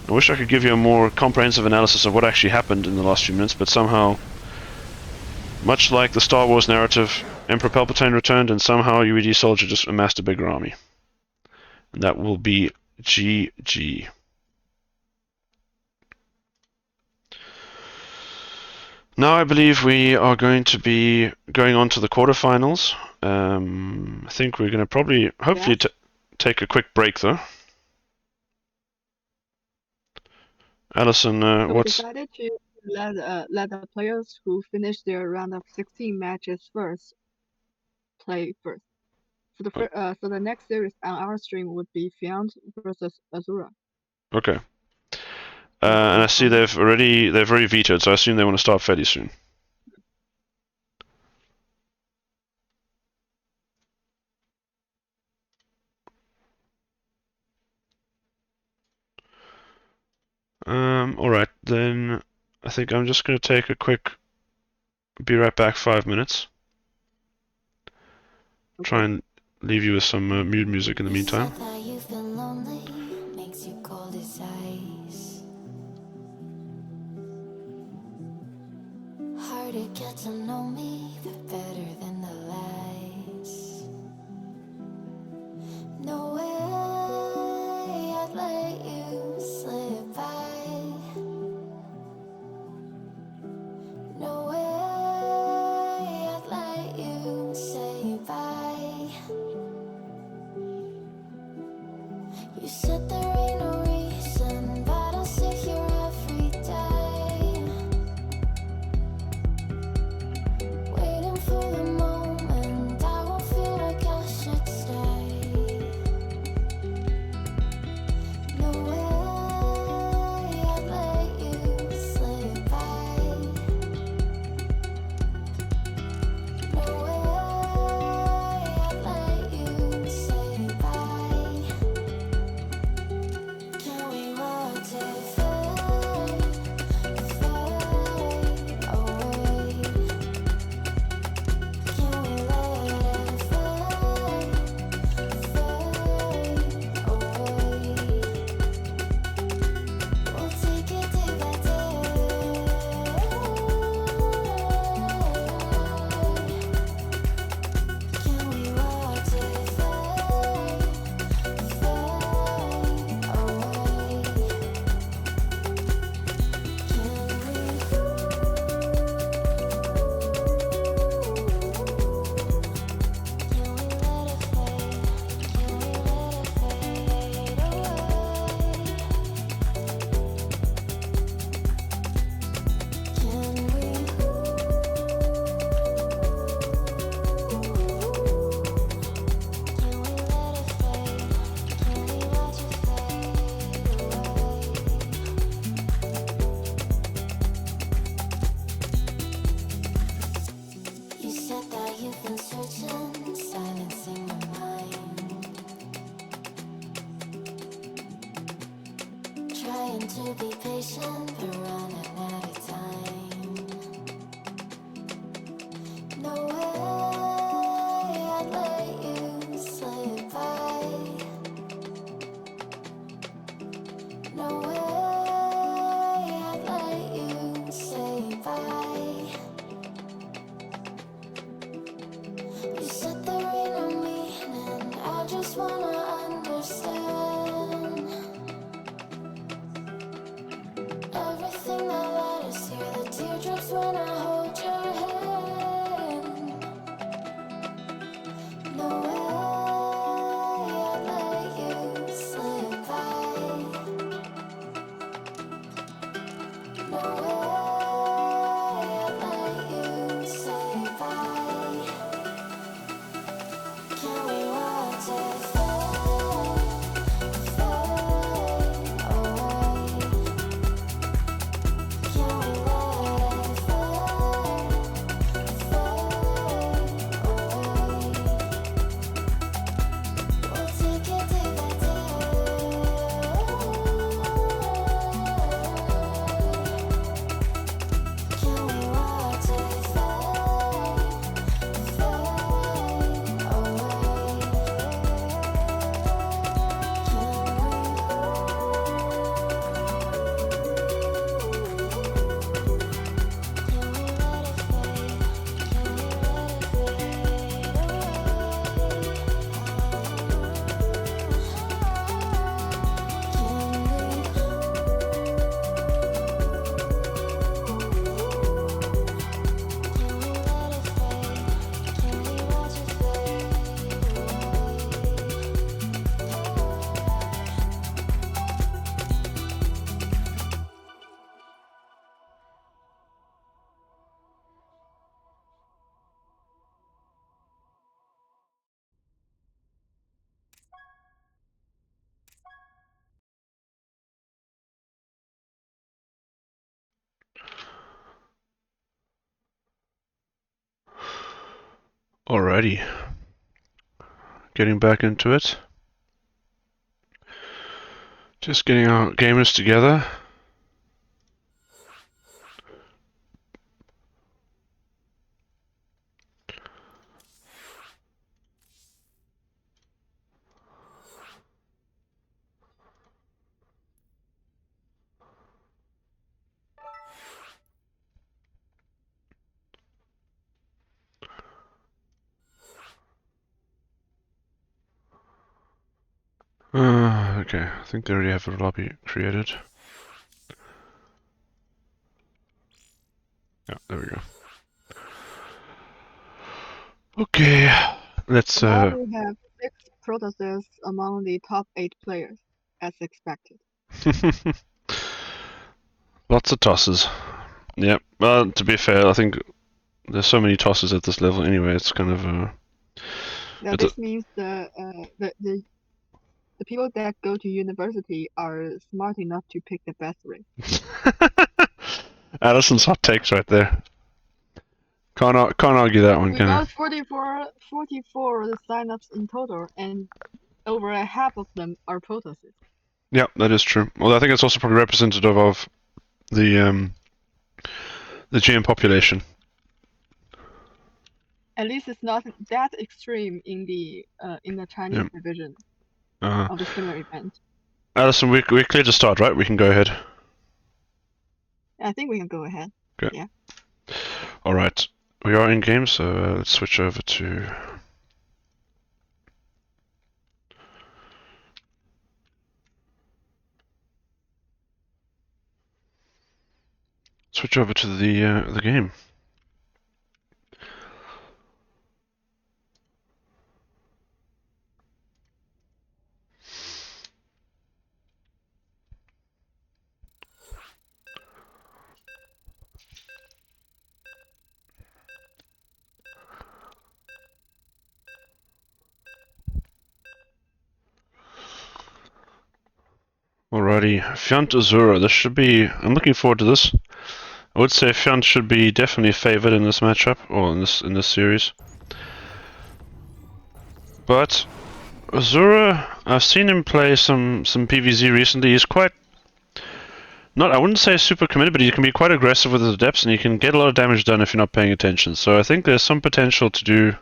I wish I could give you a more comprehensive analysis of what actually happened in the last few minutes, but somehow, much like the Star Wars narrative, Emperor Palpatine returned and somehow UED Soldier just amassed a bigger army. And that will be GG. Now I believe we are going to be going on to the quarterfinals. I think we're going to probably, hopefully, take a quick break though. Alison, So we what's... decided to let the players who finish their round of 16 matches first play first. So the next series on our stream would be Fiant versus Azura. Okay. And I see they've already vetoed, so I assume they want to start fairly soon. Alright, then I think I'm just going to take a quick, be right back, 5 minutes. Okay. Try and leave you with some mood music in the meantime. Hard to get to know me, but better than the lies. No way I'd let you slip by. No way I'd let you say bye. You said there ain't no reason, but I'll sit here every day, waiting for the moment I won't feel like I should stay. No way I'd let you slip by. No way I'd let you say bye. Can we watch it fade, fade away? Can we let it fade, fade away? We'll take it day by day. Can we watch it fade, fade away? You said that you've been searching, silencing your mind, trying to be patient, but running out of time. No way I'd let you slip by. No way I'd let you say bye. You said there ain't no meaning, I just wanna understand everything that led us here, the tears Alrighty. Getting back into it. Just getting our gamers together. Okay, I think they already have a lobby created. Yeah, there we go. Okay, let's Now we have 6 Protosses among the top 8 players, as expected. Lots of tosses. Yep. Well, to be fair, I think there's so many tosses at this level anyway. It's kind of Now It's a- this means the people that go to university are smart enough to pick the best race. Addison's hot takes right there. Can't argue that one, We can I? got 44 signups in total, and over a half of them are Protosses. Yeah, that is true. Well, I think it's also probably representative of the GM population. At least it's not that extreme in the Chinese Yep. division Uh, of the similar event. Addison, we're clear to start, right? We can go ahead. I think we can go ahead. All right. We are in game, so let's switch over to. Switch over to the game. Alrighty, Fiant Azura. This should be. I'm looking forward to this. I would say Fiant should be definitely favored in this matchup or in this series. But Azura, I've seen him play some PvZ recently. He's quite not. I wouldn't say super committed, but he can be quite aggressive with his adepts, and he can get a lot of damage done if you're not paying attention. So I think there's some potential to do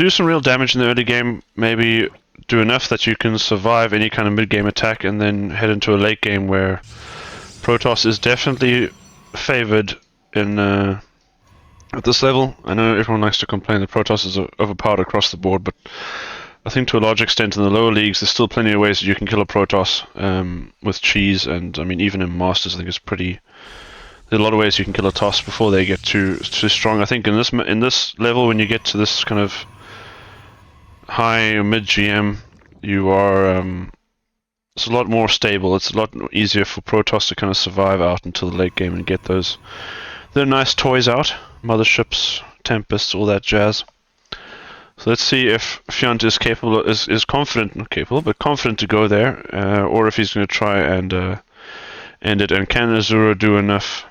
some real damage in the early game. Maybe do enough that you can survive any kind of mid-game attack, and then head into a late game where Protoss is definitely favored in at this level. I know everyone likes to complain that Protoss is overpowered across the board, but I think to a large extent in the lower leagues there's still plenty of ways that you can kill a Protoss with cheese, and I mean even in Masters I think it's pretty. There are a lot of ways you can kill a Toss before they get too strong. I think in this level, when you get to this kind of high or mid GM, you are It's a lot more stable. It's a lot easier for Protoss to kind of survive out until the late game and get those their nice toys out. Motherships, Tempests, all that jazz. So let's see if Fiant is capable, is confident, not capable, but confident to go there, or if he's going to try and end it. And can Azura do enough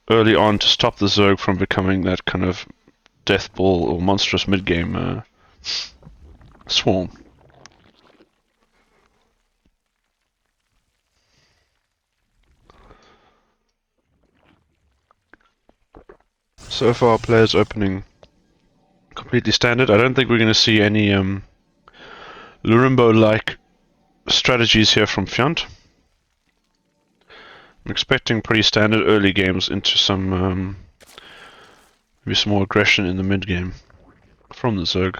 early on to stop the Zerg from becoming that kind of death ball or monstrous mid-game swarm? So far, players opening completely standard. I don't think we're going to see any Lurimbo-like strategies here from Fiant. I'm expecting pretty standard early games into some maybe some more aggression in the mid game from the Zerg.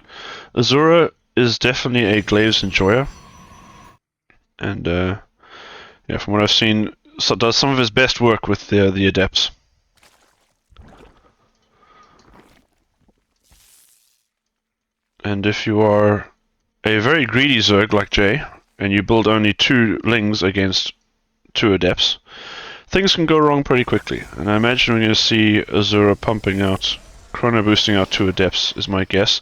Azura is definitely a Glaives enjoyer, and yeah, from what I've seen, does some of his best work with the Adepts. And if you are a very greedy Zerg like Jay, and you build only 2 Lings against 2 Adepts, things can go wrong pretty quickly. And I imagine we're going to see Azura pumping out, chrono boosting out 2 Adepts, is my guess.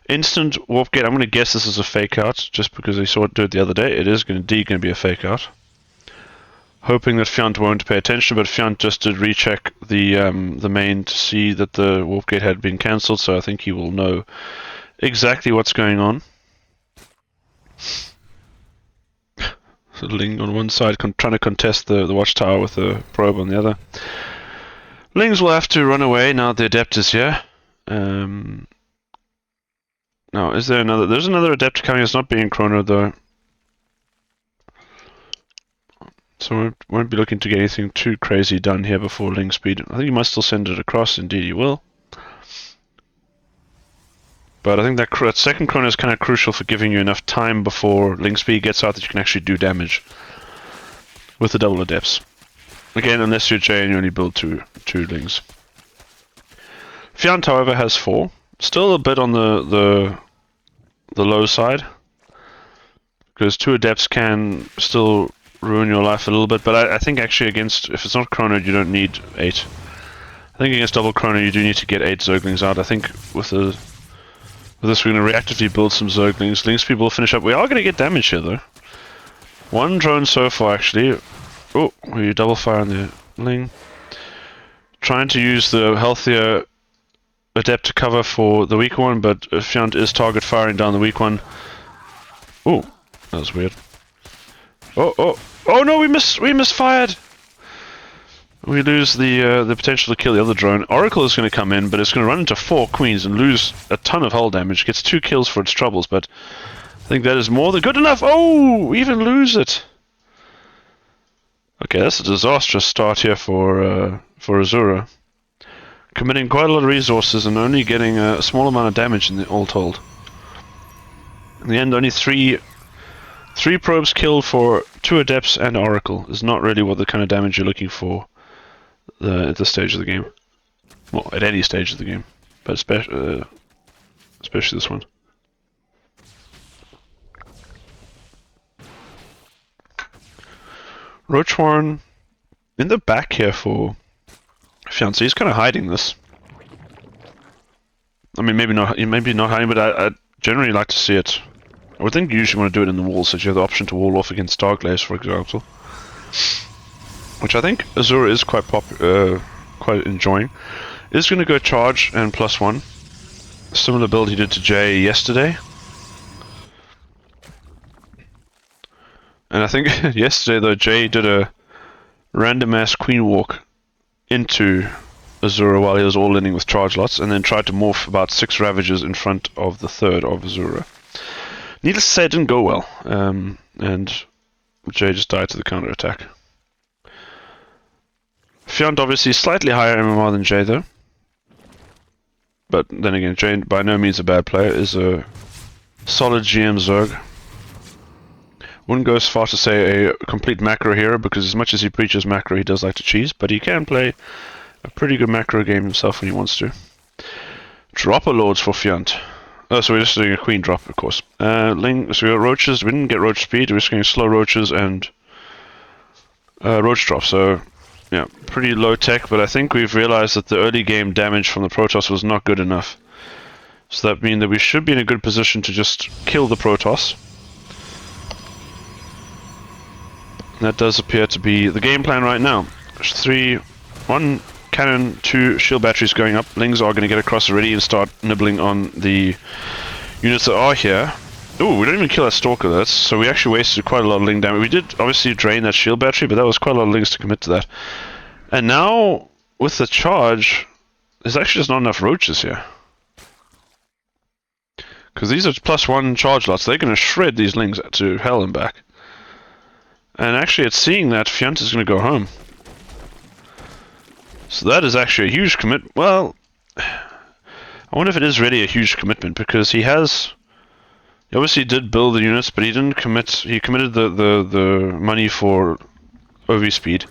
Instant Warp Gate, I'm going to guess this is a fake out, just because I saw it do it the other day. It is indeed going to be a fake out. Hoping that Fiant won't pay attention, but Fiant just did recheck the main to see that the Warp Gate had been cancelled, so I think he will know exactly what's going on. So Ling on one side trying to contest the watchtower with the probe on the other. Lings will have to run away now the Adept is here. Now, is there another? There's another Adept coming. It's not being chronoed though. So we won't be looking to get anything too crazy done here before Ling speed. I think you might still send it across. Indeed, you will. But I think that second chrono is kind of crucial for giving you enough time before Ling speed gets out that you can actually do damage with the double Adepts. Again, unless you're Jay and you only build two Lings. Fiant, however, has 4. Still a bit on the low side, because 2 Adepts can still ruin your life a little bit. But I think actually against, if it's not chronoed, you don't need 8. I think against double chrono you do need to get 8 Zerglings out. I think with this we're going to reactively build some Zerglings. Ling speed will finish up. We are going to get damage here though. 1 drone so far actually. Oh, we double fire on the Ling. Trying to use the healthier Adept to cover for the weaker one, but Fiant is target firing down the weak one. Oh, that was weird. Oh no, we misfired! We lose the potential to kill the other drone. Oracle is going to come in, but it's going to run into 4 queens and lose a ton of hull damage. Gets 2 kills for its troubles, but I think that is more than good enough. Oh, we even lose it. Okay, that's a disastrous start here for Azura. Committing quite a lot of resources and only getting a small amount of damage in all told. In the end, only 3 probes killed for 2 Adepts and Oracle is not really what the kind of damage you're looking for at this stage of the game. Well, at any stage of the game, but especially this one. Roachwarren in the back here for Fiant. He's kind of hiding this. I mean, maybe not hiding, but I generally like to see it. I would think you usually want to do it in the wall, so you have the option to wall off against Starcraft, for example. Which I think Azura is quite enjoying. Is going to go charge and +1. Similar build he did to Jay yesterday. And I think yesterday though, Jay did a random ass queen walk into Azura while he was all inning with charge lots, and then tried to morph about 6 Ravagers in front of the 3rd of Azura. Needless to say, it didn't go well, and Jay just died to the counter attack. Fiant obviously slightly higher MMR than Jay though. But then again, Jay by no means a bad player, is a solid GM Zerg. Wouldn't go as far to say a complete macro hero, because as much as he preaches macro, he does like to cheese, but he can play a pretty good macro game himself when he wants to. Dropper Lords for Fiant. Oh, so we're just doing a queen drop, of course. So we got roaches. We didn't get roach speed. We're just going slow roaches and roach drop. So, yeah, pretty low tech. But I think we've realized that the early game damage from the Protoss was not good enough. So that means that we should be in a good position to just kill the Protoss. That does appear to be the game plan right now. 1 cannon, 2 shield batteries going up. Lings are going to get across already and start nibbling on the units that are here. Ooh, we don't even kill that stalker. So we actually wasted quite a lot of Ling damage. We did obviously drain that shield battery, but that was quite a lot of Lings to commit to that. And now, with the charge, there's actually just not enough roaches here. Because these are +1 charge lots. They're going to shred these Lings to hell and back. And actually, it's seeing that Fiant is going to go home. So that is actually a huge commit. Well, I wonder if it is really a huge commitment, because he obviously did build the units, but he didn't commit. He committed the money for OV speed.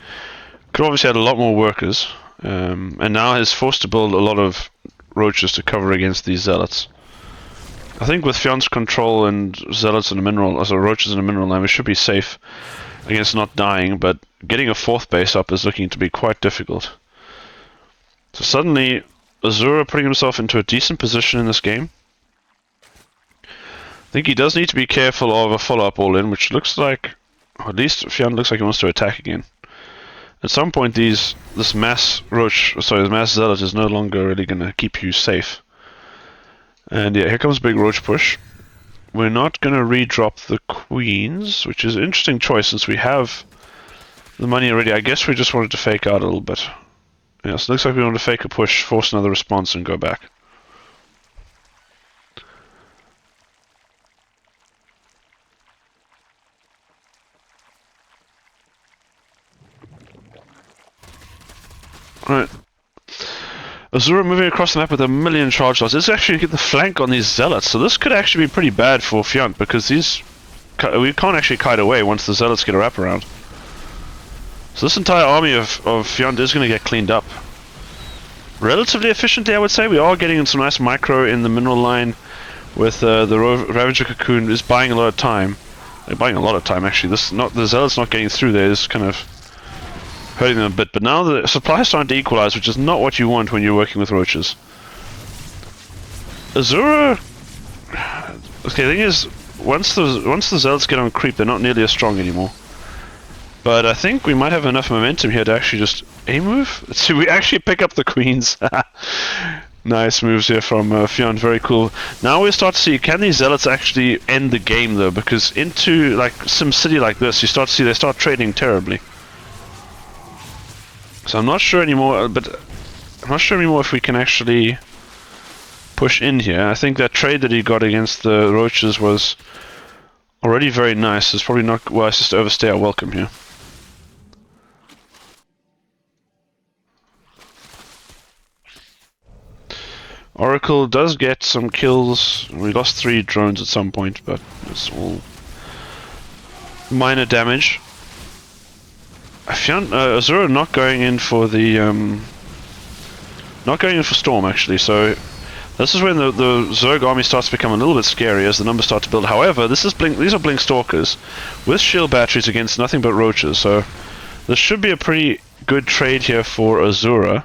Could obviously had a lot more workers, and now is forced to build a lot of roaches to cover against these zealots. I think with Fiant's control and zealots in a mineral, also roaches in a mineral line, we should be safe against not dying, but getting a 4th base up is looking to be quite difficult. So suddenly, Azura putting himself into a decent position in this game. I think he does need to be careful of a follow-up all-in, which looks like, or at least Fiant looks like he wants to attack again. At some point, this mass zealot is no longer really going to keep you safe. And yeah, here comes a big roach push. We're not going to re-drop the queens, which is an interesting choice since we have the money already. I guess we just wanted to fake out a little bit. Yeah, so it looks like we want to fake a push, force another response, and go back. Right. Azura moving across the map with 1 million charge loss. This is actually get the flank on these zealots, so this could actually be pretty bad for Fiant, because we can't actually kite away once the zealots get a wraparound. So this entire army of Fiant is going to get cleaned up. Relatively efficiently, I would say. We are getting some nice micro in the mineral line with the Ravager Cocoon is buying a lot of time. They're buying a lot of time, actually. The zealots not getting through there is kind of hurting them a bit. But now the supply is starting to equalize, which is not what you want when you're working with roaches. Azura... Okay, the thing is, once the zealots get on creep, they're not nearly as strong anymore. But I think we might have enough momentum here to actually just A-move. Let's see, we actually pick up the queens. Nice moves here from Fiant, very cool. Now we start to see, can these zealots actually end the game though? Because into like some city like this, you start to see they start trading terribly. So I'm not sure anymore, if we can actually push in here. I think that trade that he got against the roaches was already very nice. It's probably not wise just to overstay our welcome here. Oracle does get some kills. We lost 3 drones at some point, but it's all minor damage. Azura not going in for the Storm actually. So this is when the Zerg army starts to become a little bit scary as the numbers start to build. However, these are Blink Stalkers with shield batteries against nothing but roaches. So this should be a pretty good trade here for Azura.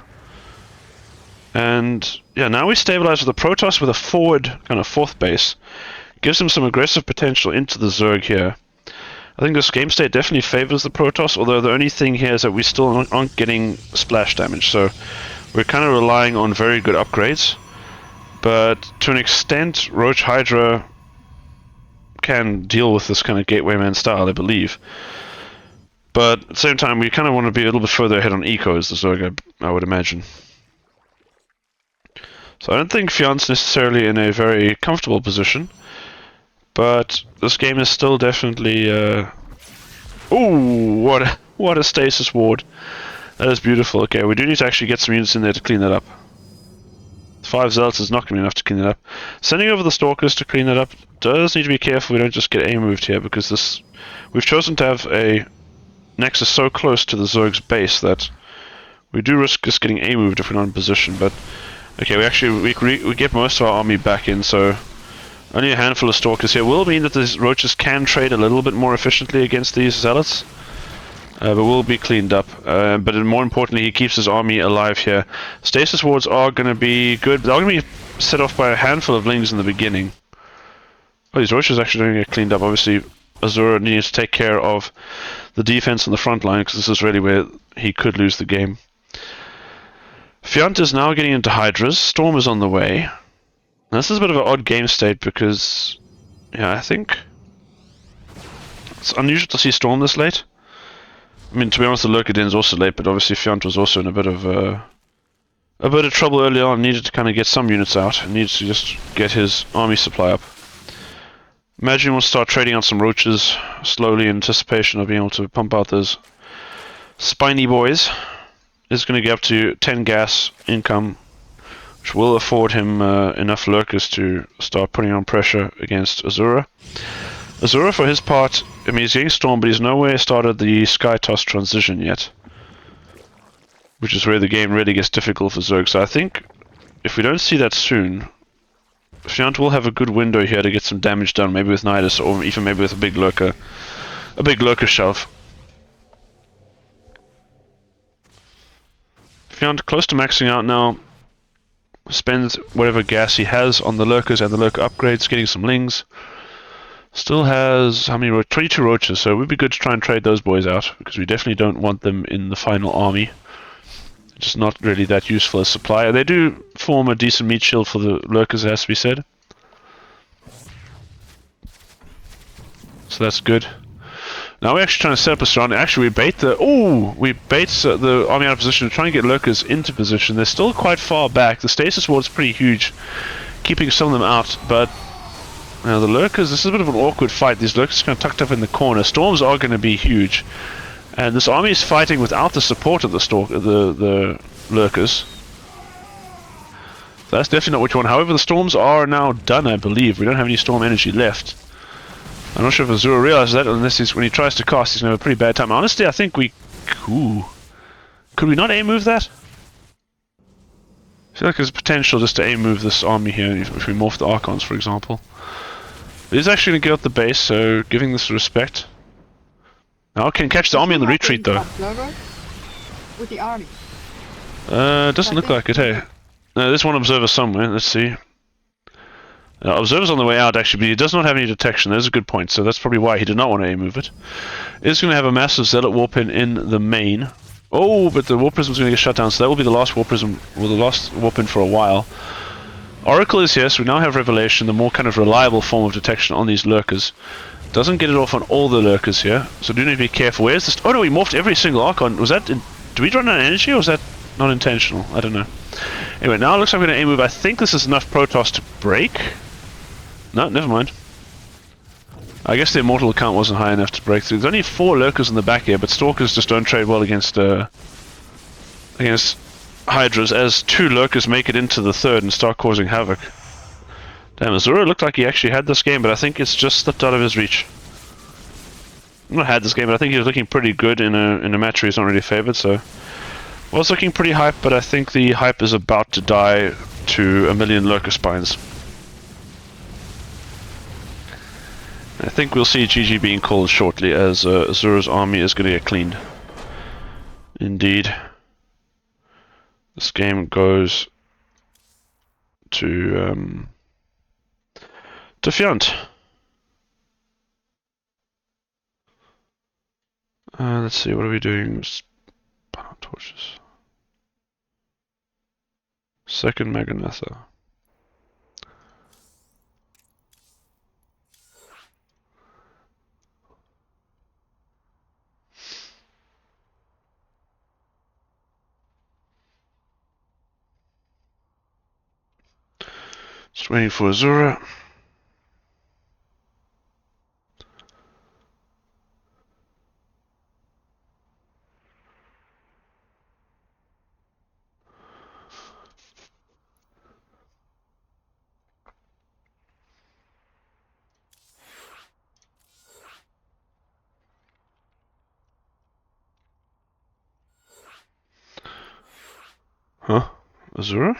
And yeah, now we stabilize with the Protoss with a forward kind of 4th base. Gives him some aggressive potential into the Zerg here. I think this game state definitely favors the Protoss, although the only thing here is that we still aren't getting splash damage. So we're kind of relying on very good upgrades. But to an extent, Roach Hydra can deal with this kind of gateway man style, I believe. But at the same time, we kind of want to be a little bit further ahead on eco as the Zerg, I would imagine. So I don't think Fiant's necessarily in a very comfortable position, but this game is still definitely. Ooh, what a stasis ward! That is beautiful. Okay, we do need to actually get some units in there to clean that up. 5 zealots is not going to be enough to clean it up. Sending over the stalkers to clean that up does need to be careful. We don't just get A-moved here, because we've chosen to have a nexus so close to the Zerg's base that we do risk just getting A-moved if we're not in position. But okay, we get most of our army back in, so Only a handful of stalkers here. Will mean that these roaches can trade a little bit more efficiently against these zealots. But will be cleaned up. But more importantly, he keeps his army alive here. Stasis wards are going to be good. They're going to be set off by a handful of lings in the beginning. Oh, these roaches actually don't get cleaned up. Obviously, Azura needs to take care of the defense on the front line, because this is really where he could lose the game. Fiant is now getting into Hydras. Storm is on the way. Now, this is a bit of an odd game state because, yeah, I think it's unusual to see Storm this late. I mean, to be honest, the Lurker Den is also late, but obviously Fiant was also in a bit of trouble early on. Needed to kind of get some units out. Needs to just get his army supply up. Imagine we'll start trading out some roaches slowly in anticipation of being able to pump out those spiny boys. Is going to get up to 10 gas income, which will afford him enough lurkers to start putting on pressure against Azura. Azura, for his part, I mean, he's getting Storm, but he's nowhere started the Sky Toss transition yet, which is where the game really gets difficult for Zerg. So I think if we don't see that soon, Fiant will have a good window here to get some damage done, maybe with Nidus, or even maybe with a big lurker shove. Fiant close to maxing out now. Spends whatever gas he has on the lurkers and the lurker upgrades, getting some lings. Still has, how many? 22 roaches, so it would be good to try and trade those boys out, because we definitely don't want them in the final army. Just not really that useful as supply. They do form a decent meat shield for the lurkers, it has to be said. So that's good. Now we're actually trying to set up a surrounding. Actually, we bait the army out of position to try and get lurkers into position. They're still quite far back. The stasis ward is pretty huge, keeping some of them out. But now the lurkers, this is a bit of an awkward fight. These lurkers are kind of tucked up in the corner. Storms are going to be huge, and this army is fighting without the support of the lurkers. That's definitely not what you want. However, the storms are now done, I believe. We don't have any storm energy left. I'm not sure if Azura realizes that, unless when he tries to cast, he's going to have a pretty bad time. Honestly, I think we... Ooh. Could we not aim move that? I feel like there's potential just to aim move this army here if we morph the Archons, for example. It is actually going to get out the base, so giving this respect. Now I can catch the army on the retreat, though. With the army. Doesn't look like it, hey. There's one observer somewhere, let's see. Observer's on the way out, actually, but he does not have any detection. There's a good point, so that's probably why he did not want to aim move it. It's going to have a massive Zealot Warp in the main. Oh, but the Warp Prism's going to get shut down, so that will be the last Warp Prism, or the last Warp for a while. Oracle is here, so we now have Revelation, the more kind of reliable form of detection on these lurkers. Doesn't get it off on all the lurkers here, so do need to be careful. Where's this? Oh no, we morphed every single Archon. Was that... Do we run out of energy, or was that not intentional? I don't know. Anyway, now it looks like we're going to aim move. I think this is enough Protoss to break. No, never mind. I guess the immortal count wasn't high enough to break through. There's only 4 lurkers in the back here, but stalkers just don't trade well against hydras, as 2 lurkers make it into the third and start causing havoc. Damn, Azura looked like he actually had this game, but I think it's just slipped out of his reach. Not had this game, but I think he was looking pretty good in a match where he's not really favored, so... Was looking pretty hype, but I think the hype is about to die to a million lurker spines. I think we'll see GG being called shortly, as Azura's army is going to get cleaned. Indeed. This game goes to Fiant. Let's see, what are we doing? Torches. Second Maganatha. Just waiting for Azura. Huh? Azura?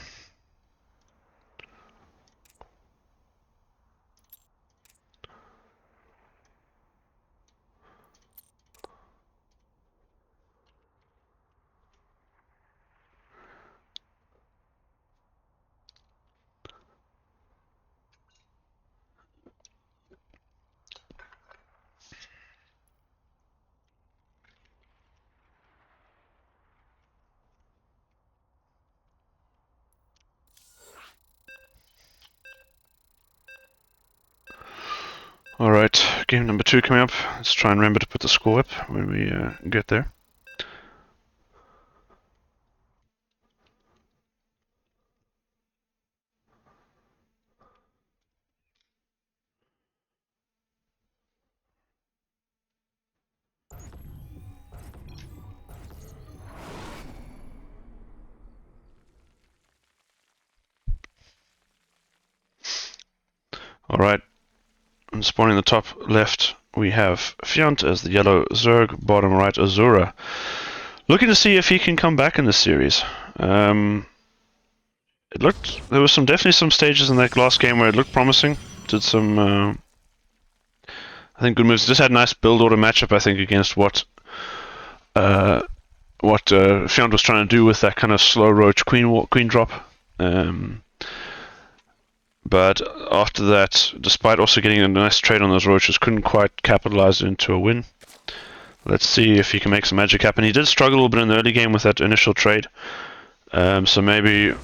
Alright, game number 2 coming up. Let's try and remember to put the score up when we get there. Alright, and spawning in the top left, we have Fiant as the yellow Zerg, bottom right Azura. Looking to see if he can come back in this series. There was definitely some stages in that last game where it looked promising. Did some, I think, good moves. Just had a nice build order matchup, I think, against what Fiant was trying to do with that kind of slow roach queen drop. But after that, despite also getting a nice trade on those roaches, couldn't quite capitalize it into a win. Let's see if he can make some magic happen. He did struggle a little bit in the early game with that initial trade. So maybe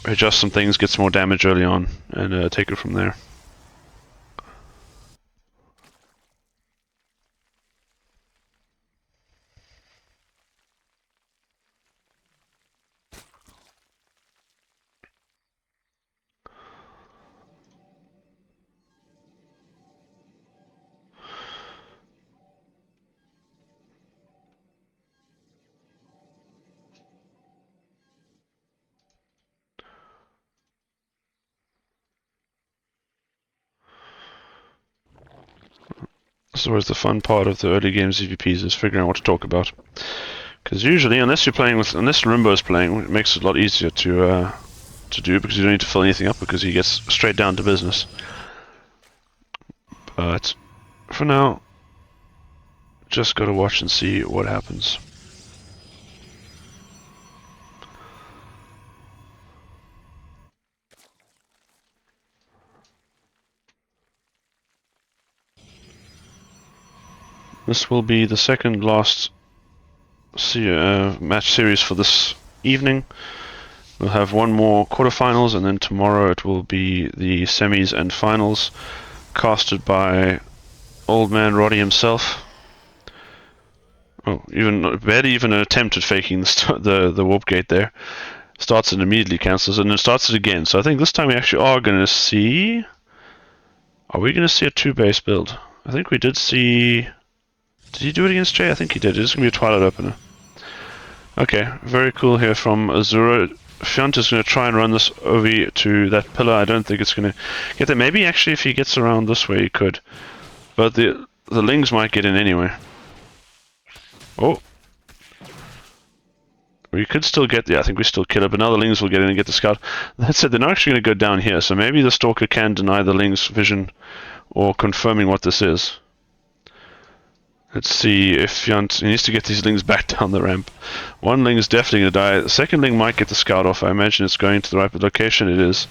adjust some things, get some more damage early on, and take it from there. This is always the fun part of the early game ZVPs, is figuring out what to talk about. Because usually, unless Rimbo is playing, it makes it a lot easier to do, because you don't need to fill anything up, because he gets straight down to business. But for now, just gotta watch and see what happens. This will be the second last match series for this evening. We'll have one more quarterfinals, and then tomorrow it will be the semis and finals, casted by Old Man Roddy himself. Oh, barely even an attempt at faking the warp gate there. Starts it, immediately cancels it, and then starts it again. So I think this time we actually are going to see... Are we going to see a 2-base build? I think we did see... Did he do it against Jay? I think he did. It's going to be a Twilight opener. Okay, very cool here from Azura. Fiant is going to try and run this over to that pillar. I don't think it's going to get there. Maybe actually if he gets around this way he could. But the Lings might get in anyway. Oh. We could still get there. I think we still kill it, but now the Lings will get in and get the scout. That said, they're not actually going to go down here, so maybe the Stalker can deny the Lings vision or confirming what this is. Let's see if Fiant needs to get these Lings back down the ramp. One Ling is definitely going to die. The second Ling might get the scout off. I imagine it's going to the right location. It is.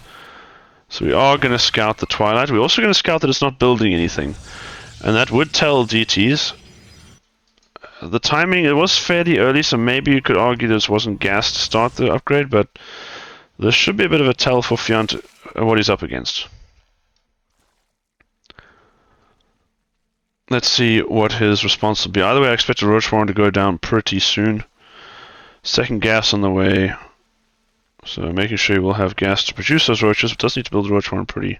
So we are going to scout the Twilight. We're also going to scout that it's not building anything. And that would tell DTs. The timing, it was fairly early, so maybe you could argue this wasn't gas to start the upgrade, but this should be a bit of a tell for Fiant what he's up against. Let's see what his response will be. Either way, I expect a Roach Warren to go down pretty soon. Second gas on the way. So making sure he will have gas to produce those roaches, but does need to build a Roach Warren pretty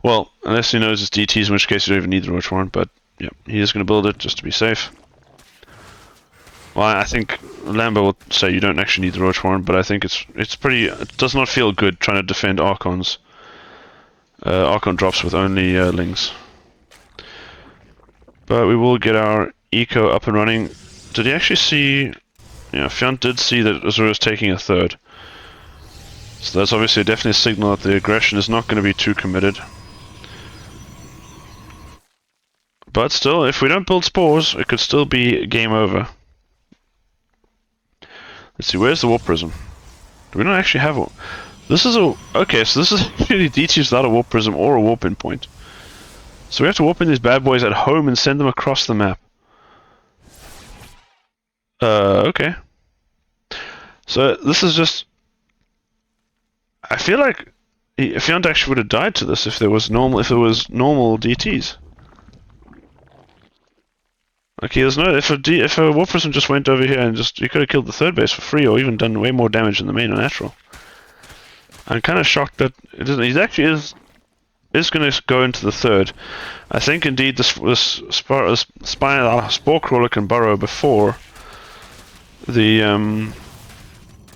well, unless he knows it's DTs, in which case you don't even need the Roach Warren, but yeah, he is going to build it just to be safe. Well, I think Lambo will say you don't actually need the Roach Warren, but I think it does not feel good trying to defend Archons. Archon drops with only Lings. But we will get our eco up and running. Did he actually see... Yeah, Fiant did see that Azura is taking a third. So that's obviously definitely a signal that the aggression is not going to be too committed. But still, if we don't build spores, it could still be game over. Let's see, where's the warp prism? Do we not actually have one? This is a... Okay, so this is really DTs without a warp prism or a warp endpoint. So we have to warp in these bad boys at home and send them across the map. Okay. So this is just... I feel like Fiant actually would have died to this if there was normal DTs. Okay, there's no if a Warp Prism just went over here and just you could have killed the third base for free or even done way more damage than the main or natural. I'm kind of shocked that it doesn't. He actually is going to go into the third. I think indeed this Spore Crawler can burrow before the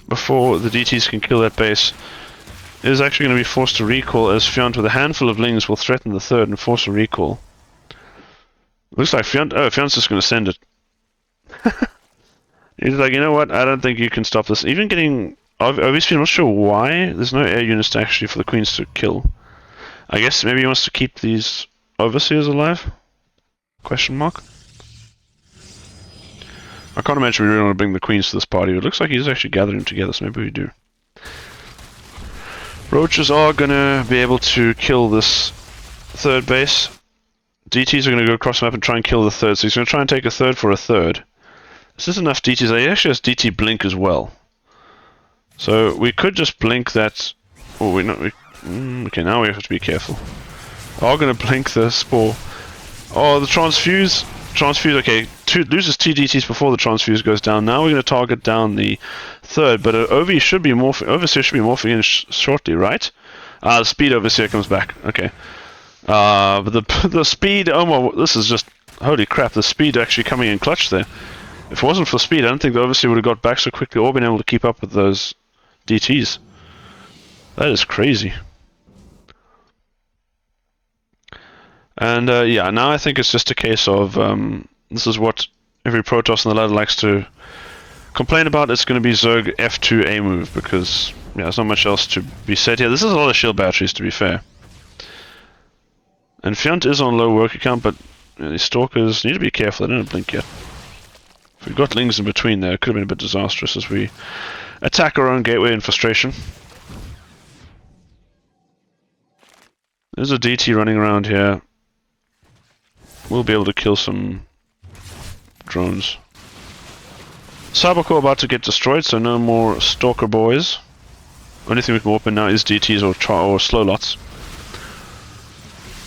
DTs can kill that base. It is actually going to be forced to recall as Fiant with a handful of lings will threaten the third and force a recall. Looks like Fiant's just going to send it. He's like, you know what? I don't think you can stop this. Even getting obviously, I'm not sure why there's no air units to actually for the queens to kill. I guess maybe he wants to keep these overseers alive? Question mark. I can't imagine we really want to bring the queens to this party. It looks like he's actually gathering them together, so maybe we do. Roaches are gonna be able to kill this third base. DTs are gonna go across the map and try and kill the third, so he's gonna try and take a third for a third. This is enough DTs. He actually has DT blink as well. So we could just blink that. Oh, okay, now we have to be careful. Are gonna blink the spore. Oh, the transfuse. Okay, loses 2 DTs before the transfuse goes down. Now we're going to target down the third, but Overseer should be morphing in shortly, right? The speed Overseer comes back. Okay. But the speed. Oh my! This is just holy crap. The speed actually coming in clutch there. If it wasn't for speed, I don't think the Overseer would have got back so quickly or been able to keep up with those DTs. That is crazy. And yeah, now I think it's just a case of this is what every Protoss on the ladder likes to complain about. It's going to be Zerg F2 A move because yeah, there's not much else to be said here. This is a lot of shield batteries, to be fair. And Fiant is on low worker count, but these Stalkers need to be careful. They don't blink yet. If we've got Lings in between there, it could have been a bit disastrous as we attack our own gateway in frustration. There's a DT running around here. We'll be able to kill some drones. Cybercore about to get destroyed, so no more Stalker boys. Only thing we can open now is DTs or slow lots.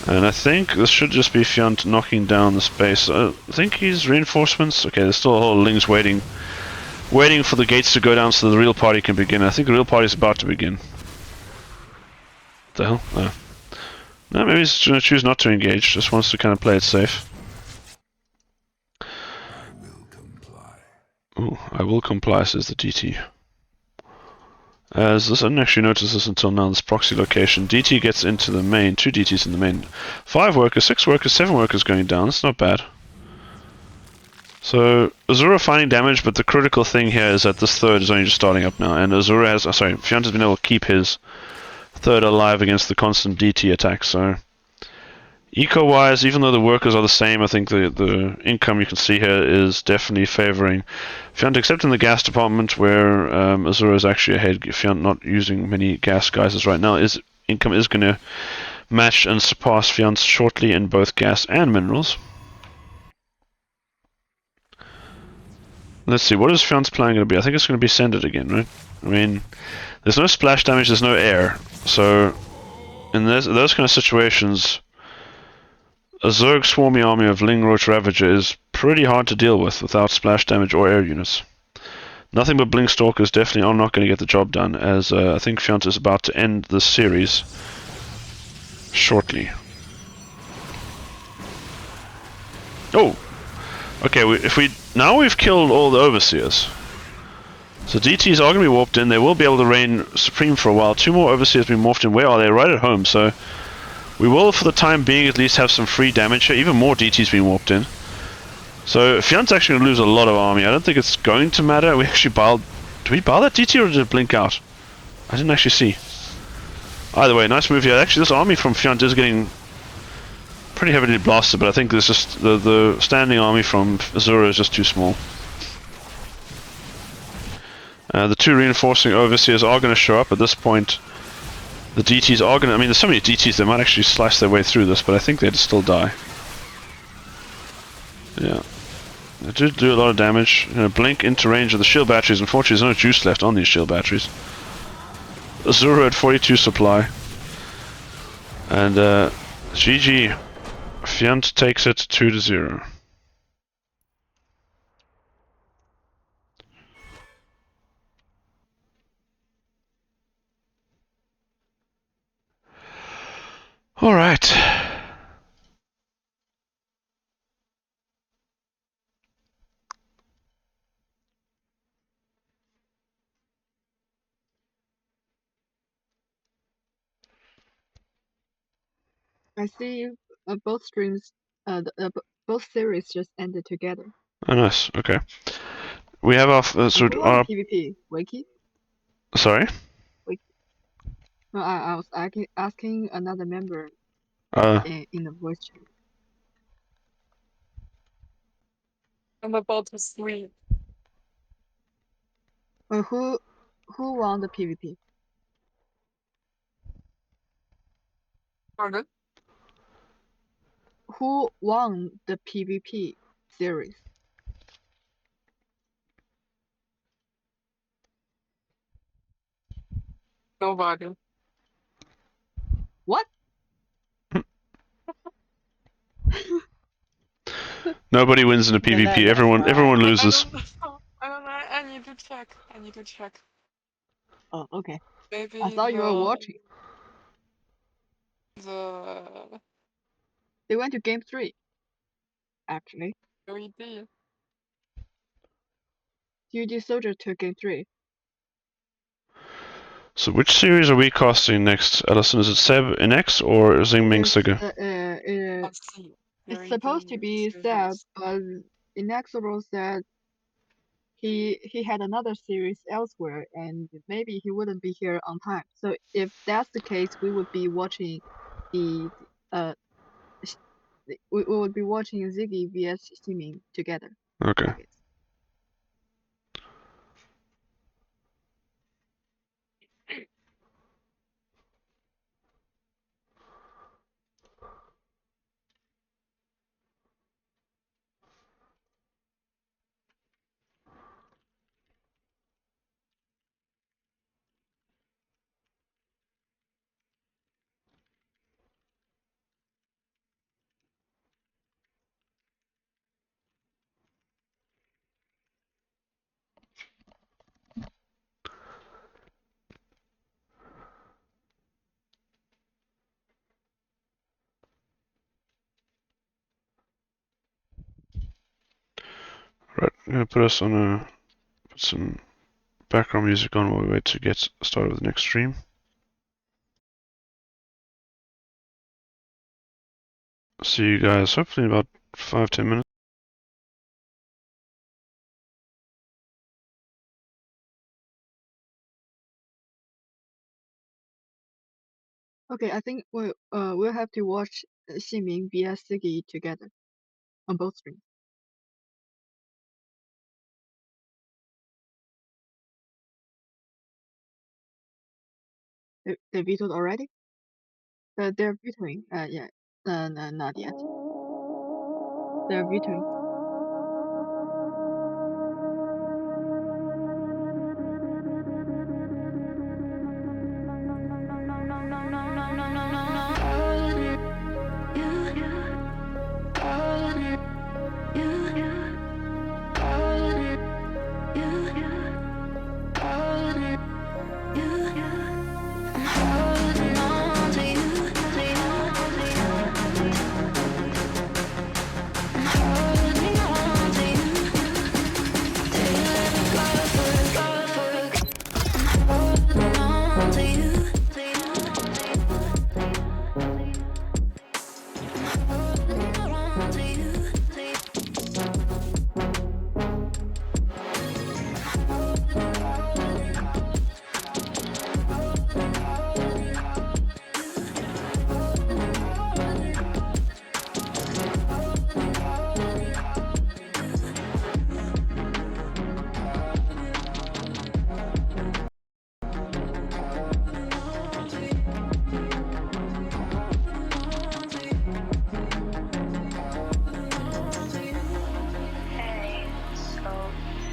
And I think this should just be Fiant knocking down the space. I think he's reinforcements. Okay, there's still a whole Lings waiting for the gates to go down so the real party can begin. I think the real party is about to begin. What the hell? Oh. No, maybe he's going to choose not to engage, just wants to kind of play it safe. I will comply. Ooh, I will comply, says the DT. As this, I didn't actually notice this until now, this proxy location. DT gets into the main, 2 DTs in the main. 5 workers, 6 workers, 7 workers going down, that's not bad. So, Azura finding damage, but the critical thing here is that this third is only just starting up now, and Azura has, Fiant has been able to keep his third alive against the constant DT attacks, so eco-wise, even though the workers are the same, I think the income you can see here is definitely favoring Fiant, except in the gas department where Azura is actually ahead. Fiant not using many gas geysers right now. His income is going to match and surpass Fiant's shortly in both gas and minerals. Let's see, what is Fiant's plan going to be? I think it's going to be send it again, right? I mean, there's no splash damage, there's no air, so in those kind of situations, a Zerg swarmy army of Ling Roach Ravager is pretty hard to deal with without splash damage or air units. Nothing but Blink Stalkers definitely are not going to get the job done, as I think Fiant is about to end this series shortly. Oh! Okay, now we've killed all the Overseers. So DTs are going to be warped in. They will be able to reign supreme for a while. 2 more Overseers have been morphed in. Where are they? Right at home. So we will, for the time being, at least have some free damage here. Even more DTs being warped in. So Fiant's actually going to lose a lot of army. I don't think it's going to matter. We actually biled... Did we bile that DT or did it blink out? I didn't actually see. Either way, nice move here. Actually, this army from Fiant is getting pretty heavily blasted, but I think there's just the standing army from Azura is just too small. The 2 reinforcing Overseers are going to show up at this point. The DTs are going to... I mean, there's so many DTs, they might actually slice their way through this, but I think they'd still die. Yeah. They did do a lot of damage. Blink into range of the shield batteries. Unfortunately, there's no juice left on these shield batteries. Azura at 42 supply. And GG. Fiant takes it 2-0. All right. I see both streams, both series just ended together. Oh, nice. Okay. We have our so Who won our the PvP? Wakey? sorry. No, I was asking another member Uh, in the voice chat. I'm about to sleep. Who won the PvP? Pardon? Who won the PvP series? Nobody. What? nobody wins in a Then PvP. that's Everyone why. loses. I don't know. I need to check. I need to check. Oh, okay. Maybe I thought you were watching. the They went to game 3. Actually, 3D. UD Soldier took game 3. So which series are we casting next, Alison? Is it Seb in X or Xingming Siga? Let's see. It's supposed to be Seb, but Inexorable said he had another series elsewhere and maybe he wouldn't be here on time. So if that's the case, we would be watching the we would be watching Ziggy vs Ximing together. Okay. I guess. Right. I'm gonna put us on put some background music on while we wait to get started with the next stream. See you guys hopefully in about 5-10 minutes. Okay, I think we'll have to watch Ximing vs Ziggy together on both streams. They vetoed already? They're vetoing. Yeah. No, not yet. They're vetoing. Hey, so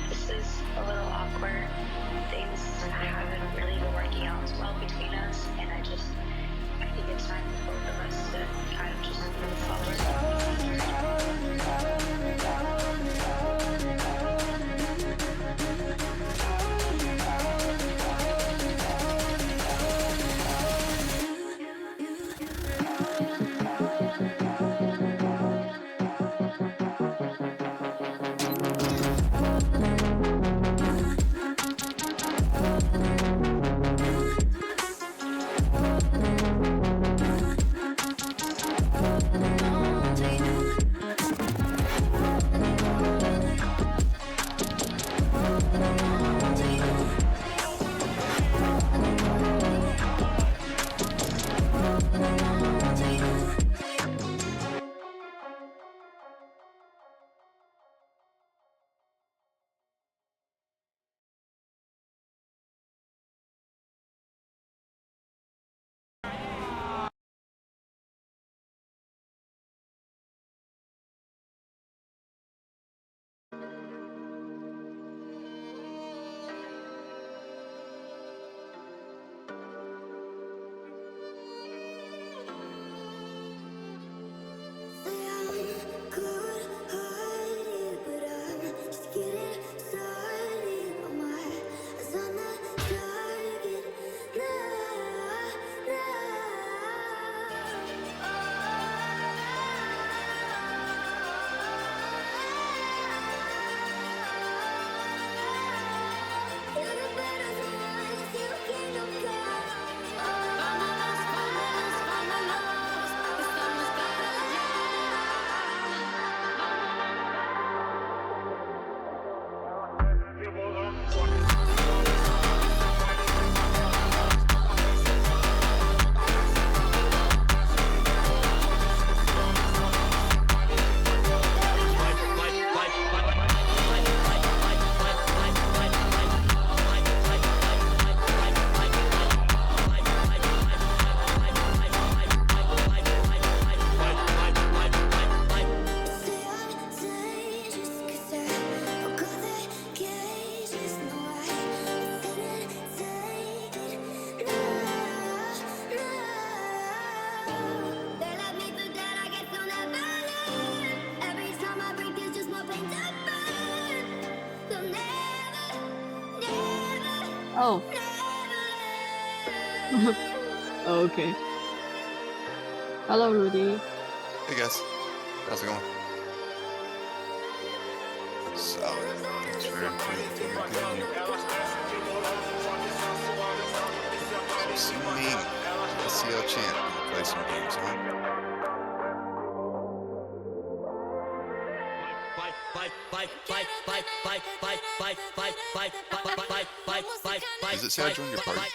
this is a little awkward. Things haven't really been working out as well between us, and I think it's time for both of us to kind of just move forward. Oh. Okay. Hello, Rudy. Hey guys, how's it going? Solid. Thanks for waiting till you're good here. So see me, SCL champ, gonna play some games, huh? Does it say I joined your party? See,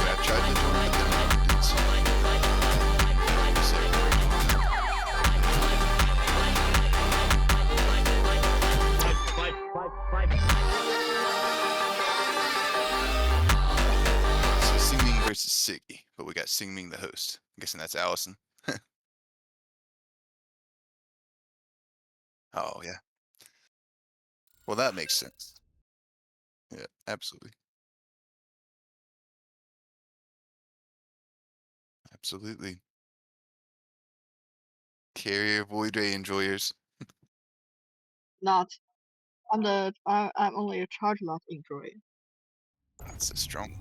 I tried to join it, then it didn't say. So Singming versus Siggy, but we got Singming the host. I'm guessing that's Allison. Oh yeah. Well, that makes sense. Yeah, absolutely. Absolutely. Carrier Void Ray enjoyers. Not. I'm only a charge lot enjoyer. That's a strong.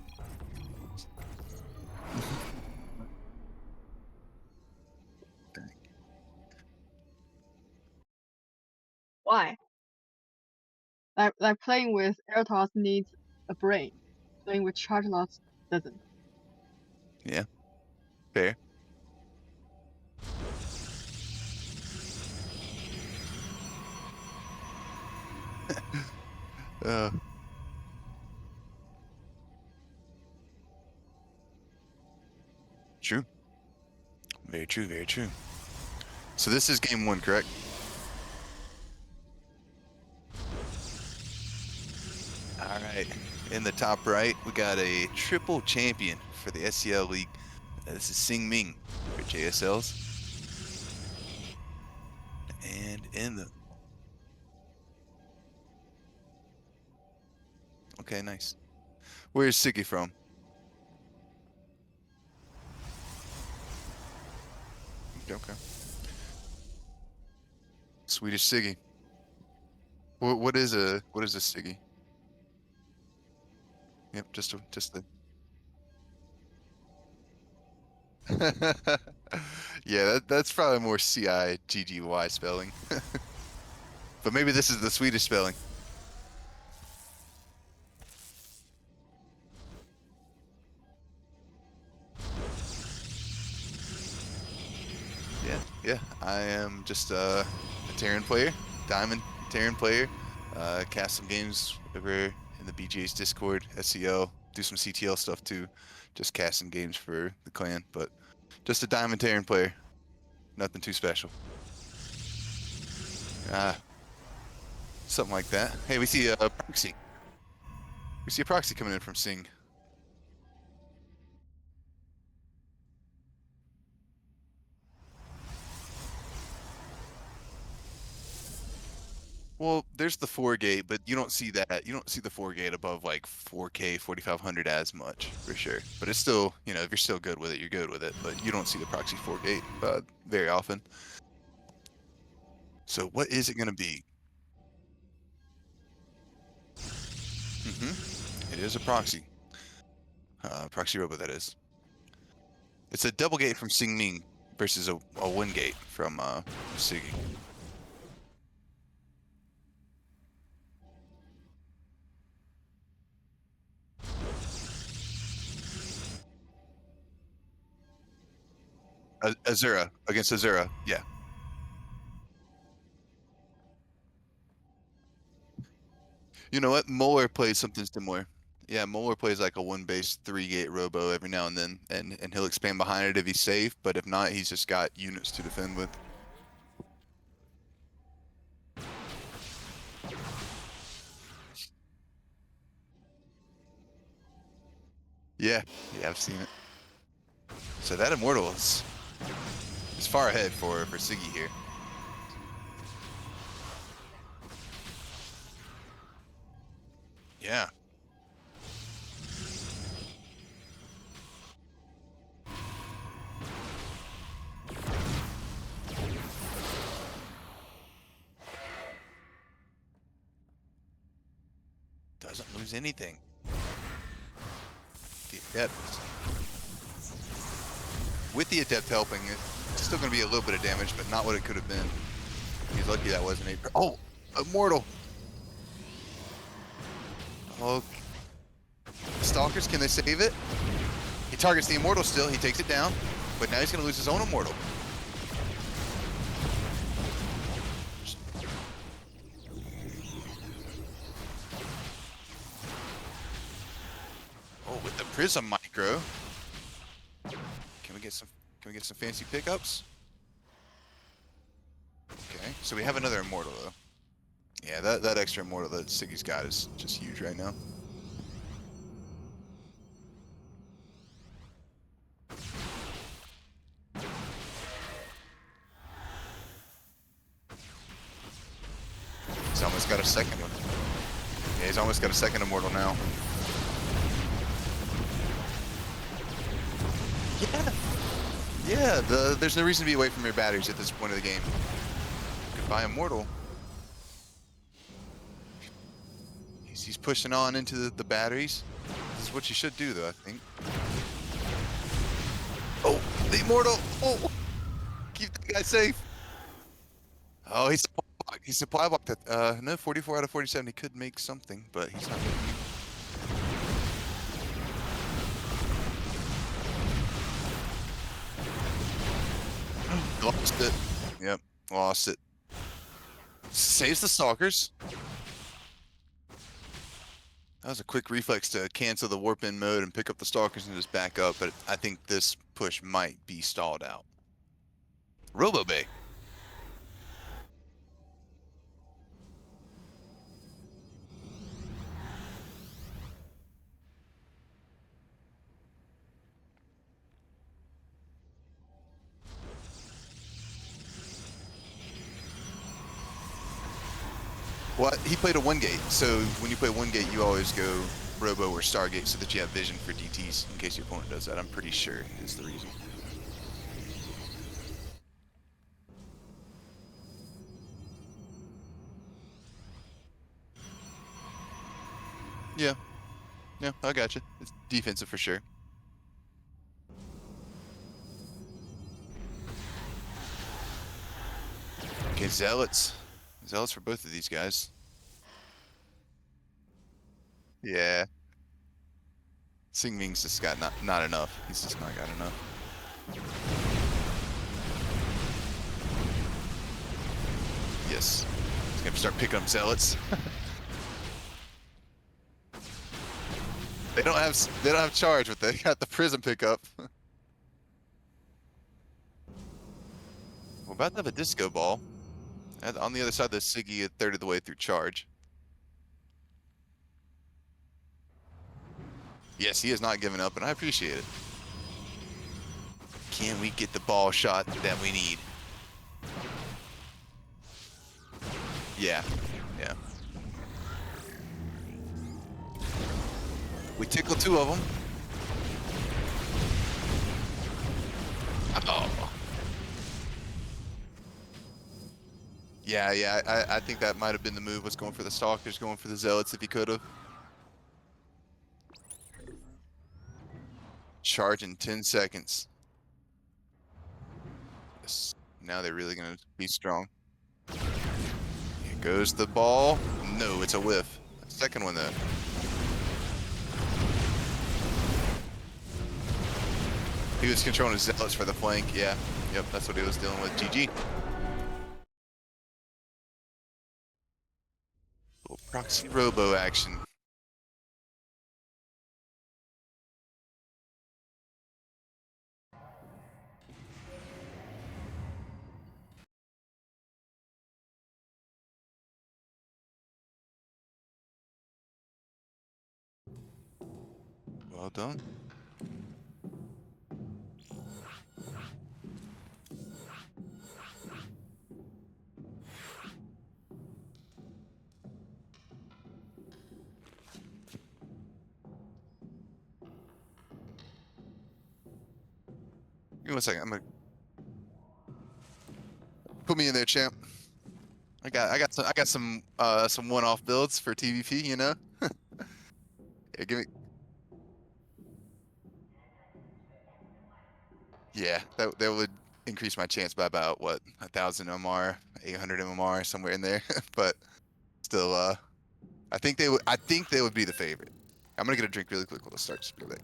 Why? Like playing with Airtos needs a brain. Playing with charge lots doesn't. Yeah. Fair. uh, true. Very true, very true. So this is game one, correct? All right. In the top right, we got a triple champion for the SCL League. This is Sing Ming for JSLs. And in the... Okay, nice. Where's Siggy from? Okay. Swedish Siggy. What is a Siggy? Yep, just the. Yeah, that's probably more CIGGY spelling. But maybe this is the Swedish spelling. Yeah, I am just a Terran player, Diamond Terran player. Cast some games over in the BGA's Discord, SEO, do some CTL stuff too. Just casting games for the clan, but just a Diamond Terran player. Nothing too special. Something like that. Hey, we see a proxy. We see a proxy coming in from Sing. Well, there's the 4 gate, but you don't see that. You don't see the 4 gate above like 4K 4500 as much for sure. But it's still, you know, if you're still good with it, you're good with it. But you don't see the proxy 4 gate very often. So what is it going to be? It is a proxy. Proxy robot, that is. It's a double gate from Sing Ming versus a 1 gate from Siggy. Azura against Azura, yeah. You know what? Molar plays something similar. Yeah, Molar plays like a 1 base 3 gate robo every now and then, and he'll expand behind it if he's safe, but if not, he's just got units to defend with. Yeah, I've seen it. So that Immortal is far ahead for Siggy here. Yeah. Doesn't lose anything. The Adept. With the Adept helping, it's still going to be a little bit of damage, but not what it could have been. He's lucky that wasn't a... Oh! Immortal! Oh. Stalkers, can they save it? He targets the Immortal still. He takes it down. But now he's going to lose his own Immortal. Oh, with the Prism Micro. Can we get some fancy pickups? Okay, so we have another Immortal though. Yeah, that extra Immortal that Siggy's got is just huge right now. He's almost got a second one. Yeah, he's almost got a second Immortal now. Yeah. Yeah, there's no reason to be away from your batteries at this point of the game. Goodbye, Immortal. He's pushing on into the batteries. This is what you should do, though, I think. Oh, the Immortal! Oh! Keep the guy safe! Oh, he's supply blocked that. No, 44 out of 47. He could make something, but he's not making it. Lost it. Yep, lost it. Saves the Stalkers. That was a quick reflex to cancel the warp in mode and pick up the Stalkers and just back up, but I think this push might be stalled out. Robo Bay. Well, he played a 1-gate, so when you play 1-gate, you always go Robo or Stargate so that you have vision for DTs in case your opponent does that. I'm pretty sure is the reason. Yeah. Yeah, I got you. It's defensive for sure. Okay, Zealots. Zealots for both of these guys. Yeah. Sing Ming's just got not enough. He's just not got enough. Yes. He's gonna start picking up Zealots. They don't have charge, but they got the Prism pickup. We're about to have a Disco Ball. And on the other side, there's Siggy a third of the way through charge. Yes, he has not given up, and I appreciate it. Can we get the ball shot that we need? Yeah, yeah. We tickle 2 of them. Oh. Yeah, I think that might have been the move, was going for the Stalkers, going for the Zealots if he could have. Charge in 10 seconds. Yes. Now they're really going to be strong. Here goes the ball. No, it's a whiff. Second one, though. He was controlling his Zealots for the flank. Yeah. Yep, that's what he was dealing with. GG. Little proxy robo action. Well done. Give me 1 second. I'm gonna put me in there, champ. I got some one-off builds for TVP, you know. Yeah, give me. Yeah, that would increase my chance by about what 1,000 MMR, 800 MMR, somewhere in there. But still, I think they would. I think they would be the favorite. I'm gonna get a drink really quick while it starts. Be right back.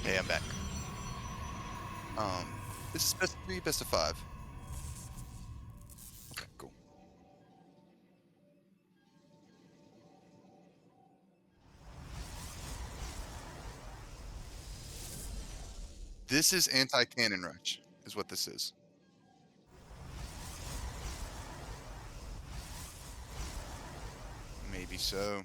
Hey, I'm back. This is best of 3, best of 5. Okay, cool. This is anti-cannon rush, is what this is. Maybe so.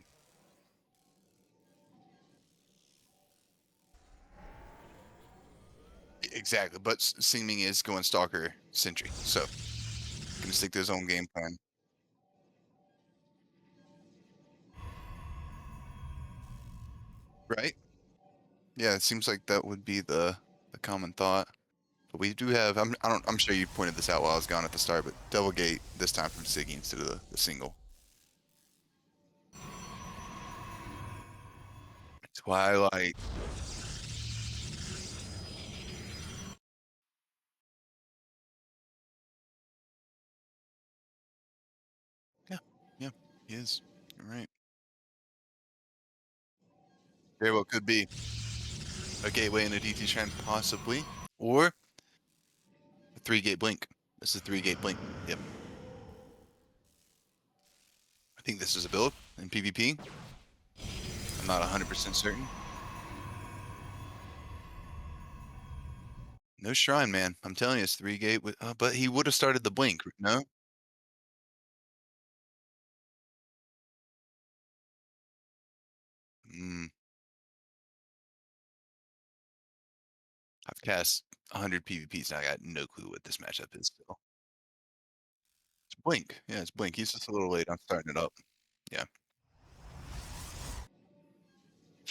Exactly, but Singming is going Stalker Sentry, so gonna stick to his own game plan. Right? Yeah, it seems like that would be the common thought. But we do have. I'm sure you pointed this out while I was gone at the start, but double gate this time from Siggy instead of the single. Twilight. Yeah, yeah, he is. You're right. Very well could be a gateway and a DT shrine, possibly, or a 3-gate blink. This is a 3-gate blink. Yep. I think this is a build in PvP. I'm not 100% certain. No shrine, man. I'm telling you, it's 3-gate. But he would have started the blink, no? Mm, I've cast 100 PvPs now. I got no clue what this matchup is still. It's blink. Yeah, it's blink. He's just a little late on starting it up. Yeah.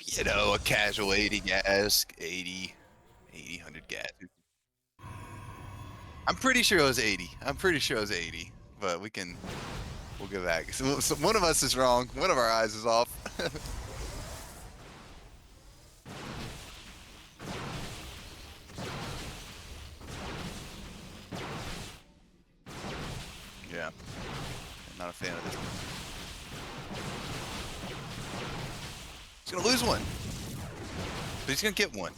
You know, a casual 80 gas, 80, 100 gas. I'm pretty sure it was 80. I'm pretty sure it was 80. But we'll go back. So one of us is wrong. One of our eyes is off. Yeah. I'm not a fan of this. He's gonna lose one. But he's gonna get one.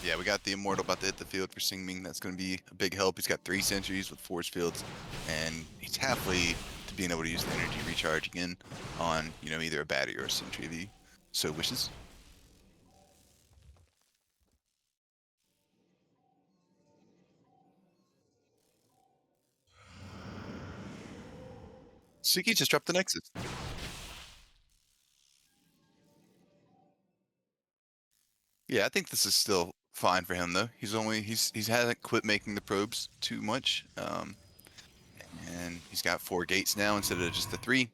Yeah, Yeah, we got the Immortal about to hit the field for Singming. That's going to be a big help. He's got 3 sentries with force fields, and he's halfway to being able to use the energy recharge again on, you know, either a battery or a sentry if he so wishes. Suki just dropped the Nexus. Yeah, I think this is still fine for him though. He's hasn't quit making the probes too much. And he's got 4 gates now instead of just the 3.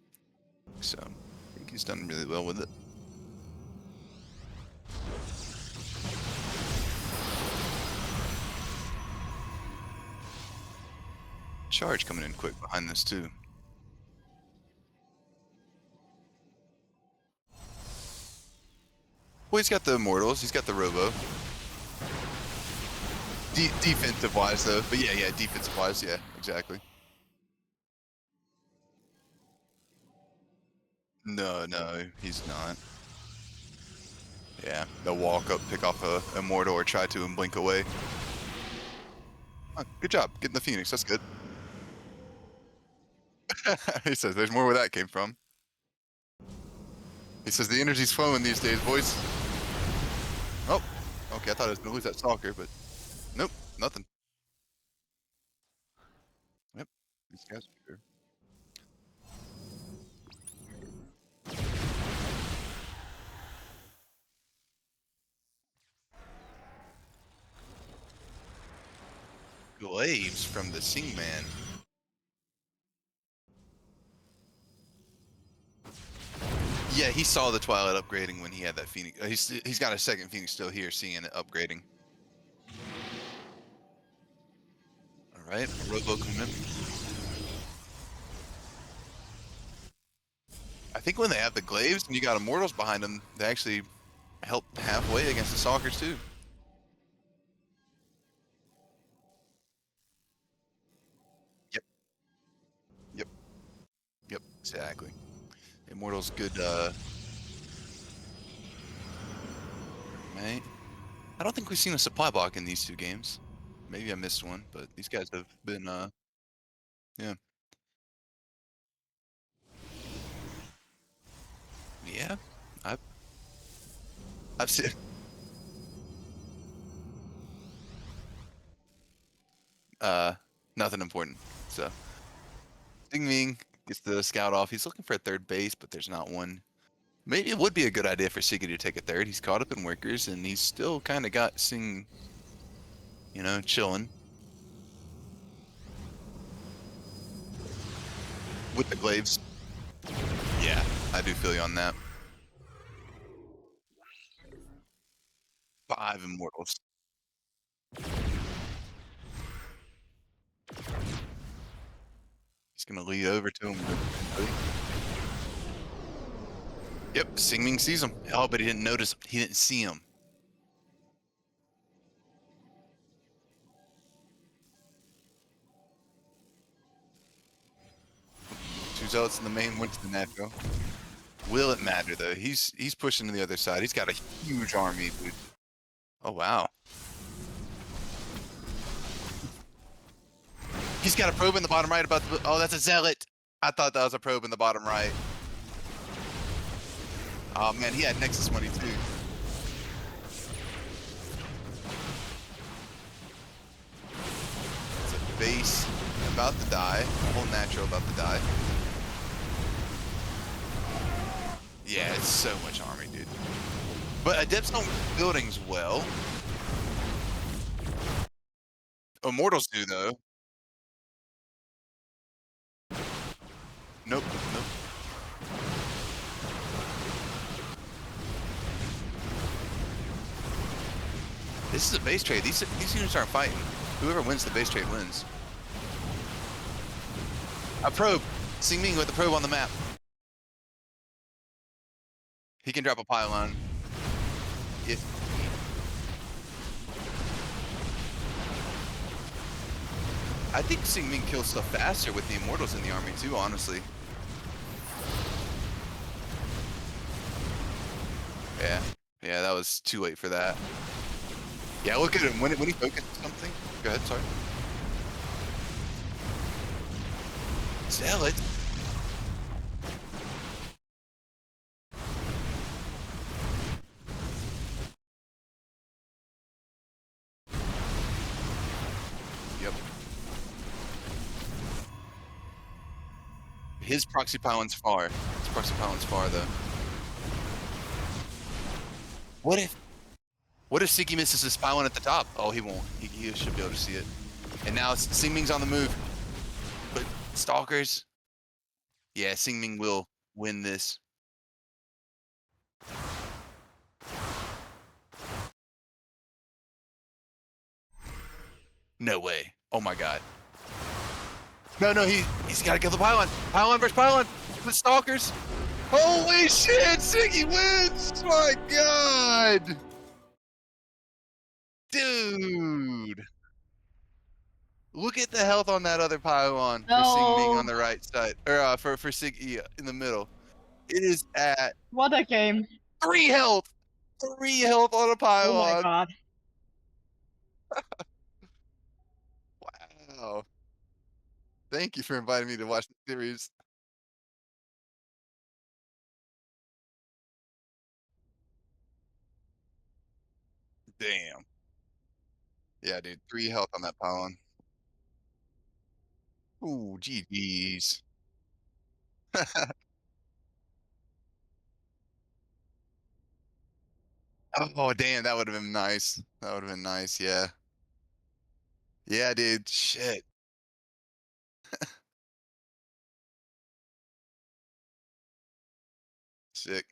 So I think he's done really well with it. Charge coming in quick behind this too. Well, he's got the Immortals, he's got the Robo. Defensive wise though, but yeah, defensive wise, yeah, exactly. No, he's not. Yeah, they'll walk up, pick off a Immortal, or try to and blink away. Oh, good job getting the Phoenix. That's good. He says, "There's more where that came from." He says, "The energy's flowing these days, boys." Oh, okay. I thought I was gonna lose that Stalker, but nope, nothing. Yep, these guys are sure. Glaives from the Singman. Yeah, he saw the Twilight upgrading when he had that Phoenix. He's got a second Phoenix still here, seeing it upgrading. All right, Robo coming in. I think when they have the Glaives and you got Immortals behind them, they actually help halfway against the Stalkers too. Yep, exactly. Immortals good, right? I don't think we've seen a supply block in these 2 games. Maybe I missed one, but these guys have been, yeah. Yeah, I've seen. Nothing important. So, Ding Ming gets the scout off. He's looking for a 3rd base, but there's not one. Maybe it would be a good idea for Siggy to take a 3rd. He's caught up in workers, and he's still kind of got Sing, you know, chilling. With the Glaives. Yeah, I do feel you on that. 5 Immortals. He's gonna lead over to him. Yep, Singming sees him. Oh, but he didn't notice. He didn't see him. Two zealots in the main went to the natural. Will it matter though? He's pushing to the other side. He's got a huge army, dude. Oh wow. He's got a probe in the bottom right about the. Oh, that's a zealot. I thought that was a probe in the bottom right. Oh man, he had Nexus money too. It's a base about to die. A whole natural about to die. Yeah, it's so much army, dude. But Adepts don't buildings well. Immortals do though. Nope. This is a base trade. These units aren't fighting. Whoever wins the base trade wins. A probe. Singming with the probe on the map. He can drop a pylon. I think Singming kills stuff faster with the Immortals in the army too, honestly. Yeah, that was too late for that. Yeah, look at him when he focuses something. Go ahead, sorry. Zealot. Yep. His proxy pylon's far. His proxy pylon's far though. What if Siggy misses his pylon at the top? Oh, he won't. He should be able to see it. And now Singming's on the move. But Stalkers. Yeah, Singming will win this. No way. Oh my god. No, he's gotta kill the pylon. Pylon versus pylon. The Stalkers. Holy shit! Siggy wins! My god! Dude! Look at the health on that other pylon for Singming on the right side. Or for Siggy in the middle. It is at What a game! 3 health! 3 health on a Oh pylon. my god. Wow. Thank you for inviting me to watch the series. Damn. Yeah, dude. 3 health on that pylon. Ooh, GG's. Oh, damn. That would have been nice. That would have been nice. Yeah. Yeah, dude. Shit. Sick.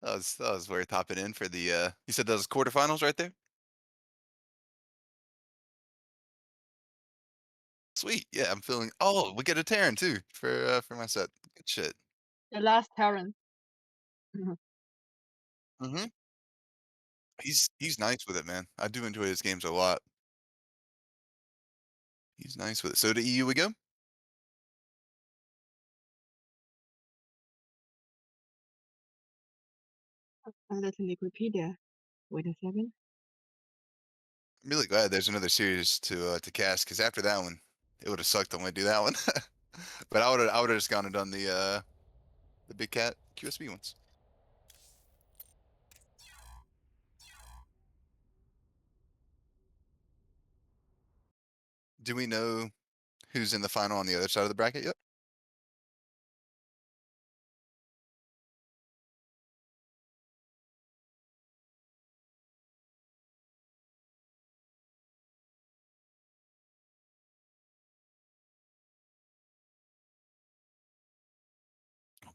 That was worth hopping in for the you said those quarterfinals right there? Sweet. Yeah, I'm feeling oh, we get a Terran too for my set. Good shit. The last Terran. Mhm. He's nice with it, man. I do enjoy his games a lot. He's nice with it. So to EU we go? Let me Wikipedia. Wait a second. I'm really glad there's another series to cast because after that one, it would have sucked to only do that one. But I would have just gone and done the big cat QSB ones. Do we know who's in the final on the other side of the bracket yet?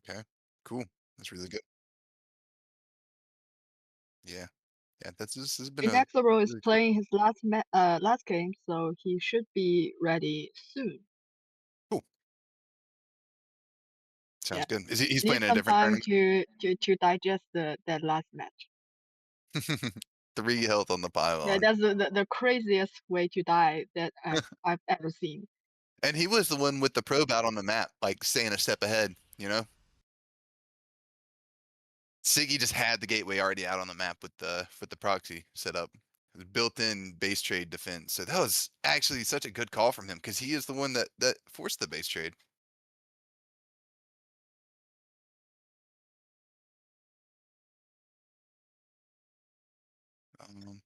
Okay, cool. That's really good. Yeah, yeah. This has been a Inexorable is really cool. playing his last game, so he should be ready soon. Cool. Sounds Yeah. good. Is he's Need playing in a some different time tournament? to digest that last match. 3 health on the Yeah, pylon. that's the craziest way to die that I've ever seen. And he was the one with the probe out on the map, like staying a step ahead, you know? Siggy just had the gateway already out on the map with the proxy set up. It was built-in base trade defense. So that was actually such a good call from him because he is the one that forced the base trade. Um,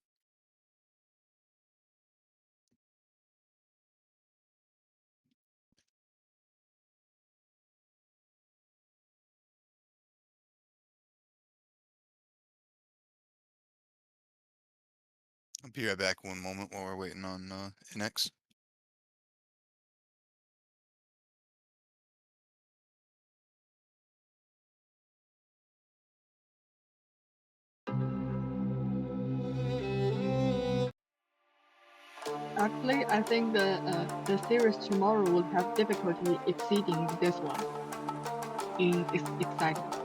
I'll be right back one moment while we're waiting on NX. Actually, I think the series tomorrow will have difficulty exceeding this one in excitement.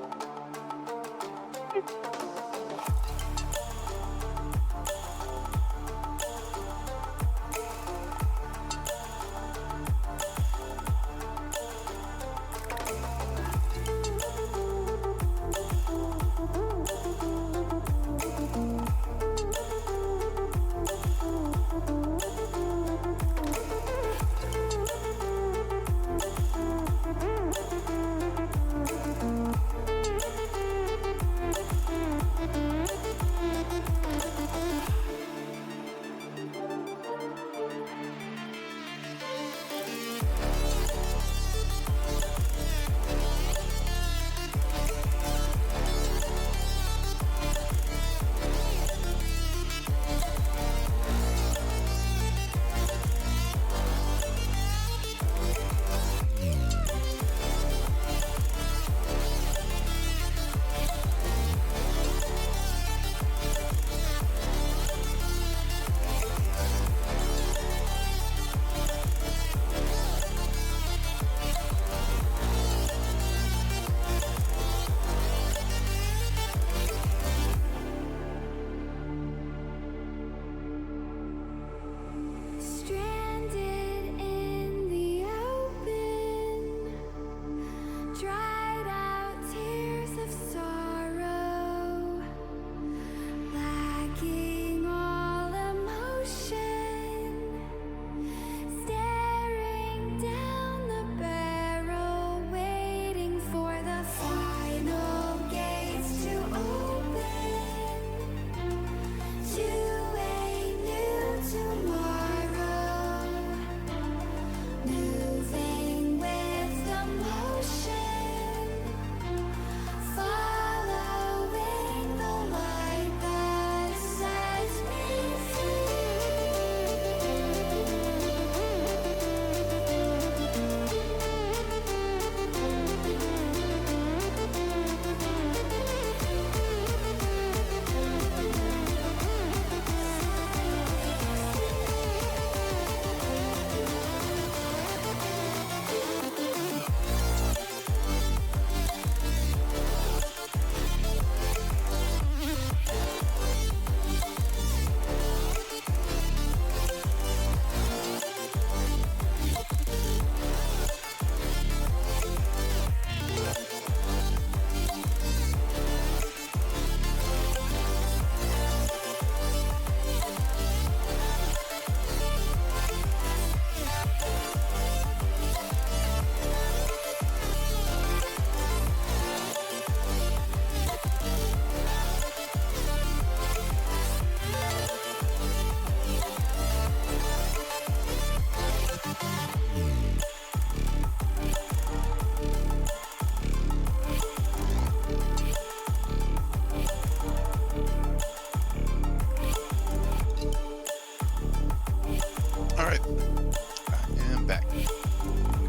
Alright. I am back. We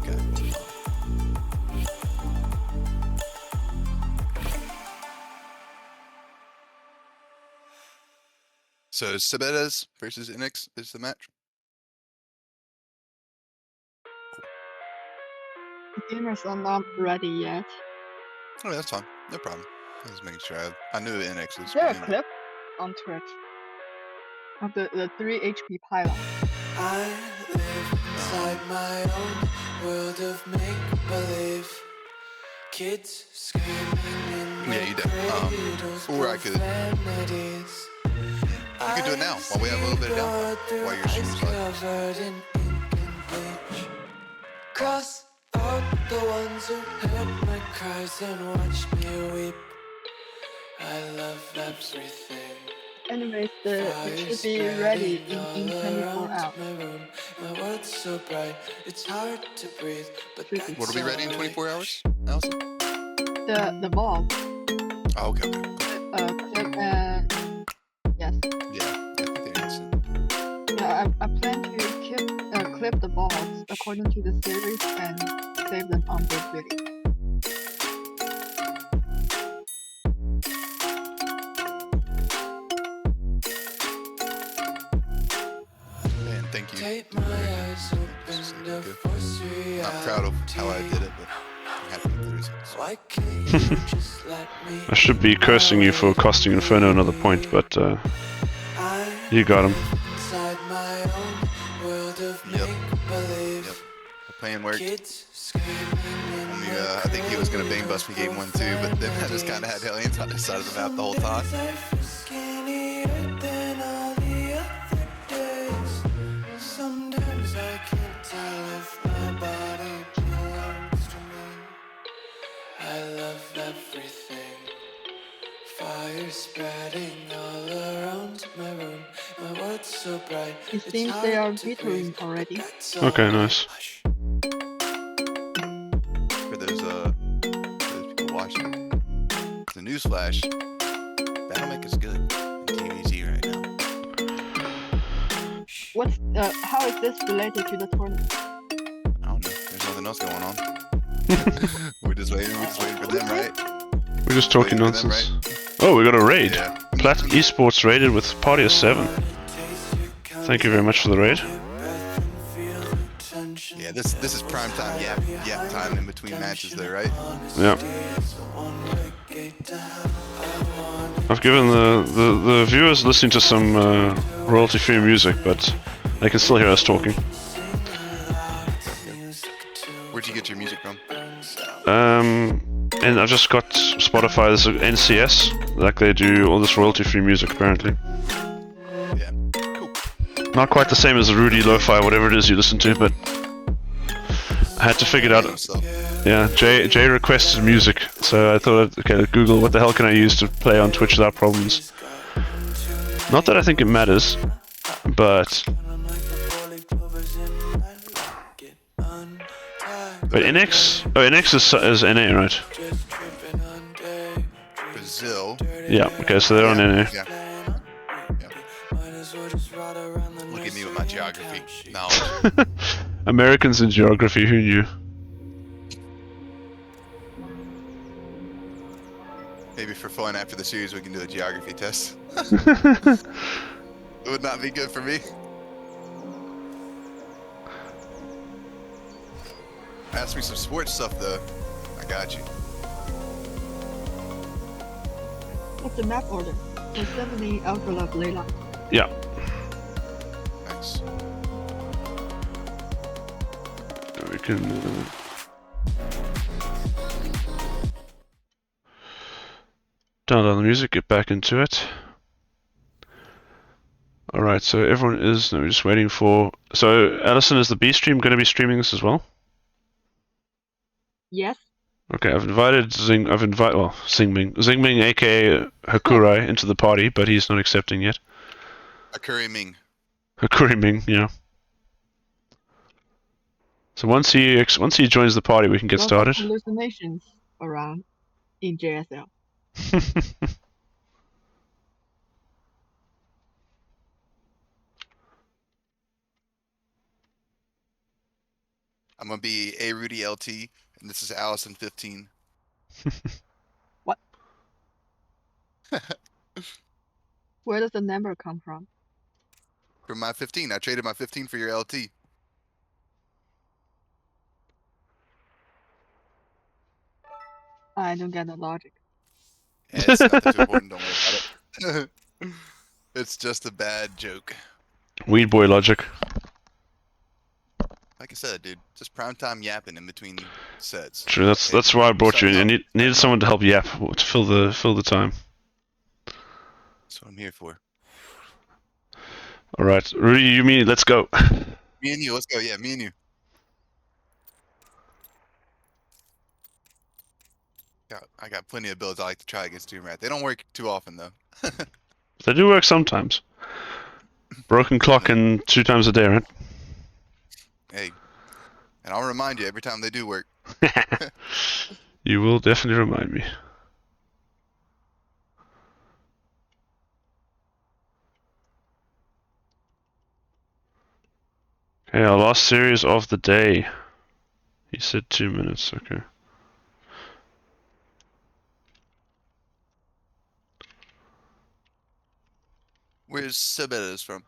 got So Cebedes versus Inix is the match. The gamers are not ready yet. Oh, that's fine. No problem. I was making sure. I knew Inix was Is there a playing. clip on Twitch of the 3 HP pylon? I live inside my own world of make-believe. Kids screaming in Yeah, you do. Or I could. You could do it now while we have a little bit of downtime. While your stream's live. Cross out the ones who heard my cries and watched me weep. I love everything. Anyways, it should be ready in 24 hours. My world's so bright, it's hard to breathe, but What'll be ready in 24 hours, Allison? The ball. Oh, okay. Clip, yes. Yeah, I think they answered. Yeah, I plan to clip the balls according to the series and save them on this video. Man, thank you. Take my eyes open to force Not proud of how I did it, but I'm happy with the results. Why can't you just let me? I should be cursing you for costing Inferno another point, but you got him. Inside my own world of Yep. make-believe. Yep. The plan worked. Kids screaming in Only, I think he was gonna bang bust me game 1 too, but then I just kind of had Hellions on this side of the map the whole time. I feel skinnier than all the other days. Sometimes I can't tell if my body belongs to me. I love everything. Fire spreading all around my room. My world's so bright. It it's seems they hard are to vetoing breathe, but already. that's all Okay, right. nice. Hush. For those people watching, it's a newsflash. Battlemech is good in TVZ right now. What's how is this related to the tournament? I don't know. There's nothing else going on. We're just waiting for them, right? We're just talking Waiting for them, nonsense. Oh, we got a raid. Yeah. Plat Esports raided with party of 7. Thank you very much for the raid. Yeah, this is prime time. Yeah, time in between matches there, right? Yeah. I've given the viewers listening to some royalty-free music, but they can still hear us talking. Where'd you get your music from? And I just got Spotify, there's an NCS, like they do all this royalty-free music apparently. Yeah. Cool. Not quite the same as the Rudy Lo-Fi, whatever it is you listen to, but I had to figure it out. So, Yeah, Jay requested music, so I thought, okay, Google, what the hell can I use to play on Twitch without problems? Not that I think it matters, but NX is NA, right? Brazil. Yeah, okay, so they're on NA. Yeah. Look at me with my geography knowledge. Americans in geography, who knew? Maybe for fun after the series we can do a geography test. It would not be good for me. Ask me some sports stuff though. I got you. What's the map order? For 70 Ultra Love Layla. Yeah. Nice. We can... download the music, get back into it. Alright, so everyone is... No, we're just waiting for... So, Allison, is the B stream going to be streaming this as well? Yes. Okay, I've invited Xingming, aka Hakurai, into the party, but he's not accepting yet. Akuri Ming. Hakurai Ming, yeah. So once he joins the party, we can get Lots of started. hallucinations around in JSL. I'm gonna be A Rudy LT, and this is Allison 15. What? Where does the number come from? From my 15, I traded my 15 for your LT. I don't get the logic. Yeah, it's nothing too important. Don't worry about it. It's just a bad joke. Weed boy logic. Like I said, dude, just primetime yapping in between sets. True. That's why I brought you in. Something I up. needed someone to help yap to fill the time. That's what I'm here for. All right, Rudy, you mean let's go? Me and you, let's go. Yeah, me and you. I got plenty of builds I like to try against Doom Rat. They don't work too often though. They do work sometimes. Broken clock and 2 times a day, right? Hey, and I'll remind you every time they do work. You will definitely remind me. Okay, our last series of the day. He said 2 minutes, okay. Where's Sebedes from?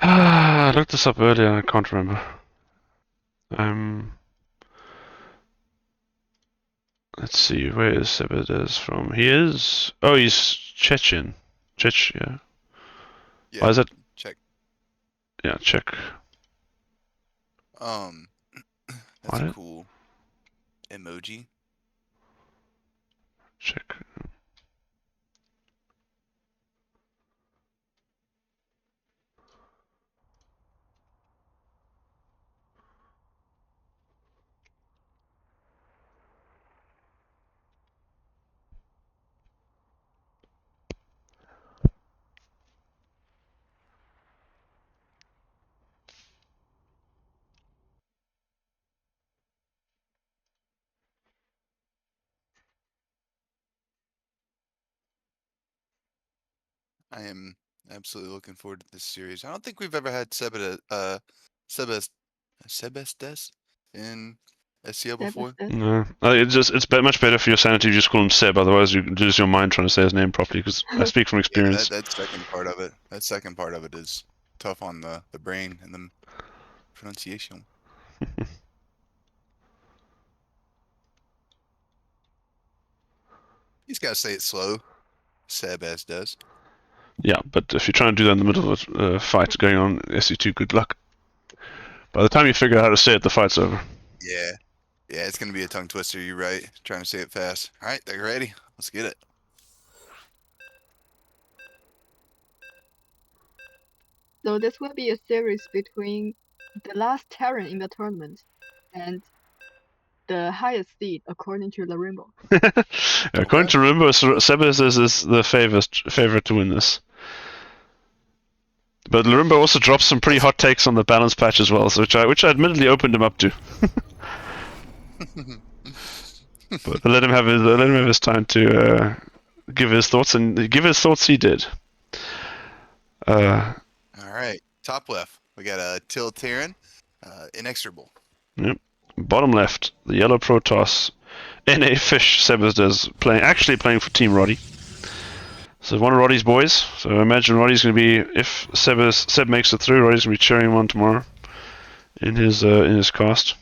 I looked this up earlier and I can't remember. Let's see, where is Sebedes from? He's Chechen. Yeah. Yeah, Why is that? check. Yeah, Czech. That's a What? cool emoji. Czech. I am absolutely looking forward to this series. I don't think we've ever had Sebestes in SEO before. No, it's much better for your sanity if you just call him Seb. Otherwise, you lose your mind trying to say his name properly. Because I speak from Yeah, experience. that second part of it. That second part of it is tough on the brain and the pronunciation. He's got to say it slow. Sebes does. Yeah, but if you're trying to do that in the middle of a fight going on SE2, good luck. By the time you figure out how to say it, the fight's over. Yeah. Yeah, it's going to be a tongue twister. You're right. Trying to say it fast. All right, they're ready. Let's get it. So this will be a series between the last Terran in the tournament and the highest seed according to the Rainbow. According to Rimbo, Sebes is the favorite to win this. But Larimbo also dropped some pretty hot takes on the balance patch as well, so which I admittedly opened him up to. But I let him have his time to give his thoughts, and give his thoughts he did. All right, top left, we got a Tiltaran, Inexorable. Yep. Bottom left, the yellow Protoss, NA Fish Sebes does actually playing for Team Roddy. So one of Roddy's boys. So I imagine Roddy's going to be, if Seb makes it through, Roddy's going to be cheering him on tomorrow in his cast.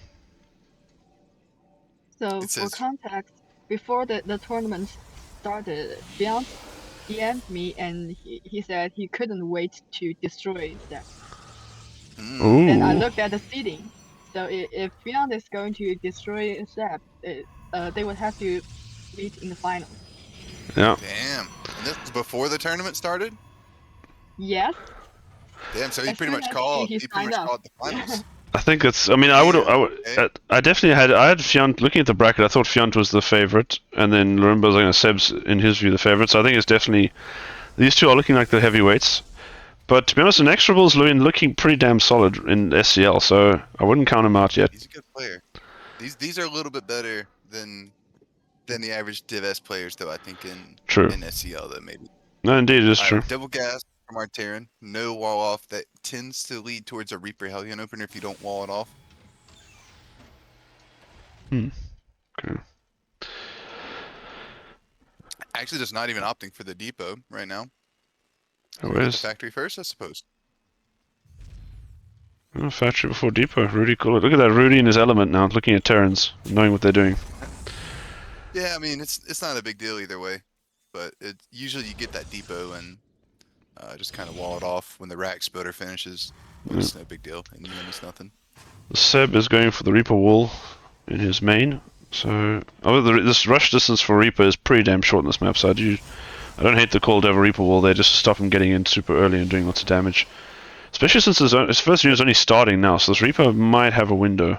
So for context, before the tournament started, Beyond DM'd me and he said he couldn't wait to destroy Seb. And I looked at the seeding. So if Beyond is going to destroy Seb, they would have to meet in the finals. Yeah. Damn. And this was before the tournament started? Yes. Damn, so he pretty much called the finals. I think it's. I mean, I definitely had. I had Fiant looking at the bracket. I thought Fiant was the favorite, and then Larimbo's like Seb's in his view the favorite. So I think it's definitely these two are looking like the heavyweights. But to be honest, Inexorable's looking pretty damn solid in SCL, so I wouldn't count him out yet. He's a good player. These are a little bit better than the average Div S players, though. I think in SCL, though maybe. No, indeed, it is true. Double gas from our Terran. No wall off. That tends to lead towards a Reaper Hellion opener if you don't wall it off. Okay. Actually, just not even opting for the depot right now. Oh, Let me get the where's factory first, I suppose. factory before depot? Rudy, cool. Look at that Rudy in his element now, looking at Terrans, knowing what they're doing. Yeah, I mean it's not a big deal either way, but it usually you get that depot and just kind of wall it off when the rack splitter finishes. But it's no big deal, and you miss nothing. Seb is going for the Reaper wall in his main. So, this rush distance for Reaper is pretty damn short in this map. So I don't hate the call to have a Reaper wall there just to stop him getting in super early and doing lots of damage. Especially since his first unit is only starting now, so this Reaper might have a window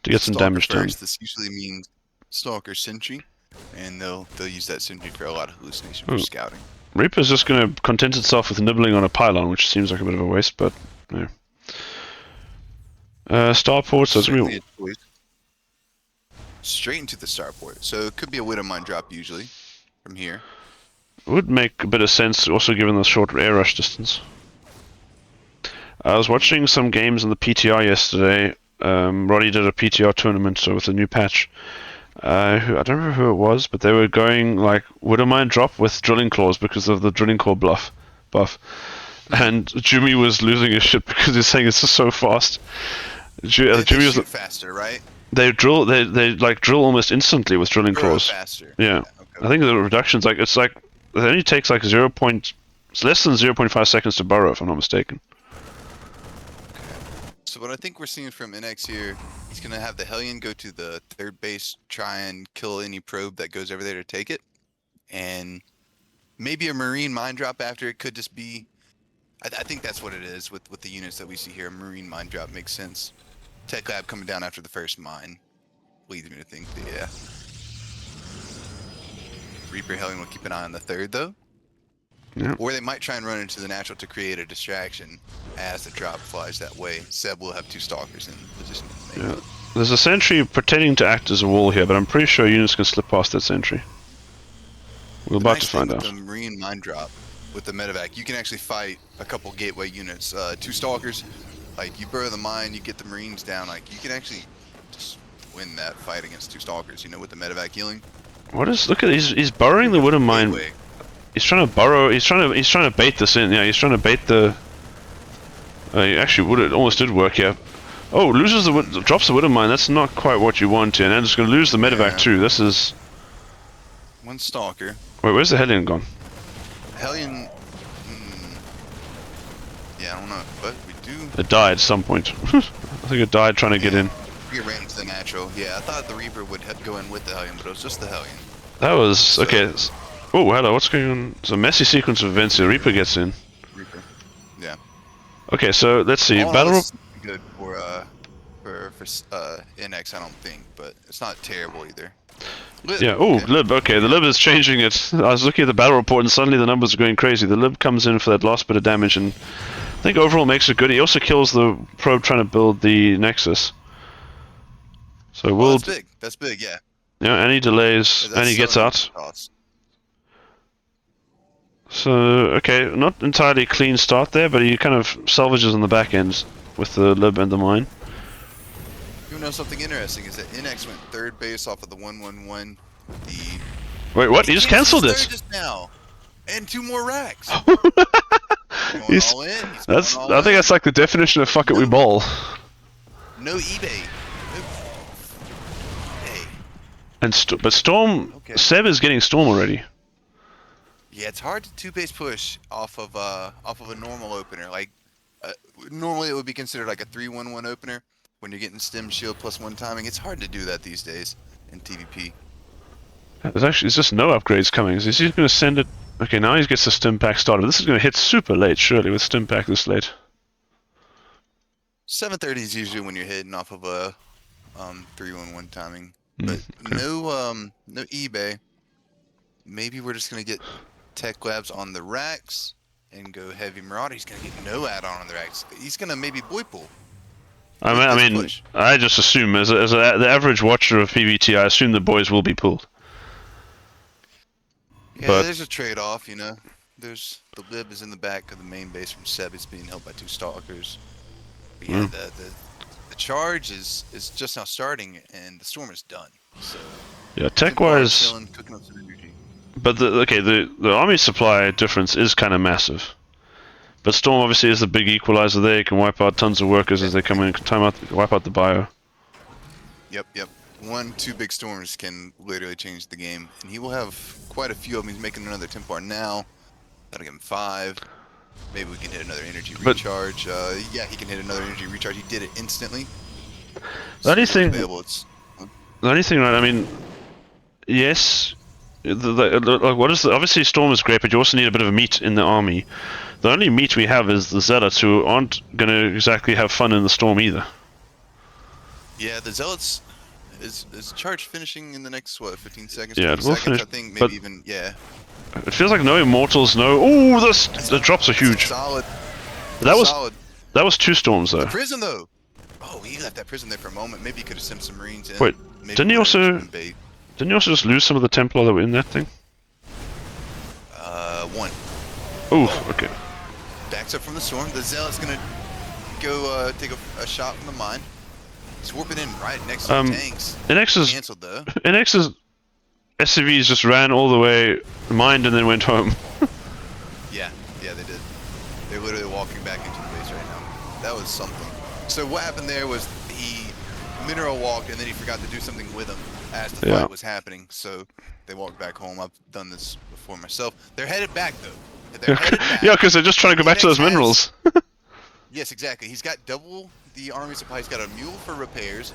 to get some Stalker damage done. first. This usually means Stalker Sentry, and they'll use that Sentry for a lot of hallucination for scouting. Reaper's just going to content itself with nibbling on a pylon, which seems like a bit of a waste, but no. Starport, so it's going to be... Straight into the starport, so it could be a Widow Mine drop usually from here. Would make a bit of sense, also given the short air rush distance. I was watching some games in the PTR yesterday. Roddy did a PTR tournament, so with a new patch. I don't remember who it was, but they were going like Widow Mine drop with drilling claws because of the drilling claw buff. And Jimmy was losing his shit because he's saying it's just so fast. Jimmy was shoot faster, right? They like drill almost instantly with drilling claws. Faster. Yeah. Okay. I think the reduction's like it only takes like it's less than 0.5 seconds to burrow, if I'm not mistaken. So what I think we're seeing from NX here, he's gonna have the Hellion go to the third base, try and kill any probe that goes over there to take it, and maybe a Marine mine drop after. It could just be, I think that's what it is with the units that we see here. A Marine mine drop makes sense. Tech Lab coming down after the first mine leads me to think that, yeah. Reaper Hellion will keep an eye on the third though. Yeah. Or they might try and run into the natural to create a distraction as the drop flies that way. Seb will have two stalkers in position to make it. There's a sentry pretending to act as a wall here, but I'm pretty sure units can slip past that sentry. We're about to find out. The Marine mine drop with the medevac, you can actually fight a couple gateway units. Two stalkers, like you burrow the mine, you get the Marines down, like you can actually just win that fight against two stalkers, you know, with the medevac healing. What is? Look at he's burrowing the Widow Mine. He's trying to burrow. He's trying to bait this in. Yeah, he's trying to bait the. He actually it almost did work here. Oh, drops the Widow Mine. That's not quite what you want here. And it's going to lose the medevac too. This is. One stalker. Wait, where's the Hellion gone? Hellion. Yeah, I don't know, but we do. It died at some point. I think it died trying to get in. We ran into the natural. Yeah, I thought the Reaper would go in with the Hellion, but it was just the Hellion. That was okay. Oh, hello. What's going on? It's a messy sequence of events here. Reaper gets in. Reaper. Yeah. Okay, so let's see. Battle good for NX, I don't think, but it's not terrible either. Lib, yeah. Oh, okay. Lib. Okay, the Lib is changing it. I was looking at the battle report, and suddenly the numbers are going crazy. The Lib comes in for that last bit of damage, and I think overall makes it good. He also kills the probe trying to build the Nexus. So we'll. That's big. That's big. Yeah. Yeah, and he delays, and he gets out. So, okay, not entirely clean start there, but he kind of salvages on the back end with the Lib and the mine. You know something interesting is that NX went third base off of the 1-1-1. Wait, what? He just cancelled it. Just now, and two more racks. He's all in. I think that's like the definition of fuck it, we ball. No eBay. And but Storm, okay. Seb is getting Storm already. Yeah, it's hard to two-base push off of a normal opener. Like normally it would be considered like a 3-1-1 opener when you're getting stem shield +1 timing. It's hard to do that these days in TVP. There's just no upgrades coming. Is he going to send it? Okay, now he gets the stim pack started. This is going to hit super late, surely, with stim pack this late. 7:30 is usually when you're hitting off of a 3-1-1 timing. But no eBay. Maybe we're just gonna get Tech Labs on the racks and go heavy Marauder. He's gonna get no add-on on the racks. He's gonna maybe boy pull. I mean, I just assume as the average watcher of PvT, I assume the boys will be pulled. Yeah, but there's a trade-off, you know. There's the Lib is in the back of the main base from Seb. It's being held by two stalkers. But yeah, the charge is just now starting, and the storm is done. So Yeah, Templar tech-wise, chilling, cooking up some energy. but the army supply difference is kind of massive. But Storm obviously is the big equalizer there. You can wipe out tons of workers as they come in, wipe out the bio. Yep. 1-2 big storms can literally change the game, and he will have quite a few of them. He's making another Templar now. That'll give him 5. Maybe we can hit another energy But- recharge. Yeah, he can hit another energy recharge. He did it instantly. The only it's thing- available. The only thing, right? I mean, yes, like what is obviously Storm is great, but you also need a bit of a meat in the army. The only meat we have is the Zealots, who aren't going to exactly have fun in the Storm either. Yeah, the Zealots is charge finishing in the next 15 seconds? Yeah, 20 it will seconds, finish, I think maybe but- even It feels like no Immortals, no. Ooh, the drops are huge. Solid. That was solid. 2 Storms though. Prison though. Oh, he left that prison there for a moment. Maybe he could have sent some Marines in. Wait, Maybe didn't he would've also- just been bait. Didn't you also just lose some of the Templar that were in that thing? 1. Ooh, okay. Backs up from the storm. The Zealot's gonna go take a shot from the mine. Swooping in right next to the tanks. NX's Cancelled though. SCVs just ran all the way, mined, and then went home. Yeah, they did. They're literally walking back into the base right now. That was something. So what happened there was he mineral walked and then he forgot to do something with them as the Yeah. fight was happening. So they walked back home. I've done this before myself. They're headed back though. They're headed back. Yeah, because they're just trying to go back to those Next has- minerals. Yes, exactly. He's got double the army supply. He's got a mule for repairs.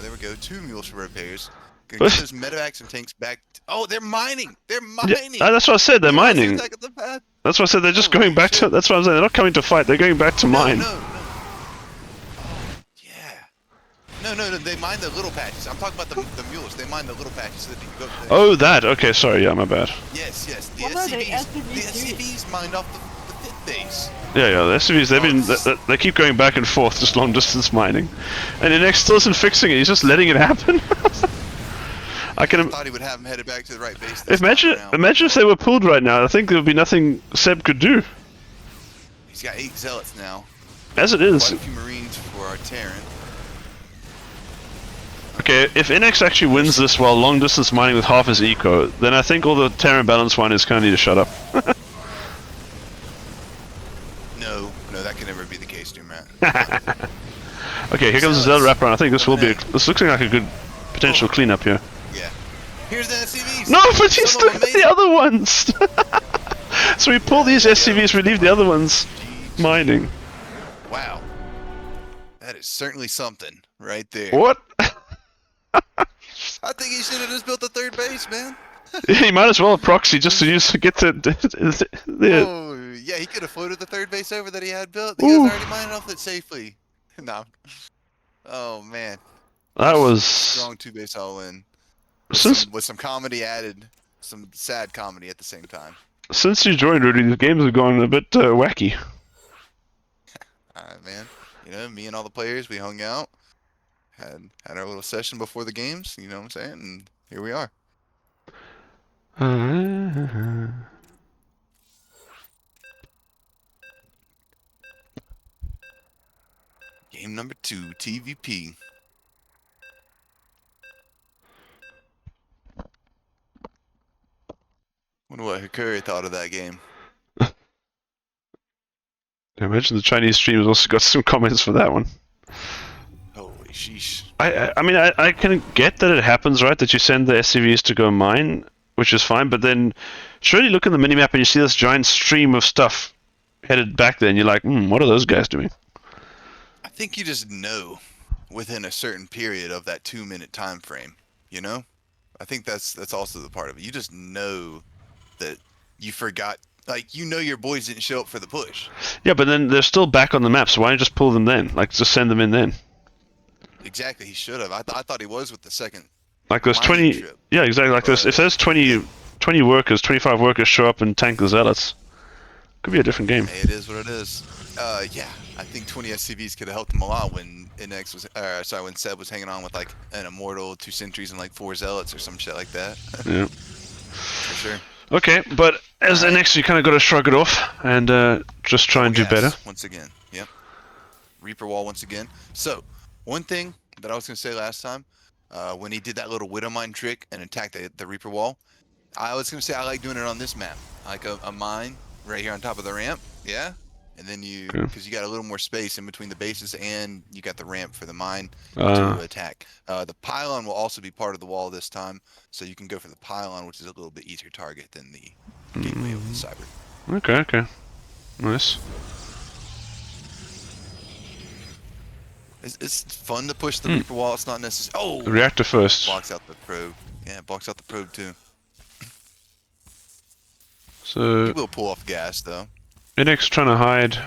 There we go. 2 mules for repairs. Gonna get those medevacs and tanks back. Oh, they're mining. They're mining. Yeah, that's what I said. They're You realize mining. attack at the path? That's what I said. They're just Holy going back to. shit. That's what I'm saying. They're not coming to fight. They're going back to mine. No. Yeah. No. They mine the little patches. I'm talking about the mules. They mine the little patches so that you can go there. Oh, that. Okay, sorry. Yeah, my bad. Yes. The What are the SCVs. The SCVs SCVs mined off the pit base. Yeah. The SCVs. They keep going back and forth, just long distance mining, and NX still isn't fixing it. He's just letting it happen. I can Thought he would have them headed back to the right base. This time imagine. around. Imagine if they were pulled right now. I think there would be nothing Seb could do. He's got 8 zealots now. As it is. Quite a few marines for our Terran. Okay, if NX actually wins this while long distance mining with half his eco, then I think all the Terran balance miners kind of need to shut up. No, that can never be the case, dude, man. Okay, here comes the Zealot wraparound. I think this will be. This looks like a good potential cleanup here. Yeah. Here's the SCVs. No, but he's Some still of them got made the other ones. So we pull these SCVs, we leave the other ones it. mining. Wow. That is certainly something right there. What? I think he should have just built a 3rd base, man. He might as well have proxy just to use to get the. Oh, yeah, he could have floated the 3rd base over that he had built. He was already mining off it safely. No. Oh, man. That was Strong 2-base all in. With some comedy added. Some sad comedy at the same time. since you joined, Rudy. The games have gone a bit wacky. Alright, man. You know, me and all the players, we hung out. Had our little session before the games, you know what I'm saying? And here we are. Game number 2, TVP. Wonder what Hikari thought of that game. I imagine the Chinese stream has also got some comments for that one. Holy sheesh. I mean, I can get that it happens, right? That you send the SCVs to go mine, which is fine, but then surely you look at the minimap and you see this giant stream of stuff headed back there, and you're like, what are those guys doing? I think you just know within a certain period of that 2-minute time frame, you know? I think that's also the part of it. You just know that you forgot, like, you know your boys didn't show up for the push. Yeah, but then they're still back on the map, so why don't you just pull them then? Like, just send them in then. Exactly, he should have. I thought he was with the second. Like, there's mining 20... trip. Yeah, exactly. Like, if there's 20 workers, 25 workers show up and tank the Zealots, could be a different game. Hey, it is what it is. Yeah, I think 20 SCVs could have helped him a lot when when Seb was hanging on with like an Immortal, 2 Sentries, and like 4 Zealots or some shit like that. Yeah. For sure. Okay, but as the next, you kind of got to shrug it off and just try and do Gas better. once again. Yep. Reaper wall once again. So One thing that I was gonna say last time, when he did that little widow mine trick and attacked the Reaper wall, I was gonna say I like doing it on this map, like a mine right here on top of the ramp, yeah. And then because you got a little more space in between the bases, and you got the ramp for the mine to attack. The pylon will also be part of the wall this time, so you can go for the pylon, which is a little bit easier target than the gateway of the cyber. Okay. Nice. It's fun to push the Reaper wall. It's not necessary. Oh, Reactor first. blocks out the probe. Yeah, blocks out the probe too. So He will pull off gas though. NX trying to hide,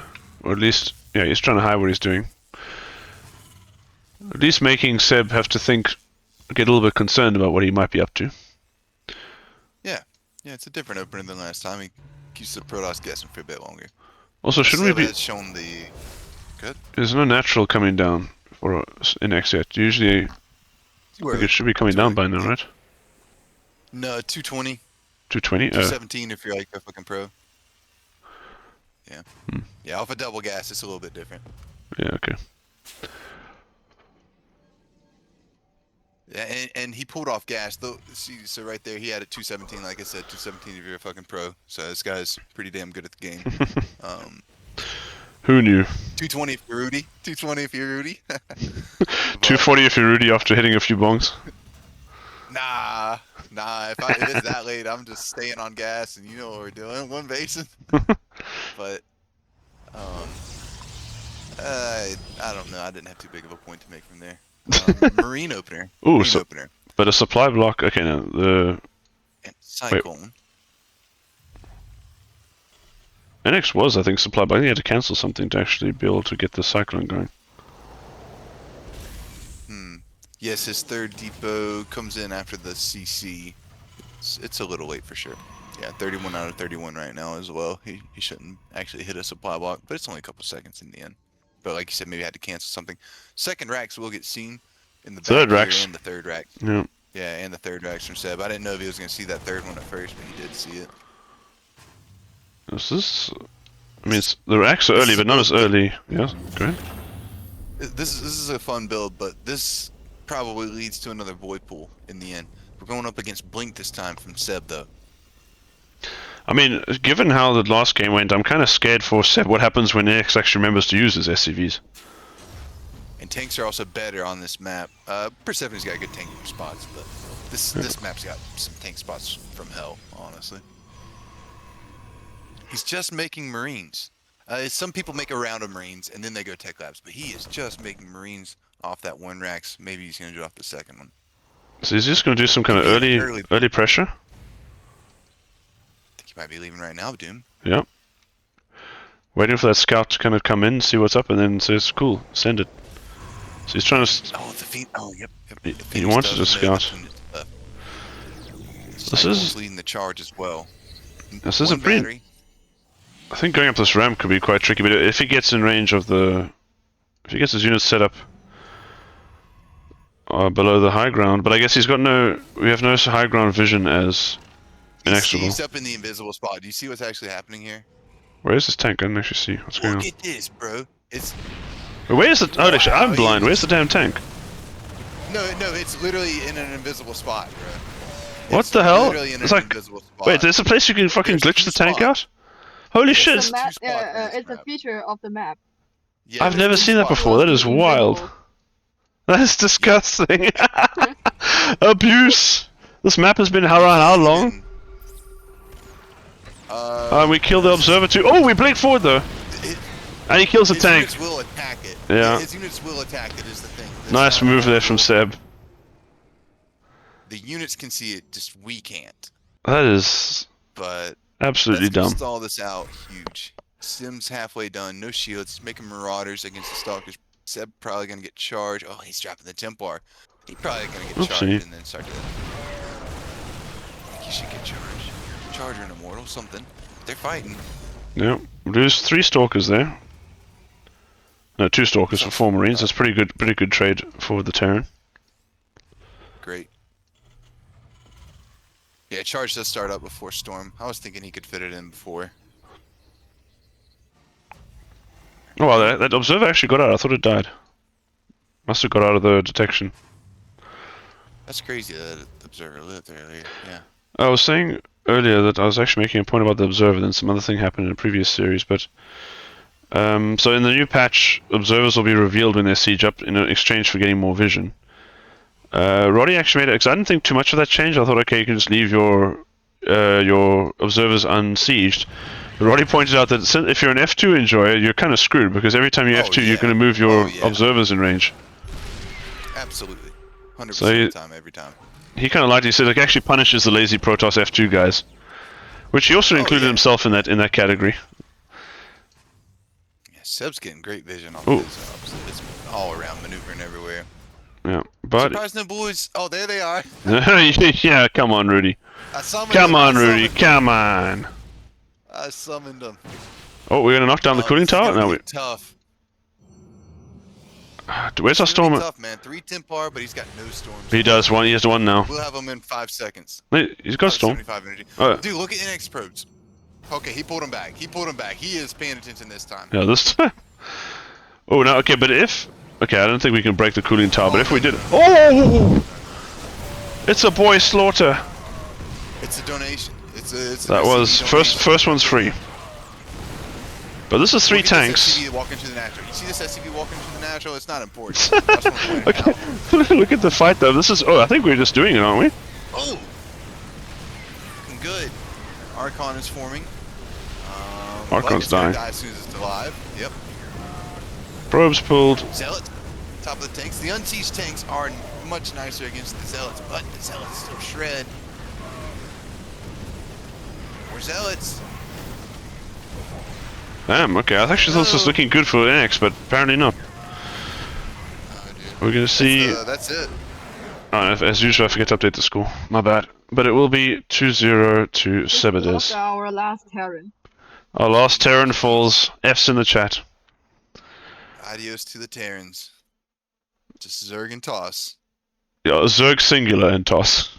or at least, yeah, he's trying to hide what he's doing. At least making Seb have to think, get a little bit concerned about what he might be up to. Yeah, it's a different opener than last time. He keeps the Protoss guessing for a bit longer. Also, shouldn't we be? Has shown the good. There's no natural coming down for NX yet. Usually, I think it should be coming down by now, right? No, 220. 220. 217 if you're like a fucking pro. Yeah. Yeah, off a double gas, it's a little bit different. Yeah. Okay. Yeah, and he pulled off gas though. See, so right there, he had a 217. Like I said, 217 if you're a fucking pro. So this guy's pretty damn good at the game. Who knew? 220 if you're Rudy. 220 if you're Rudy. 240 if you're Rudy after hitting a few bongs. Nah. If it's that late, I'm just staying on gas, and you know what we're doing. One basin. But I don't know. I didn't have too big of a point to make from there. Marine opener. Ooh, Marine opener. But a supply block. Okay, now the And Cyclone. NX was, I think, supply block. I think he had to cancel something to actually be able to get the cyclone going. Yes, his third depot comes in after the CC. It's a little late for sure. Yeah, 31 out of 31 right now as well. He shouldn't actually hit a supply block, but it's only a couple seconds in the end. But like you said, maybe had to cancel something. Second racks will get seen in the third back racks. here and the third rack. Yeah. Yeah, and the third racks from Seb. I didn't know if he was going to see that third one at first, but he did see it. This, I mean, the racks are early, but not as early. Yeah, great. This is a fun build, but this probably leads to another void pool in the end. We're going up against Blink this time from Seb, though. I mean, given how the last game went, I'm kind of scared for Seb what happens when NX actually remembers to use his SCVs. And tanks are also better on this map. Persephone's got good tank spots, but this map's got some tank spots from hell, honestly. He's just making Marines. Some people make a round of Marines and then they go tech labs, but he is just making Marines off that one racks. Maybe he's gonna do it off the second one. So he's just gonna do some kind of early pressure. I think he might be leaving right now, Doom. Yep. Waiting for that scout to kind of come in, see what's up, and then says, "Cool, send it." So he's trying to. Oh, the Phoenix. Oh, yep. He wanted to scout. This is leading the charge as well. This is a pretty. Battery. I think going up this ramp could be quite tricky, but if he gets in range of the, if he gets his units set up below the high ground, but I guess he's got no. We have no high ground vision as inexorable. He's up in the invisible spot. Do you see what's actually happening here? Where is this tank? I didn't actually see what's going on. Look at this, bro. It's. Where's the? Oh, I'm blind. Where's the damn tank? No, it's literally in an invisible spot, bro. What the hell? It's like, wait, there's a place you can fucking glitch the tank out? Holy shit! It's a feature of the map. Yeah, I've never seen that before. That is wild. That is disgusting. Abuse. This map has been around how long? We killed the observer too. Oh, we blink forward though. And he kills the tank. His units will attack it. Yeah. His units will attack it is the thing. Nice move there from Seb. The units can see it, just we can't. That is But absolutely let's dumb. stall this out huge. Sim's halfway done, no shields, he's making marauders against the stalkers. Seb probably gonna get charged. Oh, he's dropping the Templar. He's probably gonna get charged and then start to. I think he should get charged. Charger and Immortal, something. They're fighting. Yep. Lose 3 stalkers there. No, 2 stalkers for 4 marines. That's pretty good trade for the Terran. Great. Yeah, charge does start up before Storm. I was thinking he could fit it in before. Oh, well, that observer actually got out. I thought it died. Must have got out of the detection. That's crazy that the observer lived earlier. Yeah. I was saying earlier that I was actually making a point about the observer, then some other thing happened in a previous series, but so in the new patch, observers will be revealed when they siege up in exchange for getting more vision. Roddy actually made it, because I didn't think too much of that change. I thought, okay, you can just leave your observers unsieged. But Roddy pointed out that if you're an F2 enjoyer, you're kind of screwed, because every time you Oh, F2, you're yeah. going to move your Oh, yeah. observers in range. Absolutely. 100% So of the time, every time. He kind of liked it. He said it actually punishes the lazy Protoss F2 guys, which he also Oh, included yeah. himself in that category. Yeah, Seb's getting great vision on Ooh. his ops. It's all around maneuvering everywhere. Yeah, but Surprise, no boys. Oh, there they are. yeah, come on, Rudy. I summoned Come them. on, I Rudy. summoned Come on. them. I summoned them. Oh, we're gonna knock down the cooling this is tower. gonna No, be tough. where's our It's gonna storm? be tough, man. 3 Templar, but he's got no storms. He does one. He has one now. We'll have him in 5 seconds. He's got storm. 75 energy. Oh. Dude, look at NX probes. Okay, he pulled him back. He pulled him back. He is paying attention this time. Yeah, this time. Oh, no. Okay, but if I don't think we can break the cooling tower. But if we did, oh, it's a boy slaughter. It's a donation. It's a That was donation. first one's free. But this is 3 Look at tanks. This SCV walking to the natural. You see this SCV walking to the natural? It's not important. I just wanna point it Okay, out. look at the fight though. This is. Oh, I think we're just doing it, aren't we? Oh! Looking good. Archon is forming. Archon's but it's gonna dying. die as soon as it's alive. Yep. Probes pulled. Zealot. Top of the tanks. The unsieged tanks are much nicer against the Zealots, but the Zealots still shred. More Zealots. Damn. Okay, I actually thought this was looking good for NX, but apparently not. Oh, dude. We're gonna see. That's it. Oh, as usual, I forget to update the score. My bad. But it will be 2-0 to This was Sebades. our last Terran. Our last Terran falls. F's in the chat. Adios to the Terrans. Just Zerg and Toss. Yeah, Zerg singular and toss.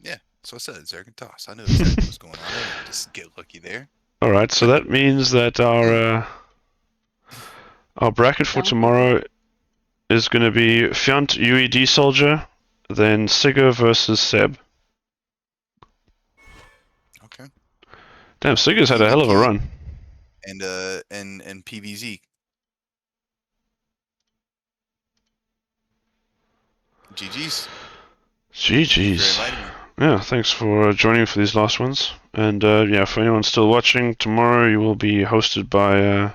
Yeah, so I said Zerg and Toss. I knew exactly what was going on there. Just get lucky there. Alright, so that means that our bracket for tomorrow is going to be Fiant UED Soldier, then Sigurd versus Seb. Okay. Damn, Sigurd's had a hell of a run. And PVZ. GG's. GG's. Yeah, thanks for joining for these last ones. And yeah, for anyone still watching, tomorrow you will be hosted by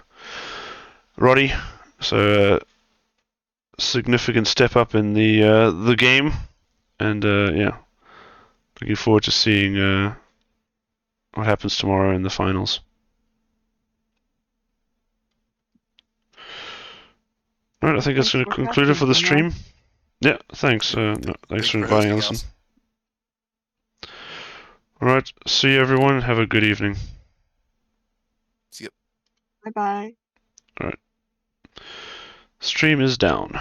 Roddy. So significant step up in the game. And yeah, looking forward to seeing what happens tomorrow in the finals. Alright, I think that's going to conclude it for the stream. Yeah, thanks. No, thanks for inviting, Alison. Alright, see you everyone. Have a good evening. See ya. Bye bye. Alright. Stream is down.